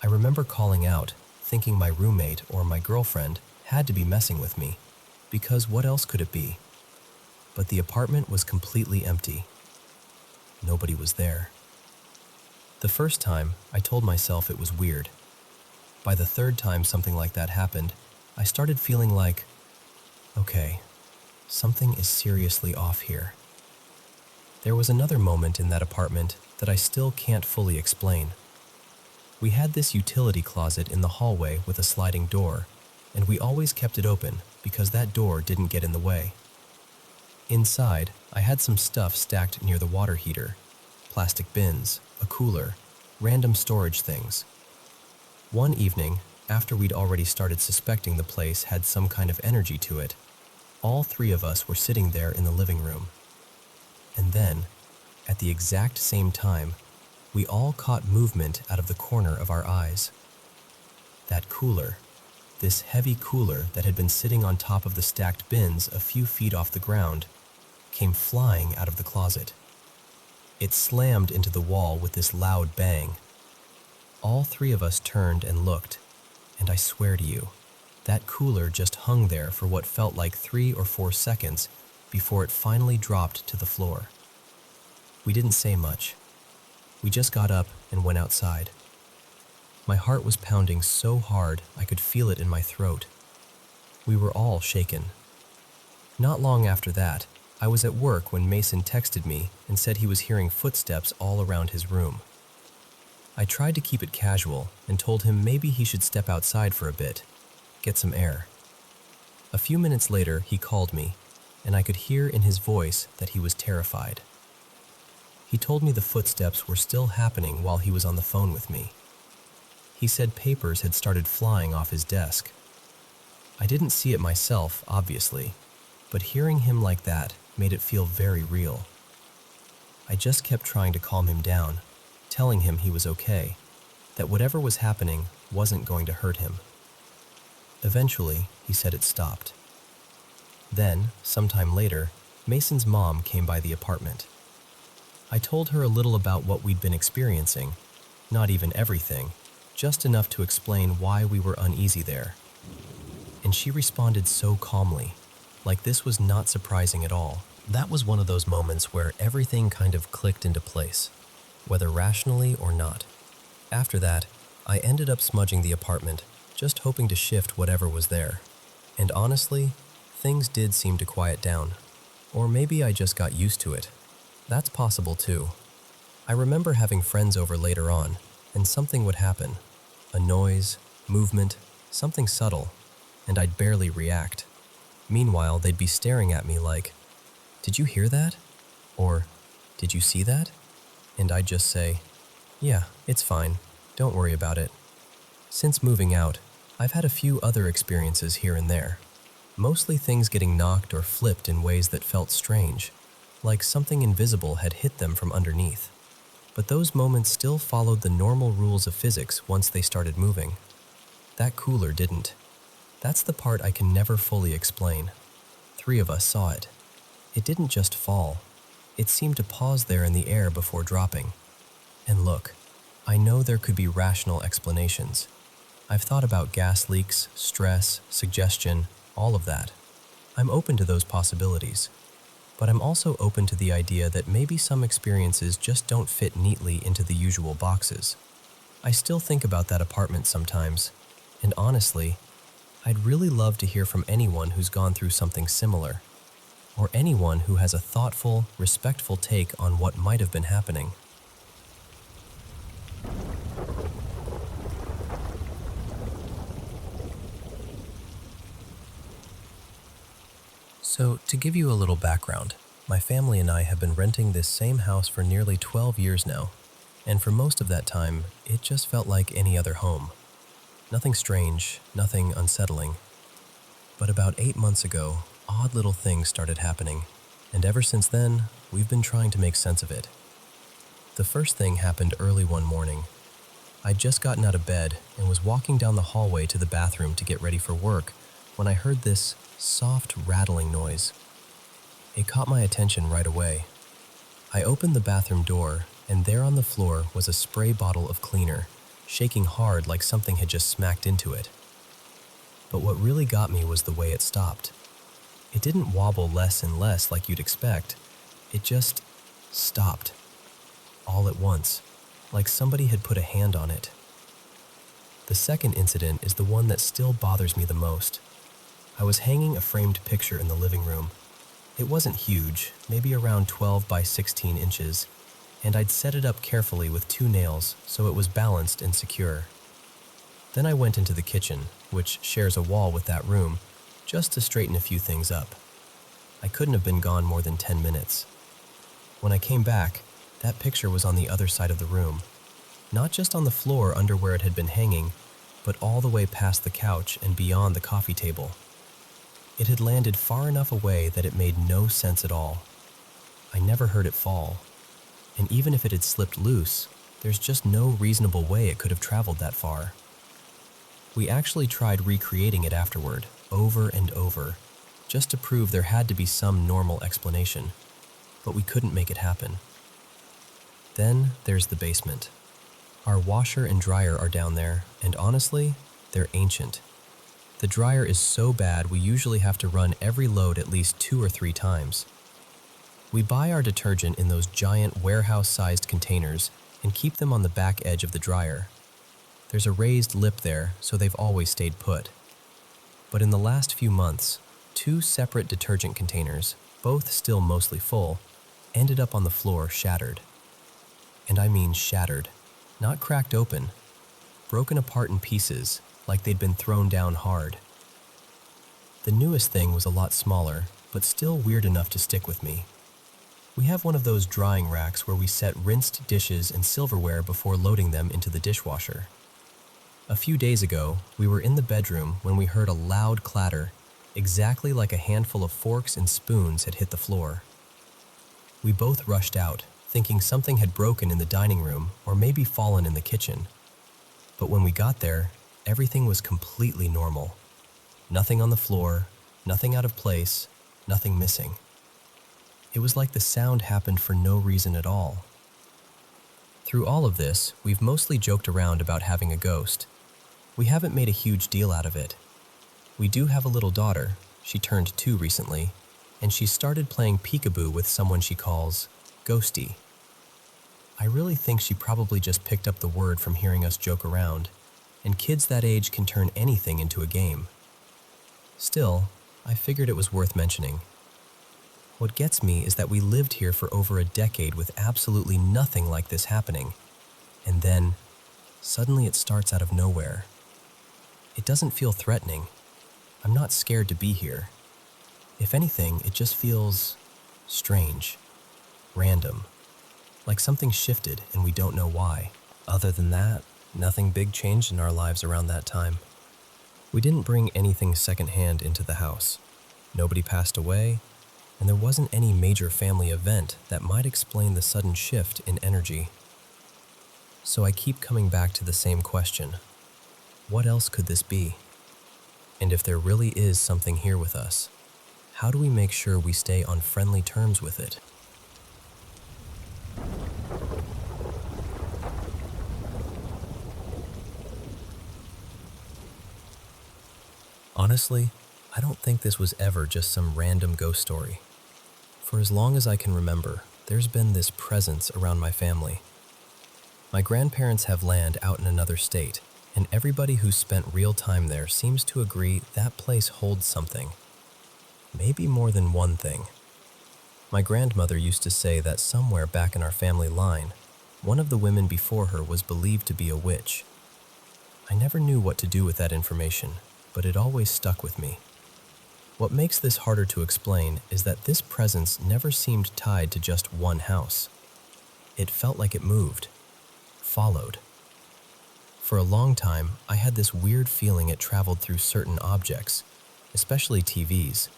I remember calling out, thinking my roommate or my girlfriend had to be messing with me, because what else could it be? But the apartment was completely empty. Nobody was there. The first time, I told myself it was weird. By the third time something like that happened, I started feeling like, okay, something is seriously off here. There was another moment in that apartment that I still can't fully explain. We had this utility closet in the hallway with a sliding door, and we always kept it open because that door didn't get in the way. Inside, I had some stuff stacked near the water heater, plastic bins, a cooler, random storage things. One evening, after we'd already started suspecting the place had some kind of energy to it, all three of us were sitting there in the living room. And then, at the exact same time, we all caught movement out of the corner of our eyes. That cooler, this heavy cooler that had been sitting on top of the stacked bins a few feet off the ground, came flying out of the closet. It slammed into the wall with this loud bang. All three of us turned and looked, and I swear to you, that cooler just hung there for what felt like 3 or 4 seconds before it finally dropped to the floor. We didn't say much. We just got up and went outside. My heart was pounding so hard I could feel it in my throat. We were all shaken. Not long after that, I was at work when Mason texted me and said he was hearing footsteps all around his room. I tried to keep it casual and told him maybe he should step outside for a bit, get some air. A few minutes later, he called me, and I could hear in his voice that he was terrified. He told me the footsteps were still happening while he was on the phone with me. He said papers had started flying off his desk. I didn't see it myself, obviously, but hearing him like that made it feel very real. I just kept trying to calm him down, telling him he was okay, that whatever was happening wasn't going to hurt him. Eventually, he said it stopped. Then, sometime later, Mason's mom came by the apartment. I told her a little about what we'd been experiencing, not even everything, just enough to explain why we were uneasy there. And she responded so calmly, like this was not surprising at all. That was one of those moments where everything kind of clicked into place, whether rationally or not. After that, I ended up smudging the apartment, just hoping to shift whatever was there. And honestly, things did seem to quiet down. Or maybe I just got used to it. That's possible too. I remember having friends over later on, and something would happen. A noise, movement, something subtle, and I'd barely react. Meanwhile, they'd be staring at me like, "Did you hear that?" Or, "Did you see that?" And I'd just say, "Yeah, it's fine. Don't worry about it." Since moving out, I've had a few other experiences here and there. Mostly things getting knocked or flipped in ways that felt strange, like something invisible had hit them from underneath. But those moments still followed the normal rules of physics once they started moving. That cooler didn't. That's the part I can never fully explain. 3 of us saw it. It didn't just fall. It seemed to pause there in the air before dropping. And look, I know there could be rational explanations. I've thought about gas leaks, stress, suggestion, all of that. I'm open to those possibilities. But I'm also open to the idea that maybe some experiences just don't fit neatly into the usual boxes. I still think about that apartment sometimes, and honestly, I'd really love to hear from anyone who's gone through something similar, or anyone who has a thoughtful, respectful take on what might have been happening. So, to give you a little background, my family and I have been renting this same house for nearly 12 years now, and for most of that time, it just felt like any other home. Nothing strange, nothing unsettling. But about 8 months ago, odd little things started happening, and ever since then, we've been trying to make sense of it. The first thing happened early one morning. I'd just gotten out of bed and was walking down the hallway to the bathroom to get ready for work when I heard this soft rattling noise. It caught my attention right away. I opened the bathroom door, and there on the floor was a spray bottle of cleaner, shaking hard like something had just smacked into it. But what really got me was the way it stopped. It didn't wobble less and less like you'd expect. It just stopped. All at once, like somebody had put a hand on it. The second incident is the one that still bothers me the most. I was hanging a framed picture in the living room. It wasn't huge, maybe around 12 by 16 inches, and I'd set it up carefully with 2 nails so it was balanced and secure. Then I went into the kitchen, which shares a wall with that room, just to straighten a few things up. I couldn't have been gone more than 10 minutes. When I came back, that picture was on the other side of the room, not just on the floor under where it had been hanging, but all the way past the couch and beyond the coffee table. It had landed far enough away that it made no sense at all. I never heard it fall, and even if it had slipped loose, there's just no reasonable way it could have traveled that far. We actually tried recreating it afterward, over and over, just to prove there had to be some normal explanation, but we couldn't make it happen. Then there's the basement. Our washer and dryer are down there, and honestly, they're ancient. The dryer is so bad we usually have to run every load at least 2 or 3 times. We buy our detergent in those giant warehouse-sized containers and keep them on the back edge of the dryer. There's a raised lip there, so they've always stayed put. But in the last few months, 2 separate detergent containers, both still mostly full, ended up on the floor shattered. And I mean shattered, not cracked open, broken apart in pieces like they'd been thrown down hard. The newest thing was a lot smaller, but still weird enough to stick with me. We have one of those drying racks where we set rinsed dishes and silverware before loading them into the dishwasher. A few days ago, we were in the bedroom when we heard a loud clatter, exactly like a handful of forks and spoons had hit the floor. We both rushed out, thinking something had broken in the dining room or maybe fallen in the kitchen. But when we got there, everything was completely normal. Nothing on the floor, nothing out of place, nothing missing. It was like the sound happened for no reason at all. Through all of this, we've mostly joked around about having a ghost. We haven't made a huge deal out of it. We do have a little daughter, she turned 2 recently, and she started playing peekaboo with someone she calls Ghosty. I really think she probably just picked up the word from hearing us joke around, and kids that age can turn anything into a game. Still, I figured it was worth mentioning. What gets me is that we lived here for over a decade with absolutely nothing like this happening, and then, suddenly it starts out of nowhere. It doesn't feel threatening. I'm not scared to be here. If anything, it just feels strange, random, like something shifted and we don't know why. Other than that, nothing big changed in our lives around that time. We didn't bring anything secondhand into the house. Nobody passed away, and there wasn't any major family event that might explain the sudden shift in energy. So I keep coming back to the same question. What else could this be? And if there really is something here with us, how do we make sure we stay on friendly terms with it? Honestly, I don't think this was ever just some random ghost story. For as long as I can remember, there's been this presence around my family. My grandparents have land out in another state, and everybody who's spent real time there seems to agree that place holds something. Maybe more than one thing. My grandmother used to say that somewhere back in our family line, one of the women before her was believed to be a witch. I never knew what to do with that information, but it always stuck with me. What makes this harder to explain is that this presence never seemed tied to just one house. It felt like it moved, followed For a long time, I had this weird feeling it traveled through certain objects, especially TVs,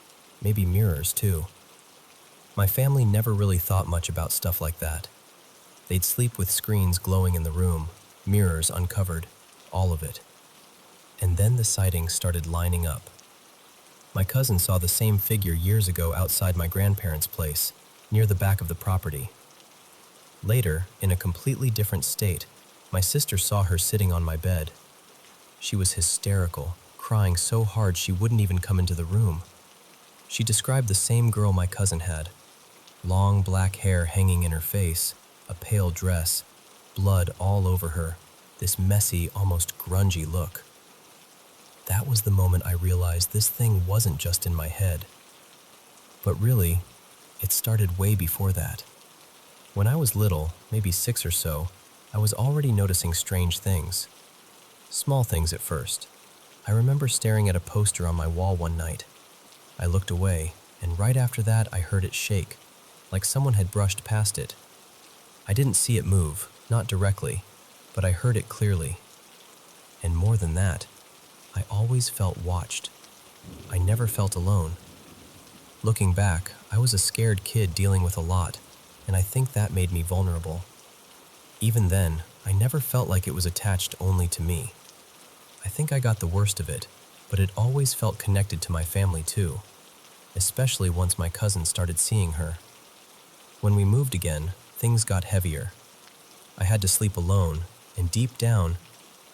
maybe mirrors too. My family never really thought much about stuff like that. They'd sleep with screens glowing in the room, mirrors uncovered, all of it. And then the sightings started lining up. My cousin saw the same figure years ago outside my grandparents' place, near the back of the property. Later, in a completely different state, my sister saw her sitting on my bed. She was hysterical, crying so hard she wouldn't even come into the room. She described the same girl my cousin had. Long black hair hanging in her face, a pale dress, blood all over her, this messy, almost grungy look. That was the moment I realized this thing wasn't just in my head. But really, it started way before that. When I was little, maybe 6 or so, I was already noticing strange things. Small things at first. I remember staring at a poster on my wall one night. I looked away, and right after that I heard it shake, like someone had brushed past it. I didn't see it move, not directly, but I heard it clearly. And more than that, I always felt watched. I never felt alone. Looking back, I was a scared kid dealing with a lot, and I think that made me vulnerable. Even then, I never felt like it was attached only to me. I think I got the worst of it, but it always felt connected to my family too, especially once my cousin started seeing her. When we moved again, things got heavier. I had to sleep alone, and deep down,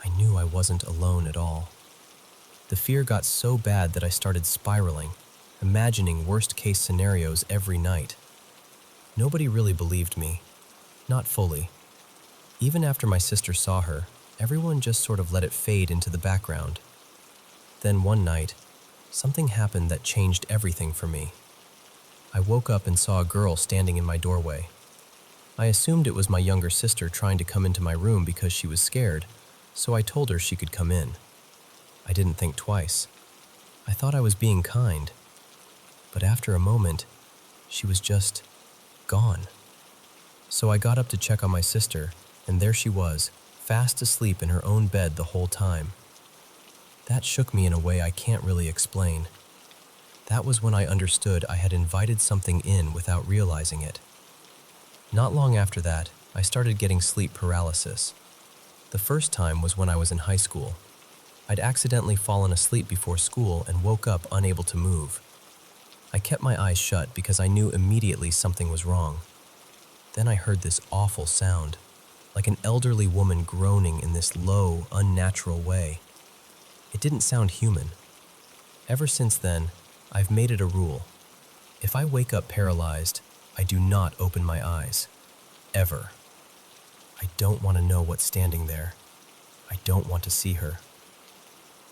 I knew I wasn't alone at all. The fear got so bad that I started spiraling, imagining worst-case scenarios every night. Nobody really believed me. Not fully. Even after my sister saw her, everyone just sort of let it fade into the background. Then one night, something happened that changed everything for me. I woke up and saw a girl standing in my doorway. I assumed it was my younger sister trying to come into my room because she was scared, so I told her she could come in. I didn't think twice. I thought I was being kind. But after a moment, she was just gone. So I got up to check on my sister, and there she was, fast asleep in her own bed the whole time. That shook me in a way I can't really explain. That was when I understood I had invited something in without realizing it. Not long after that, I started getting sleep paralysis. The first time was when I was in high school. I'd accidentally fallen asleep before school and woke up unable to move. I kept my eyes shut because I knew immediately something was wrong. Then I heard this awful sound, like an elderly woman groaning in this low, unnatural way. It didn't sound human. Ever since then, I've made it a rule. If I wake up paralyzed, I do not open my eyes. Ever. I don't want to know what's standing there. I don't want to see her.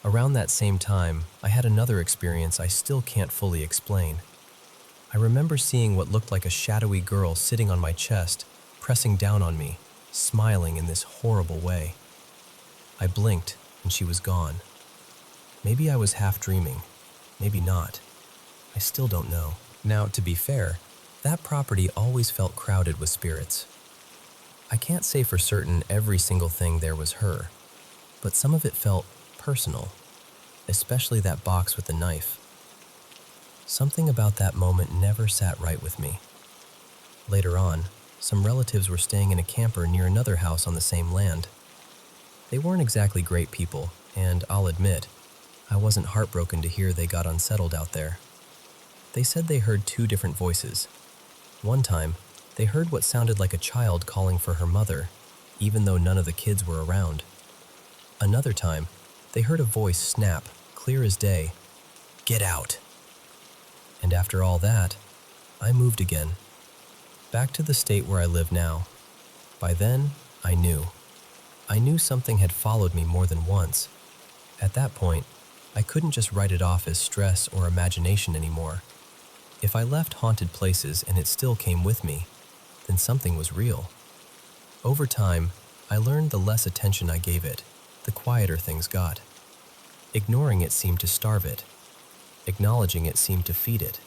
Around that same time, I had another experience I still can't fully explain. I remember seeing what looked like a shadowy girl sitting on my chest, pressing down on me, smiling in this horrible way. I blinked, and she was gone. Maybe I was half dreaming, maybe not. I still don't know. Now, to be fair, that property always felt crowded with spirits. I can't say for certain every single thing there was her, but some of it felt personal, especially that box with the knife. Something about that moment never sat right with me. Later on, some relatives were staying in a camper near another house on the same land. They weren't exactly great people, and I'll admit, I wasn't heartbroken to hear they got unsettled out there. They said they heard 2 different voices. One time, they heard what sounded like a child calling for her mother, even though none of the kids were around. Another time, they heard a voice snap, clear as day, "Get out!" And after all that, I moved again, back to the state where I live now. By then, I knew. I knew something had followed me more than once. At that point, I couldn't just write it off as stress or imagination anymore. If I left haunted places and it still came with me, then something was real. Over time, I learned the less attention I gave it, the quieter things got. Ignoring it seemed to starve it. Acknowledging it seemed to feed it.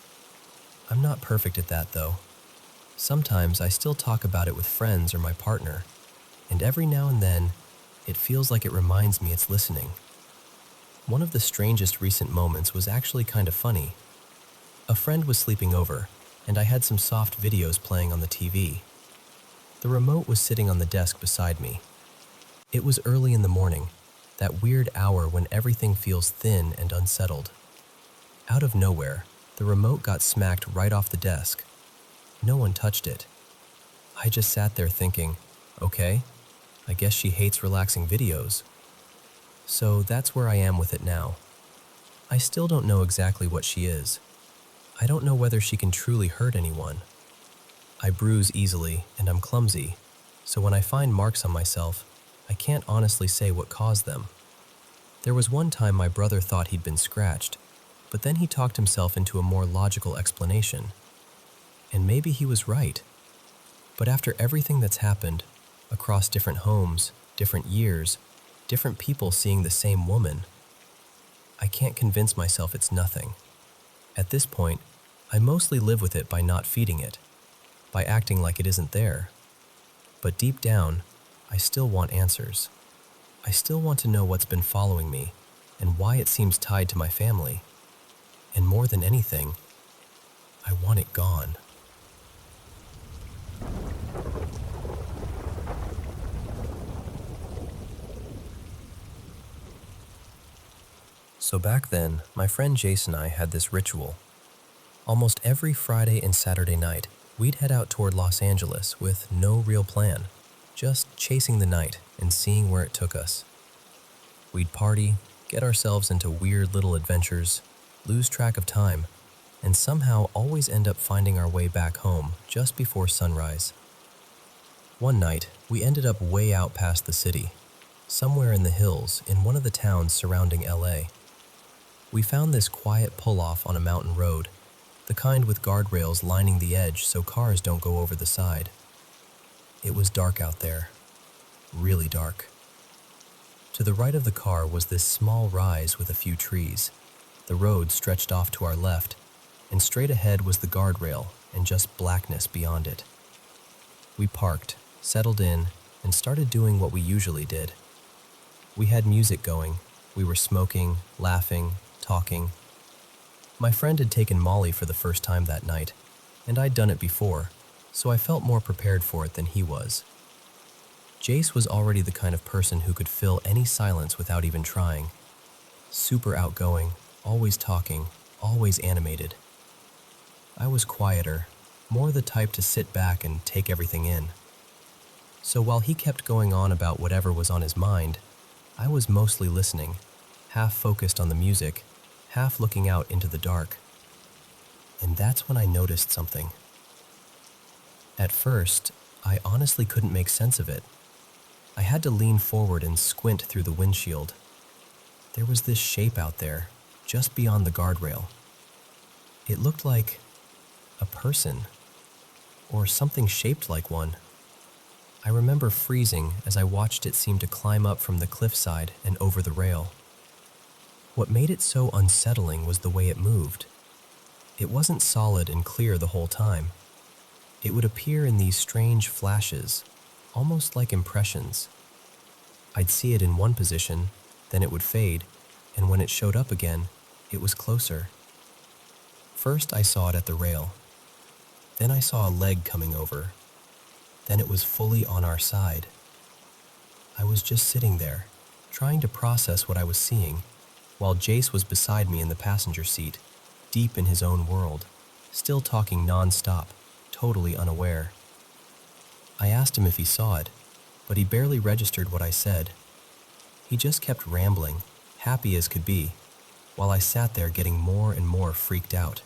I'm not perfect at that, though. Sometimes I still talk about it with friends or my partner, and every now and then, It feels like it reminds me it's listening. One of the strangest recent moments was actually kind of funny. A friend was sleeping over, and I had some soft videos playing on the TV. The remote was sitting on the desk beside me. It was early in the morning, that weird hour when everything feels thin and unsettled. Out of nowhere, the remote got smacked right off the desk. No one touched it. I just sat there thinking, okay, I guess she hates relaxing videos. So that's where I am with it now. I still don't know exactly what she is. I don't know whether she can truly hurt anyone. I bruise easily and I'm clumsy, so when I find marks on myself, I can't honestly say what caused them. There was one time my brother thought he'd been scratched, but then he talked himself into a more logical explanation. And maybe he was right. But after everything that's happened, across different homes, different years, different people seeing the same woman, I can't convince myself it's nothing. At this point, I mostly live with it by not feeding it, by acting like it isn't there. But deep down, I still want answers. I still want to know what's been following me and why it seems tied to my family. And more than anything, I want it gone. So back then, my friend Jason and I had this ritual. Almost every Friday and Saturday night, we'd head out toward Los Angeles with no real plan, just chasing the night and seeing where it took us. We'd party, get ourselves into weird little adventures, lose track of time, and somehow always end up finding our way back home just before sunrise. One night, we ended up way out past the city, somewhere in the hills in one of the towns surrounding LA. We found this quiet pull-off on a mountain road, the kind with guardrails lining the edge so cars don't go over the side. It was dark out there, really dark. To the right of the car was this small rise with a few trees. The road stretched off to our left, and straight ahead was the guardrail and just blackness beyond it. We parked, settled in, and started doing what we usually did. We had music going. We were smoking, laughing, talking. My friend had taken Molly for the first time that night, and I'd done it before, so I felt more prepared for it than he was. Jace was already the kind of person who could fill any silence without even trying. Super outgoing, always talking, always animated. I was quieter, more the type to sit back and take everything in. So while he kept going on about whatever was on his mind, I was mostly listening, half focused on the music, half looking out into the dark. And that's when I noticed something. At first, I honestly couldn't make sense of it. I had to lean forward and squint through the windshield. There was this shape out there, just beyond the guardrail. It looked like a person, or something shaped like one. I remember freezing as I watched it seem to climb up from the cliffside and over the rail. What made it so unsettling was the way it moved. It wasn't solid and clear the whole time. It would appear in these strange flashes, almost like impressions. I'd see it in one position, then it would fade, and when it showed up again, it was closer. First I saw it at the rail. Then I saw a leg coming over. Then it was fully on our side. I was just sitting there, trying to process what I was seeing, while Jace was beside me in the passenger seat, deep in his own world, still talking non-stop, totally unaware. I asked him if he saw it, but he barely registered what I said. He just kept rambling, happy as could be, while I sat there getting more and more freaked out.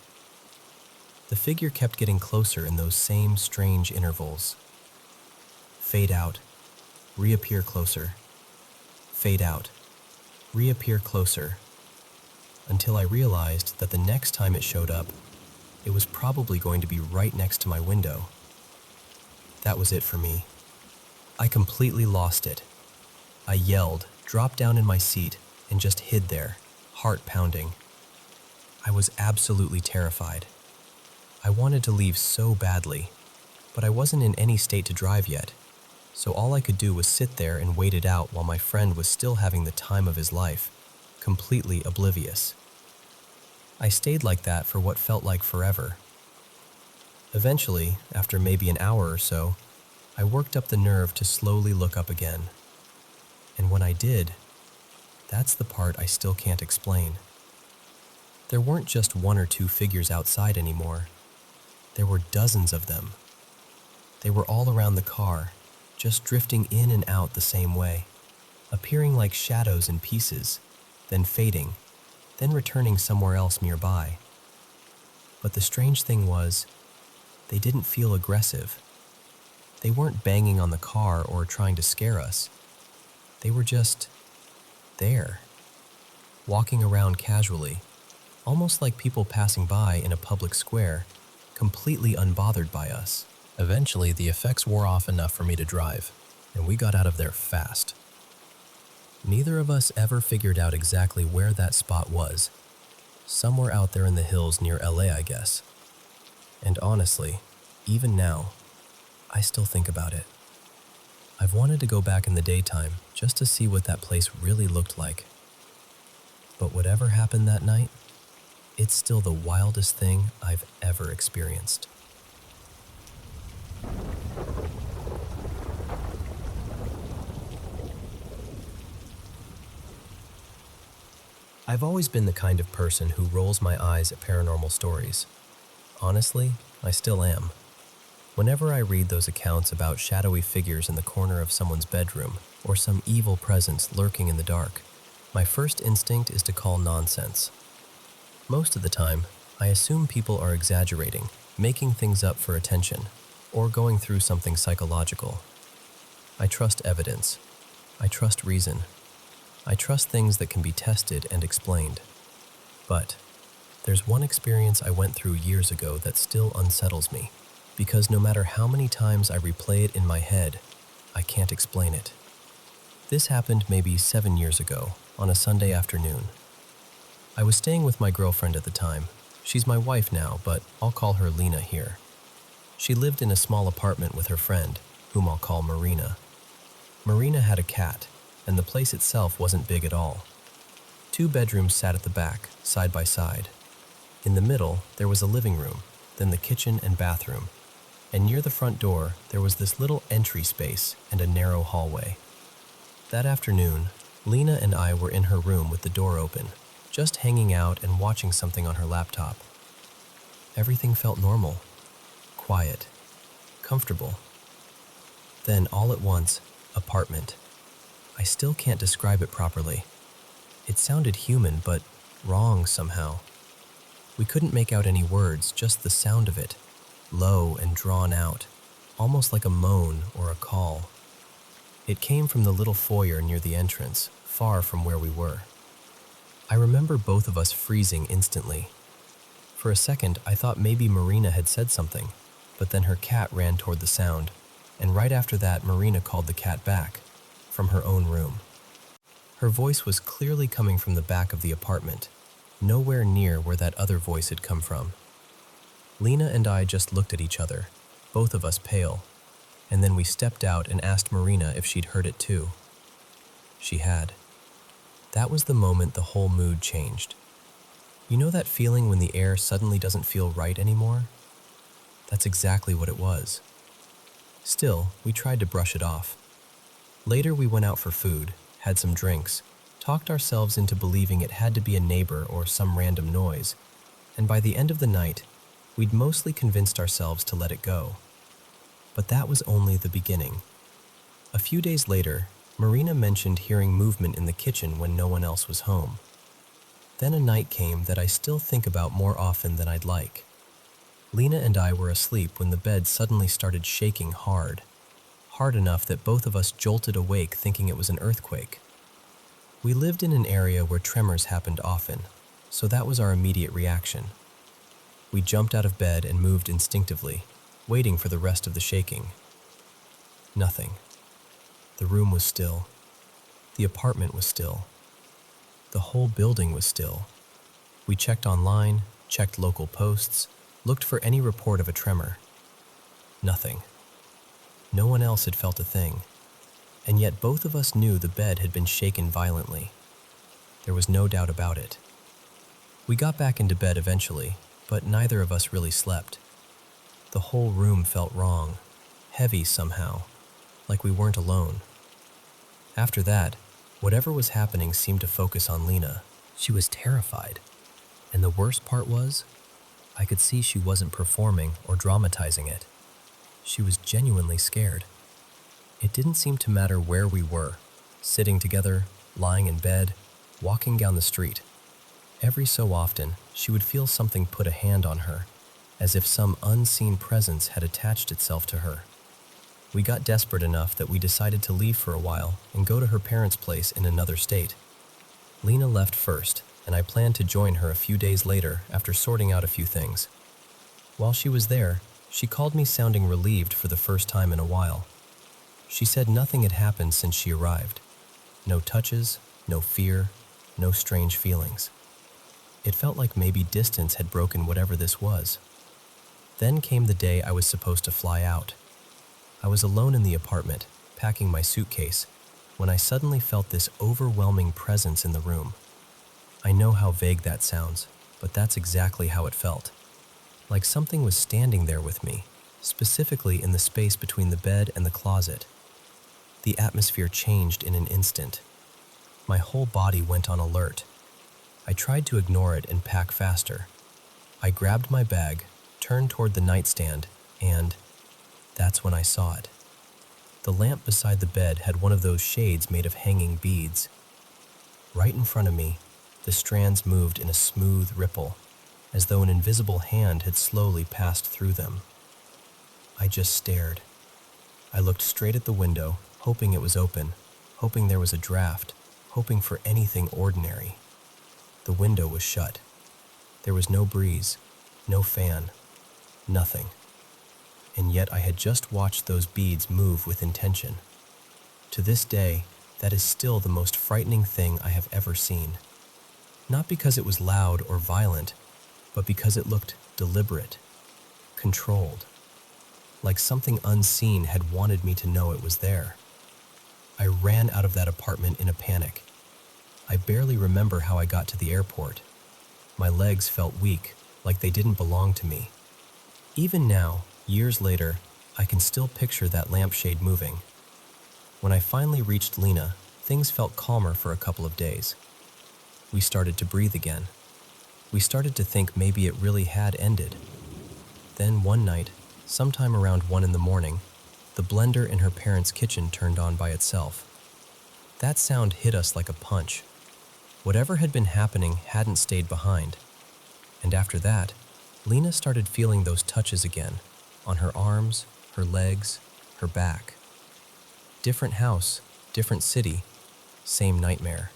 The figure kept getting closer in those same strange intervals. Fade out, reappear closer. Fade out, reappear closer. Until I realized that the next time it showed up, it was probably going to be right next to my window. That was it for me. I completely lost it. I yelled, dropped down in my seat, and just hid there, heart pounding. I was absolutely terrified. I wanted to leave so badly, but I wasn't in any state to drive yet. so all I could do was sit there and wait it out while my friend was still having the time of his life, completely oblivious. I stayed like that for what felt like forever. Eventually, after maybe an hour or so, I worked up the nerve to slowly look up again. And when I did, that's the part I still can't explain. There weren't just one or two figures outside anymore. There were dozens of them. They were all around the car, just drifting in and out the same way, appearing like shadows in pieces, then fading, then returning somewhere else nearby. But the strange thing was, they didn't feel aggressive. They weren't banging on the car or trying to scare us. They were just there, walking around casually, almost like people passing by in a public square, completely unbothered by us. Eventually, the effects wore off enough for me to drive, and we got out of there fast. Neither of us ever figured out exactly where that spot was. Somewhere out there in the hills near LA, I guess. And honestly, even now, I still think about it. I've wanted to go back in the daytime just to see what that place really looked like. But whatever happened that night, it's still the wildest thing I've ever experienced. I've always been the kind of person who rolls my eyes at paranormal stories. Honestly, I still am. Whenever I read those accounts about shadowy figures in the corner of someone's bedroom or some evil presence lurking in the dark, my first instinct is to call nonsense. Most of the time, I assume people are exaggerating, making things up for attention, or going through something psychological. I trust evidence. I trust reason. I trust things that can be tested and explained. But there's one experience I went through years ago that still unsettles me, because no matter how many times I replay it in my head, I can't explain it. This happened maybe 7 years ago, on a Sunday afternoon. I was staying with my girlfriend at the time. She's my wife now, but I'll call her Lena here. She lived in a small apartment with her friend, whom I'll call Marina. Marina had a cat, and the place itself wasn't big at all. 2 bedrooms sat at the back, side by side. In the middle, there was a living room, then the kitchen and bathroom, and near the front door, there was this little entry space and a narrow hallway. That afternoon, Lena and I were in her room with the door open, just hanging out and watching something on her laptop. Everything felt normal, quiet, comfortable. Then, all at once, apartment. I still can't describe it properly. It sounded human, but wrong somehow. We couldn't make out any words, just the sound of it, low and drawn out, almost like a moan or a call. It came from the little foyer near the entrance, far from where we were. I remember both of us freezing instantly. For a second, I thought maybe Marina had said something, but then her cat ran toward the sound, and right after that, Marina called the cat back, from her own room. Her voice was clearly coming from the back of the apartment, nowhere near where that other voice had come from. Lena and I just looked at each other, both of us pale, and then we stepped out and asked Marina if she'd heard it too. She had. That was the moment the whole mood changed. You know that feeling when the air suddenly doesn't feel right anymore? That's exactly what it was. Still, we tried to brush it off. Later we went out for food, had some drinks, talked ourselves into believing it had to be a neighbor or some random noise, and by the end of the night, we'd mostly convinced ourselves to let it go. But that was only the beginning. A few days later, Marina mentioned hearing movement in the kitchen when no one else was home. Then a night came that I still think about more often than I'd like. Lena and I were asleep when the bed suddenly started shaking hard enough that both of us jolted awake thinking it was an earthquake. We lived in an area where tremors happened often, so that was our immediate reaction. We jumped out of bed and moved instinctively, waiting for the rest of the shaking. Nothing. The room was still. The apartment was still. The whole building was still. We checked online, checked local posts, looked for any report of a tremor. Nothing. No one else had felt a thing, and yet both of us knew the bed had been shaken violently. There was no doubt about it. We got back into bed eventually, but neither of us really slept. The whole room felt wrong, heavy somehow, like we weren't alone. After that, whatever was happening seemed to focus on Lena. She was terrified, and the worst part was, I could see she wasn't performing or dramatizing it. She was genuinely scared. It didn't seem to matter where we were, sitting together, lying in bed, walking down the street. Every so often, she would feel something put a hand on her, as if some unseen presence had attached itself to her. We got desperate enough that we decided to leave for a while and go to her parents' place in another state. Lena left first, and I planned to join her a few days later after sorting out a few things. While she was there, she called me sounding relieved for the first time in a while. She said nothing had happened since she arrived. No touches, no fear, no strange feelings. It felt like maybe distance had broken whatever this was. Then came the day I was supposed to fly out. I was alone in the apartment, packing my suitcase, when I suddenly felt this overwhelming presence in the room. I know how vague that sounds, but that's exactly how it felt. Like something was standing there with me, specifically in the space between the bed and the closet. The atmosphere changed in an instant. My whole body went on alert. I tried to ignore it and pack faster. I grabbed my bag, turned toward the nightstand, and that's when I saw it. The lamp beside the bed had one of those shades made of hanging beads. Right in front of me, the strands moved in a smooth ripple, as though an invisible hand had slowly passed through them. I just stared. I looked straight at the window, hoping it was open, hoping there was a draft, hoping for anything ordinary. The window was shut. There was no breeze, no fan, nothing. And yet I had just watched those beads move with intention. To this day, that is still the most frightening thing I have ever seen. Not because it was loud or violent, but because it looked deliberate, controlled, like something unseen had wanted me to know it was there. I ran out of that apartment in a panic. I barely remember how I got to the airport. My legs felt weak, like they didn't belong to me. Even now, years later, I can still picture that lampshade moving. When I finally reached Lena, things felt calmer for a couple of days. We started to breathe again. We started to think maybe it really had ended. Then one night, sometime around 1 a.m, the blender in her parents' kitchen turned on by itself. That sound hit us like a punch. Whatever had been happening hadn't stayed behind. And after that, Lena started feeling those touches again, on her arms, her legs, her back. Different house, different city, same nightmare.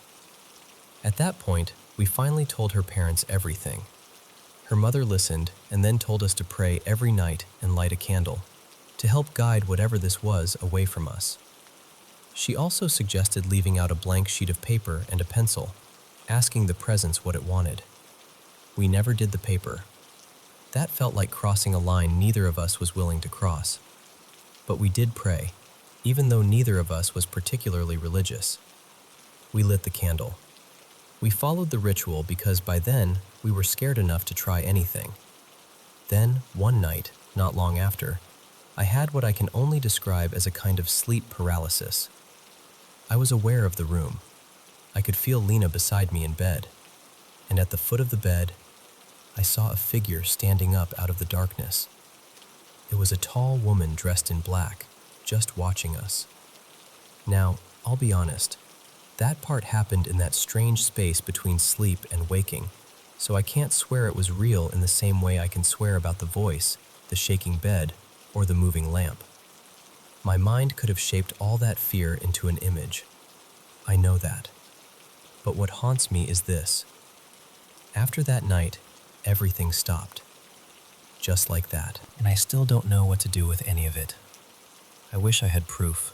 At that point, we finally told her parents everything. Her mother listened and then told us to pray every night and light a candle, to help guide whatever this was away from us. She also suggested leaving out a blank sheet of paper and a pencil, asking the presence what it wanted. We never did the paper. That felt like crossing a line neither of us was willing to cross. But we did pray, even though neither of us was particularly religious. We lit the candle. We followed the ritual because by then we were scared enough to try anything. Then, one night, not long after, I had what I can only describe as a kind of sleep paralysis. I was aware of the room. I could feel Lena beside me in bed, and at the foot of the bed, I saw a figure standing up out of the darkness. It was a tall woman dressed in black, just watching us. Now, I'll be honest, that part happened in that strange space between sleep and waking, so I can't swear it was real in the same way I can swear about the voice, the shaking bed, or the moving lamp. My mind could have shaped all that fear into an image. I know that. But what haunts me is this. After that night, everything stopped. Just like that. And I still don't know what to do with any of it. I wish I had proof.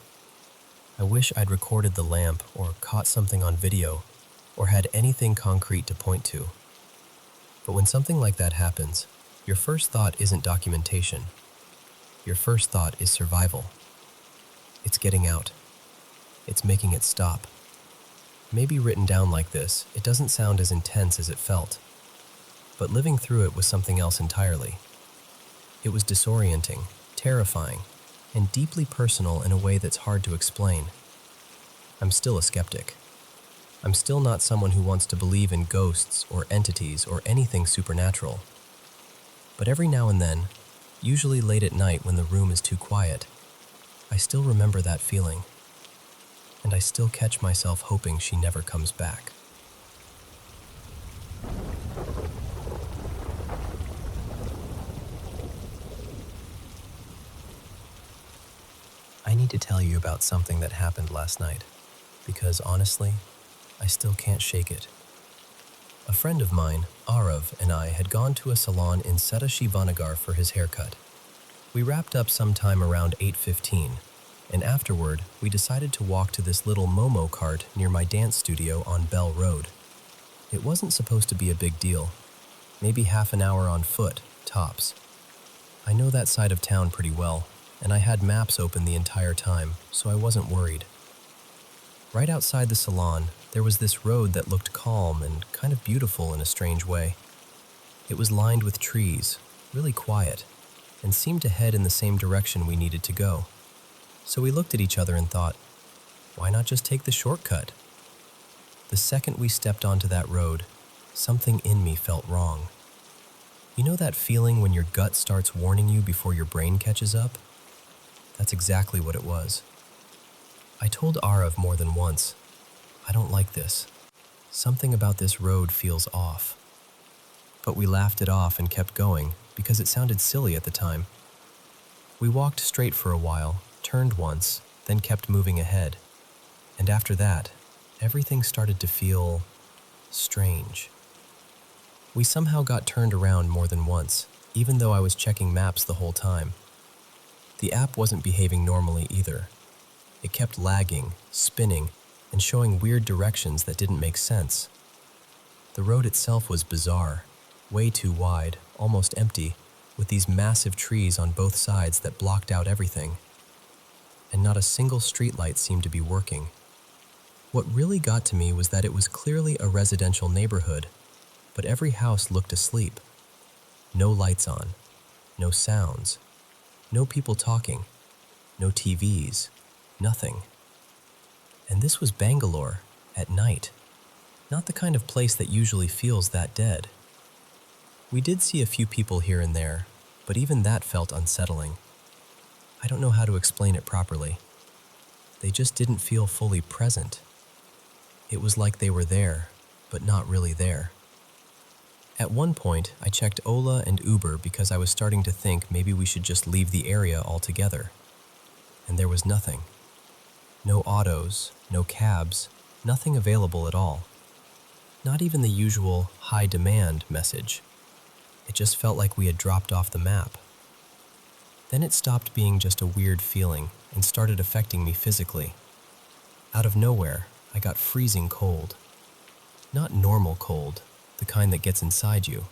I wish I'd recorded the lamp or caught something on video or had anything concrete to point to. But when something like that happens, your first thought isn't documentation. Your first thought is survival. It's getting out. It's making it stop. Maybe written down like this, it doesn't sound as intense as it felt. But living through it was something else entirely. It was disorienting, terrifying, and deeply personal in a way that's hard to explain. I'm still a skeptic. I'm still not someone who wants to believe in ghosts or entities or anything supernatural. But every now and then, usually late at night when the room is too quiet, I still remember that feeling. And I still catch myself hoping she never comes back. I need to tell you about something that happened last night, because honestly, I still can't shake it. A friend of mine, Arav, and I had gone to a salon in Shivanagar for his haircut. We wrapped up sometime around 8:15, and afterward, we decided to walk to this little Momo cart near my dance studio on Bell Road. It wasn't supposed to be a big deal, maybe half an hour on foot, tops. I know that side of town pretty well, and I had maps open the entire time, so I wasn't worried. Right outside the salon, there was this road that looked calm and kind of beautiful in a strange way. It was lined with trees, really quiet, and seemed to head in the same direction we needed to go. So we looked at each other and thought, why not just take the shortcut? The second we stepped onto that road, something in me felt wrong. You know that feeling when your gut starts warning you before your brain catches up? That's exactly what it was. I told Arav more than once, I don't like this. Something about this road feels off. But we laughed it off and kept going because it sounded silly at the time. We walked straight for a while, turned once, then kept moving ahead. And after that, everything started to feel strange. We somehow got turned around more than once, even though I was checking maps the whole time. The app wasn't behaving normally either. It kept lagging, spinning, and showing weird directions that didn't make sense. The road itself was bizarre, way too wide, almost empty, with these massive trees on both sides that blocked out everything. And not a single streetlight seemed to be working. What really got to me was that it was clearly a residential neighborhood, but every house looked asleep. No lights on, no sounds, no people talking, no TVs, nothing. And this was Bangalore, at night. Not the kind of place that usually feels that dead. We did see a few people here and there, but even that felt unsettling. I don't know how to explain it properly. They just didn't feel fully present. It was like they were there, but not really there. At one point, I checked Ola and Uber because I was starting to think maybe we should just leave the area altogether. And there was nothing. No autos, no cabs, nothing available at all. Not even the usual high demand message. It just felt like we had dropped off the map. Then it stopped being just a weird feeling and started affecting me physically. Out of nowhere, I got freezing cold. Not normal cold, the kind that gets inside you.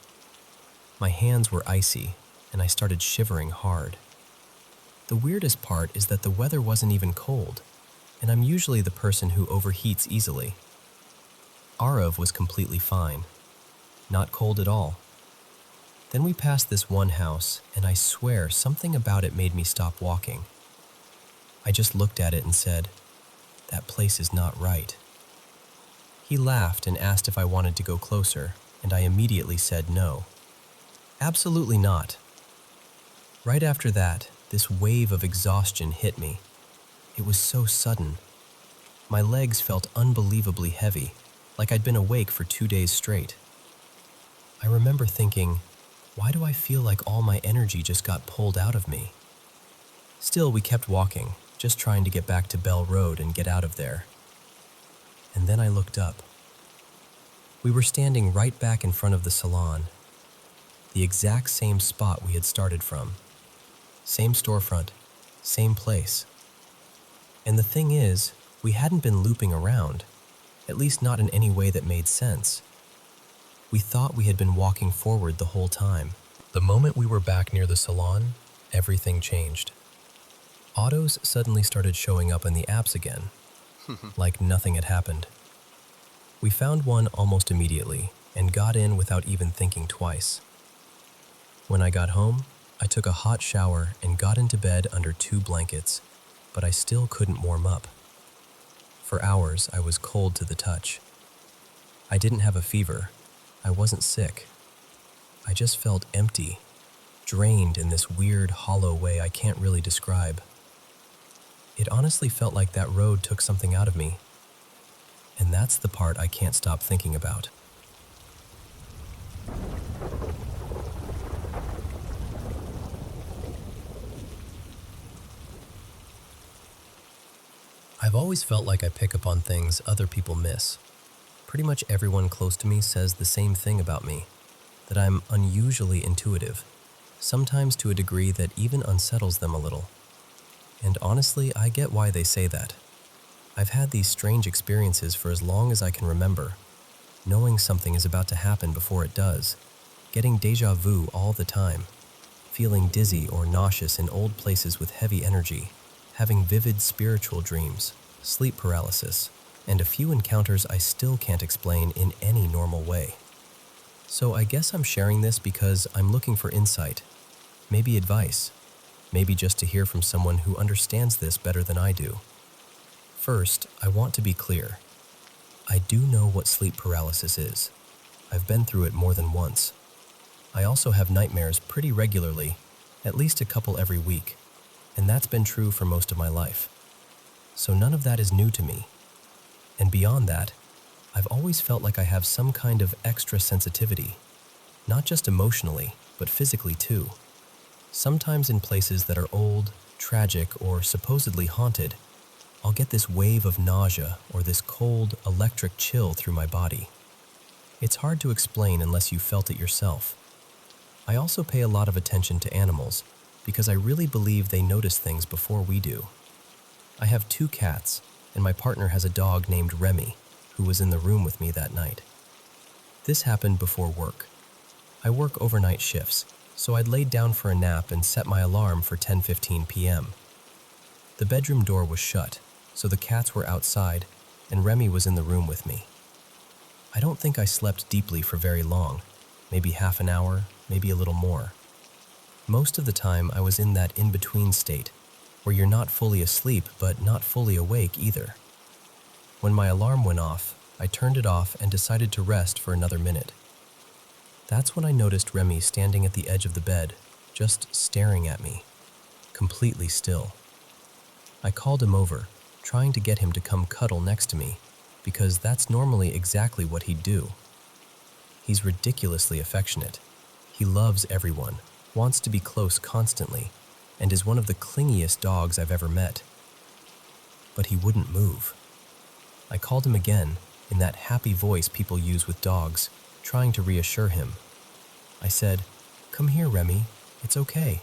My hands were icy, and I started shivering hard. The weirdest part is that the weather wasn't even cold, and I'm usually the person who overheats easily. Arav was completely fine. Not cold at all. Then we passed this one house, and I swear something about it made me stop walking. I just looked at it and said, "That place is not right." He laughed and asked if I wanted to go closer, and I immediately said no. Absolutely not. Right after that, this wave of exhaustion hit me. It was so sudden. My legs felt unbelievably heavy, like I'd been awake for 2 days straight. I remember thinking, why do I feel like all my energy just got pulled out of me? Still, we kept walking, just trying to get back to Bell Road and get out of there. And then I looked up. We were standing right back in front of the salon, the exact same spot we had started from. Same storefront, same place. And the thing is, we hadn't been looping around, at least not in any way that made sense. We thought we had been walking forward the whole time. The moment we were back near the salon, everything changed. Autos suddenly started showing up in the apps again, like nothing had happened. We found one almost immediately and got in without even thinking twice. When I got home, I took a hot shower and got into bed under 2 blankets, but I still couldn't warm up. For hours, I was cold to the touch. I didn't have a fever. I wasn't sick. I just felt empty, drained in this weird, hollow way I can't really describe. It honestly felt like that road took something out of me. And that's the part I can't stop thinking about. I've always felt like I pick up on things other people miss. Pretty much everyone close to me says the same thing about me, that I'm unusually intuitive, sometimes to a degree that even unsettles them a little. And honestly, I get why they say that. I've had these strange experiences for as long as I can remember, knowing something is about to happen before it does, getting déjà vu all the time, feeling dizzy or nauseous in old places with heavy energy, having vivid spiritual dreams, sleep paralysis, and a few encounters I still can't explain in any normal way. So I guess I'm sharing this because I'm looking for insight, maybe advice, maybe just to hear from someone who understands this better than I do. First, I want to be clear. I do know what sleep paralysis is. I've been through it more than once. I also have nightmares pretty regularly, at least a couple every week, and that's been true for most of my life. So none of that is new to me. And beyond that, I've always felt like I have some kind of extra sensitivity, not just emotionally, but physically too. Sometimes in places that are old, tragic, or supposedly haunted, I'll get this wave of nausea or this cold, electric chill through my body. It's hard to explain unless you felt it yourself. I also pay a lot of attention to animals because I really believe they notice things before we do. I have 2 cats, and my partner has a dog named Remy, who was in the room with me that night. This happened before work. I work overnight shifts, so I'd laid down for a nap and set my alarm for 10:15 p.m. The bedroom door was shut, so the cats were outside, and Remy was in the room with me. I don't think I slept deeply for very long, maybe half an hour, maybe a little more. Most of the time, I was in that in-between state, where you're not fully asleep but not fully awake either. When my alarm went off, I turned it off and decided to rest for another minute. That's when I noticed Remy standing at the edge of the bed, just staring at me, completely still. I called him over, trying to get him to come cuddle next to me, because that's normally exactly what he'd do. He's ridiculously affectionate. He loves everyone, wants to be close constantly, and is one of the clingiest dogs I've ever met. But he wouldn't move. I called him again, in that happy voice people use with dogs, trying to reassure him. I said, "Come here, Remy, it's okay."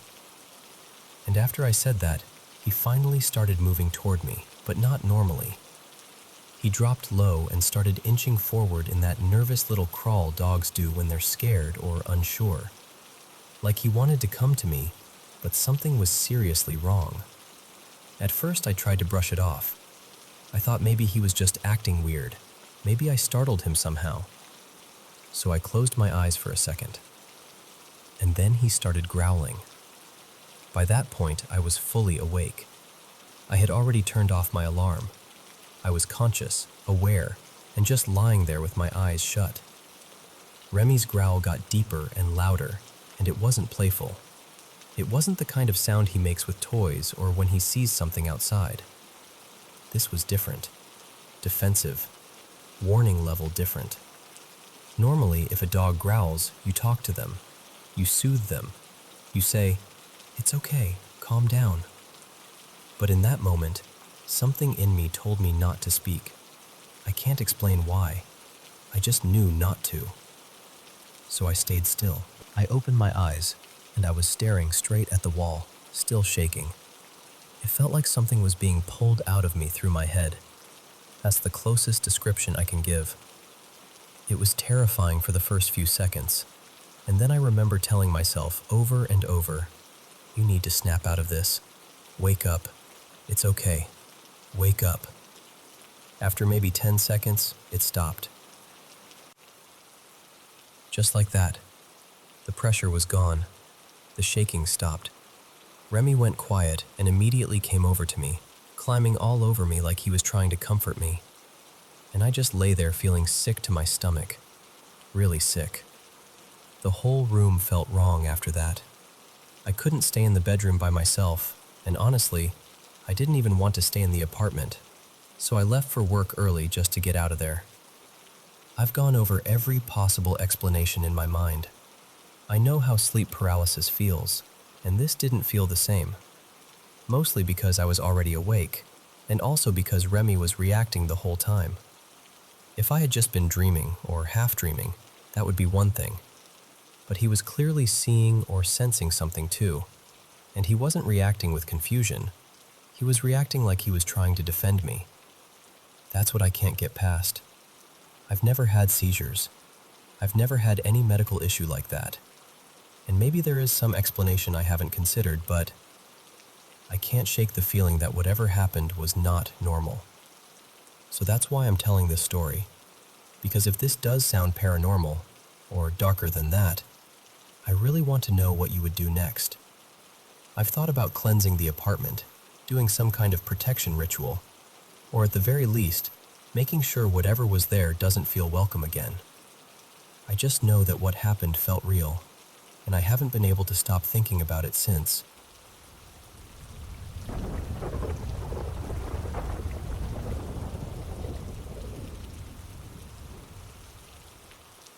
And after I said that, he finally started moving toward me, but not normally. He dropped low and started inching forward in that nervous little crawl dogs do when they're scared or unsure. Like he wanted to come to me, but something was seriously wrong. At first I tried to brush it off. I thought maybe he was just acting weird. Maybe I startled him somehow. So I closed my eyes for a second. And then he started growling. By that point, I was fully awake. I had already turned off my alarm. I was conscious, aware, and just lying there with my eyes shut. Remy's growl got deeper and louder, and it wasn't playful. It wasn't the kind of sound he makes with toys or when he sees something outside. This was different. Defensive. Warning level different. Normally, if a dog growls, you talk to them. You soothe them. You say, "It's okay, calm down." But in that moment, something in me told me not to speak. I can't explain why. I just knew not to. So I stayed still. I opened my eyes, and I was staring straight at the wall, still shaking. It felt like something was being pulled out of me through my head. That's the closest description I can give. It was terrifying for the first few seconds, and then I remember telling myself over and over, "You need to snap out of this. Wake up. It's okay. Wake up. After maybe 10 seconds, it stopped. Just like that. The pressure was gone. The shaking stopped. Remy went quiet and immediately came over to me, climbing all over me like he was trying to comfort me. And I just lay there feeling sick to my stomach. Really sick. The whole room felt wrong after that. I couldn't stay in the bedroom by myself, and honestly, I didn't even want to stay in the apartment, so I left for work early just to get out of there. I've gone over every possible explanation in my mind. I know how sleep paralysis feels, and this didn't feel the same. Mostly because I was already awake, and also because Remy was reacting the whole time. If I had just been dreaming or half dreaming, that would be one thing. But he was clearly seeing or sensing something too, and he wasn't reacting with confusion. He was reacting like he was trying to defend me. That's what I can't get past. I've never had seizures. I've never had any medical issue like that. And maybe there is some explanation I haven't considered, but I can't shake the feeling that whatever happened was not normal. So that's why I'm telling this story. Because if this does sound paranormal, or darker than that, I really want to know what you would do next. I've thought about cleansing the apartment, doing some kind of protection ritual, or at the very least, making sure whatever was there doesn't feel welcome again. I just know that what happened felt real, and I haven't been able to stop thinking about it since.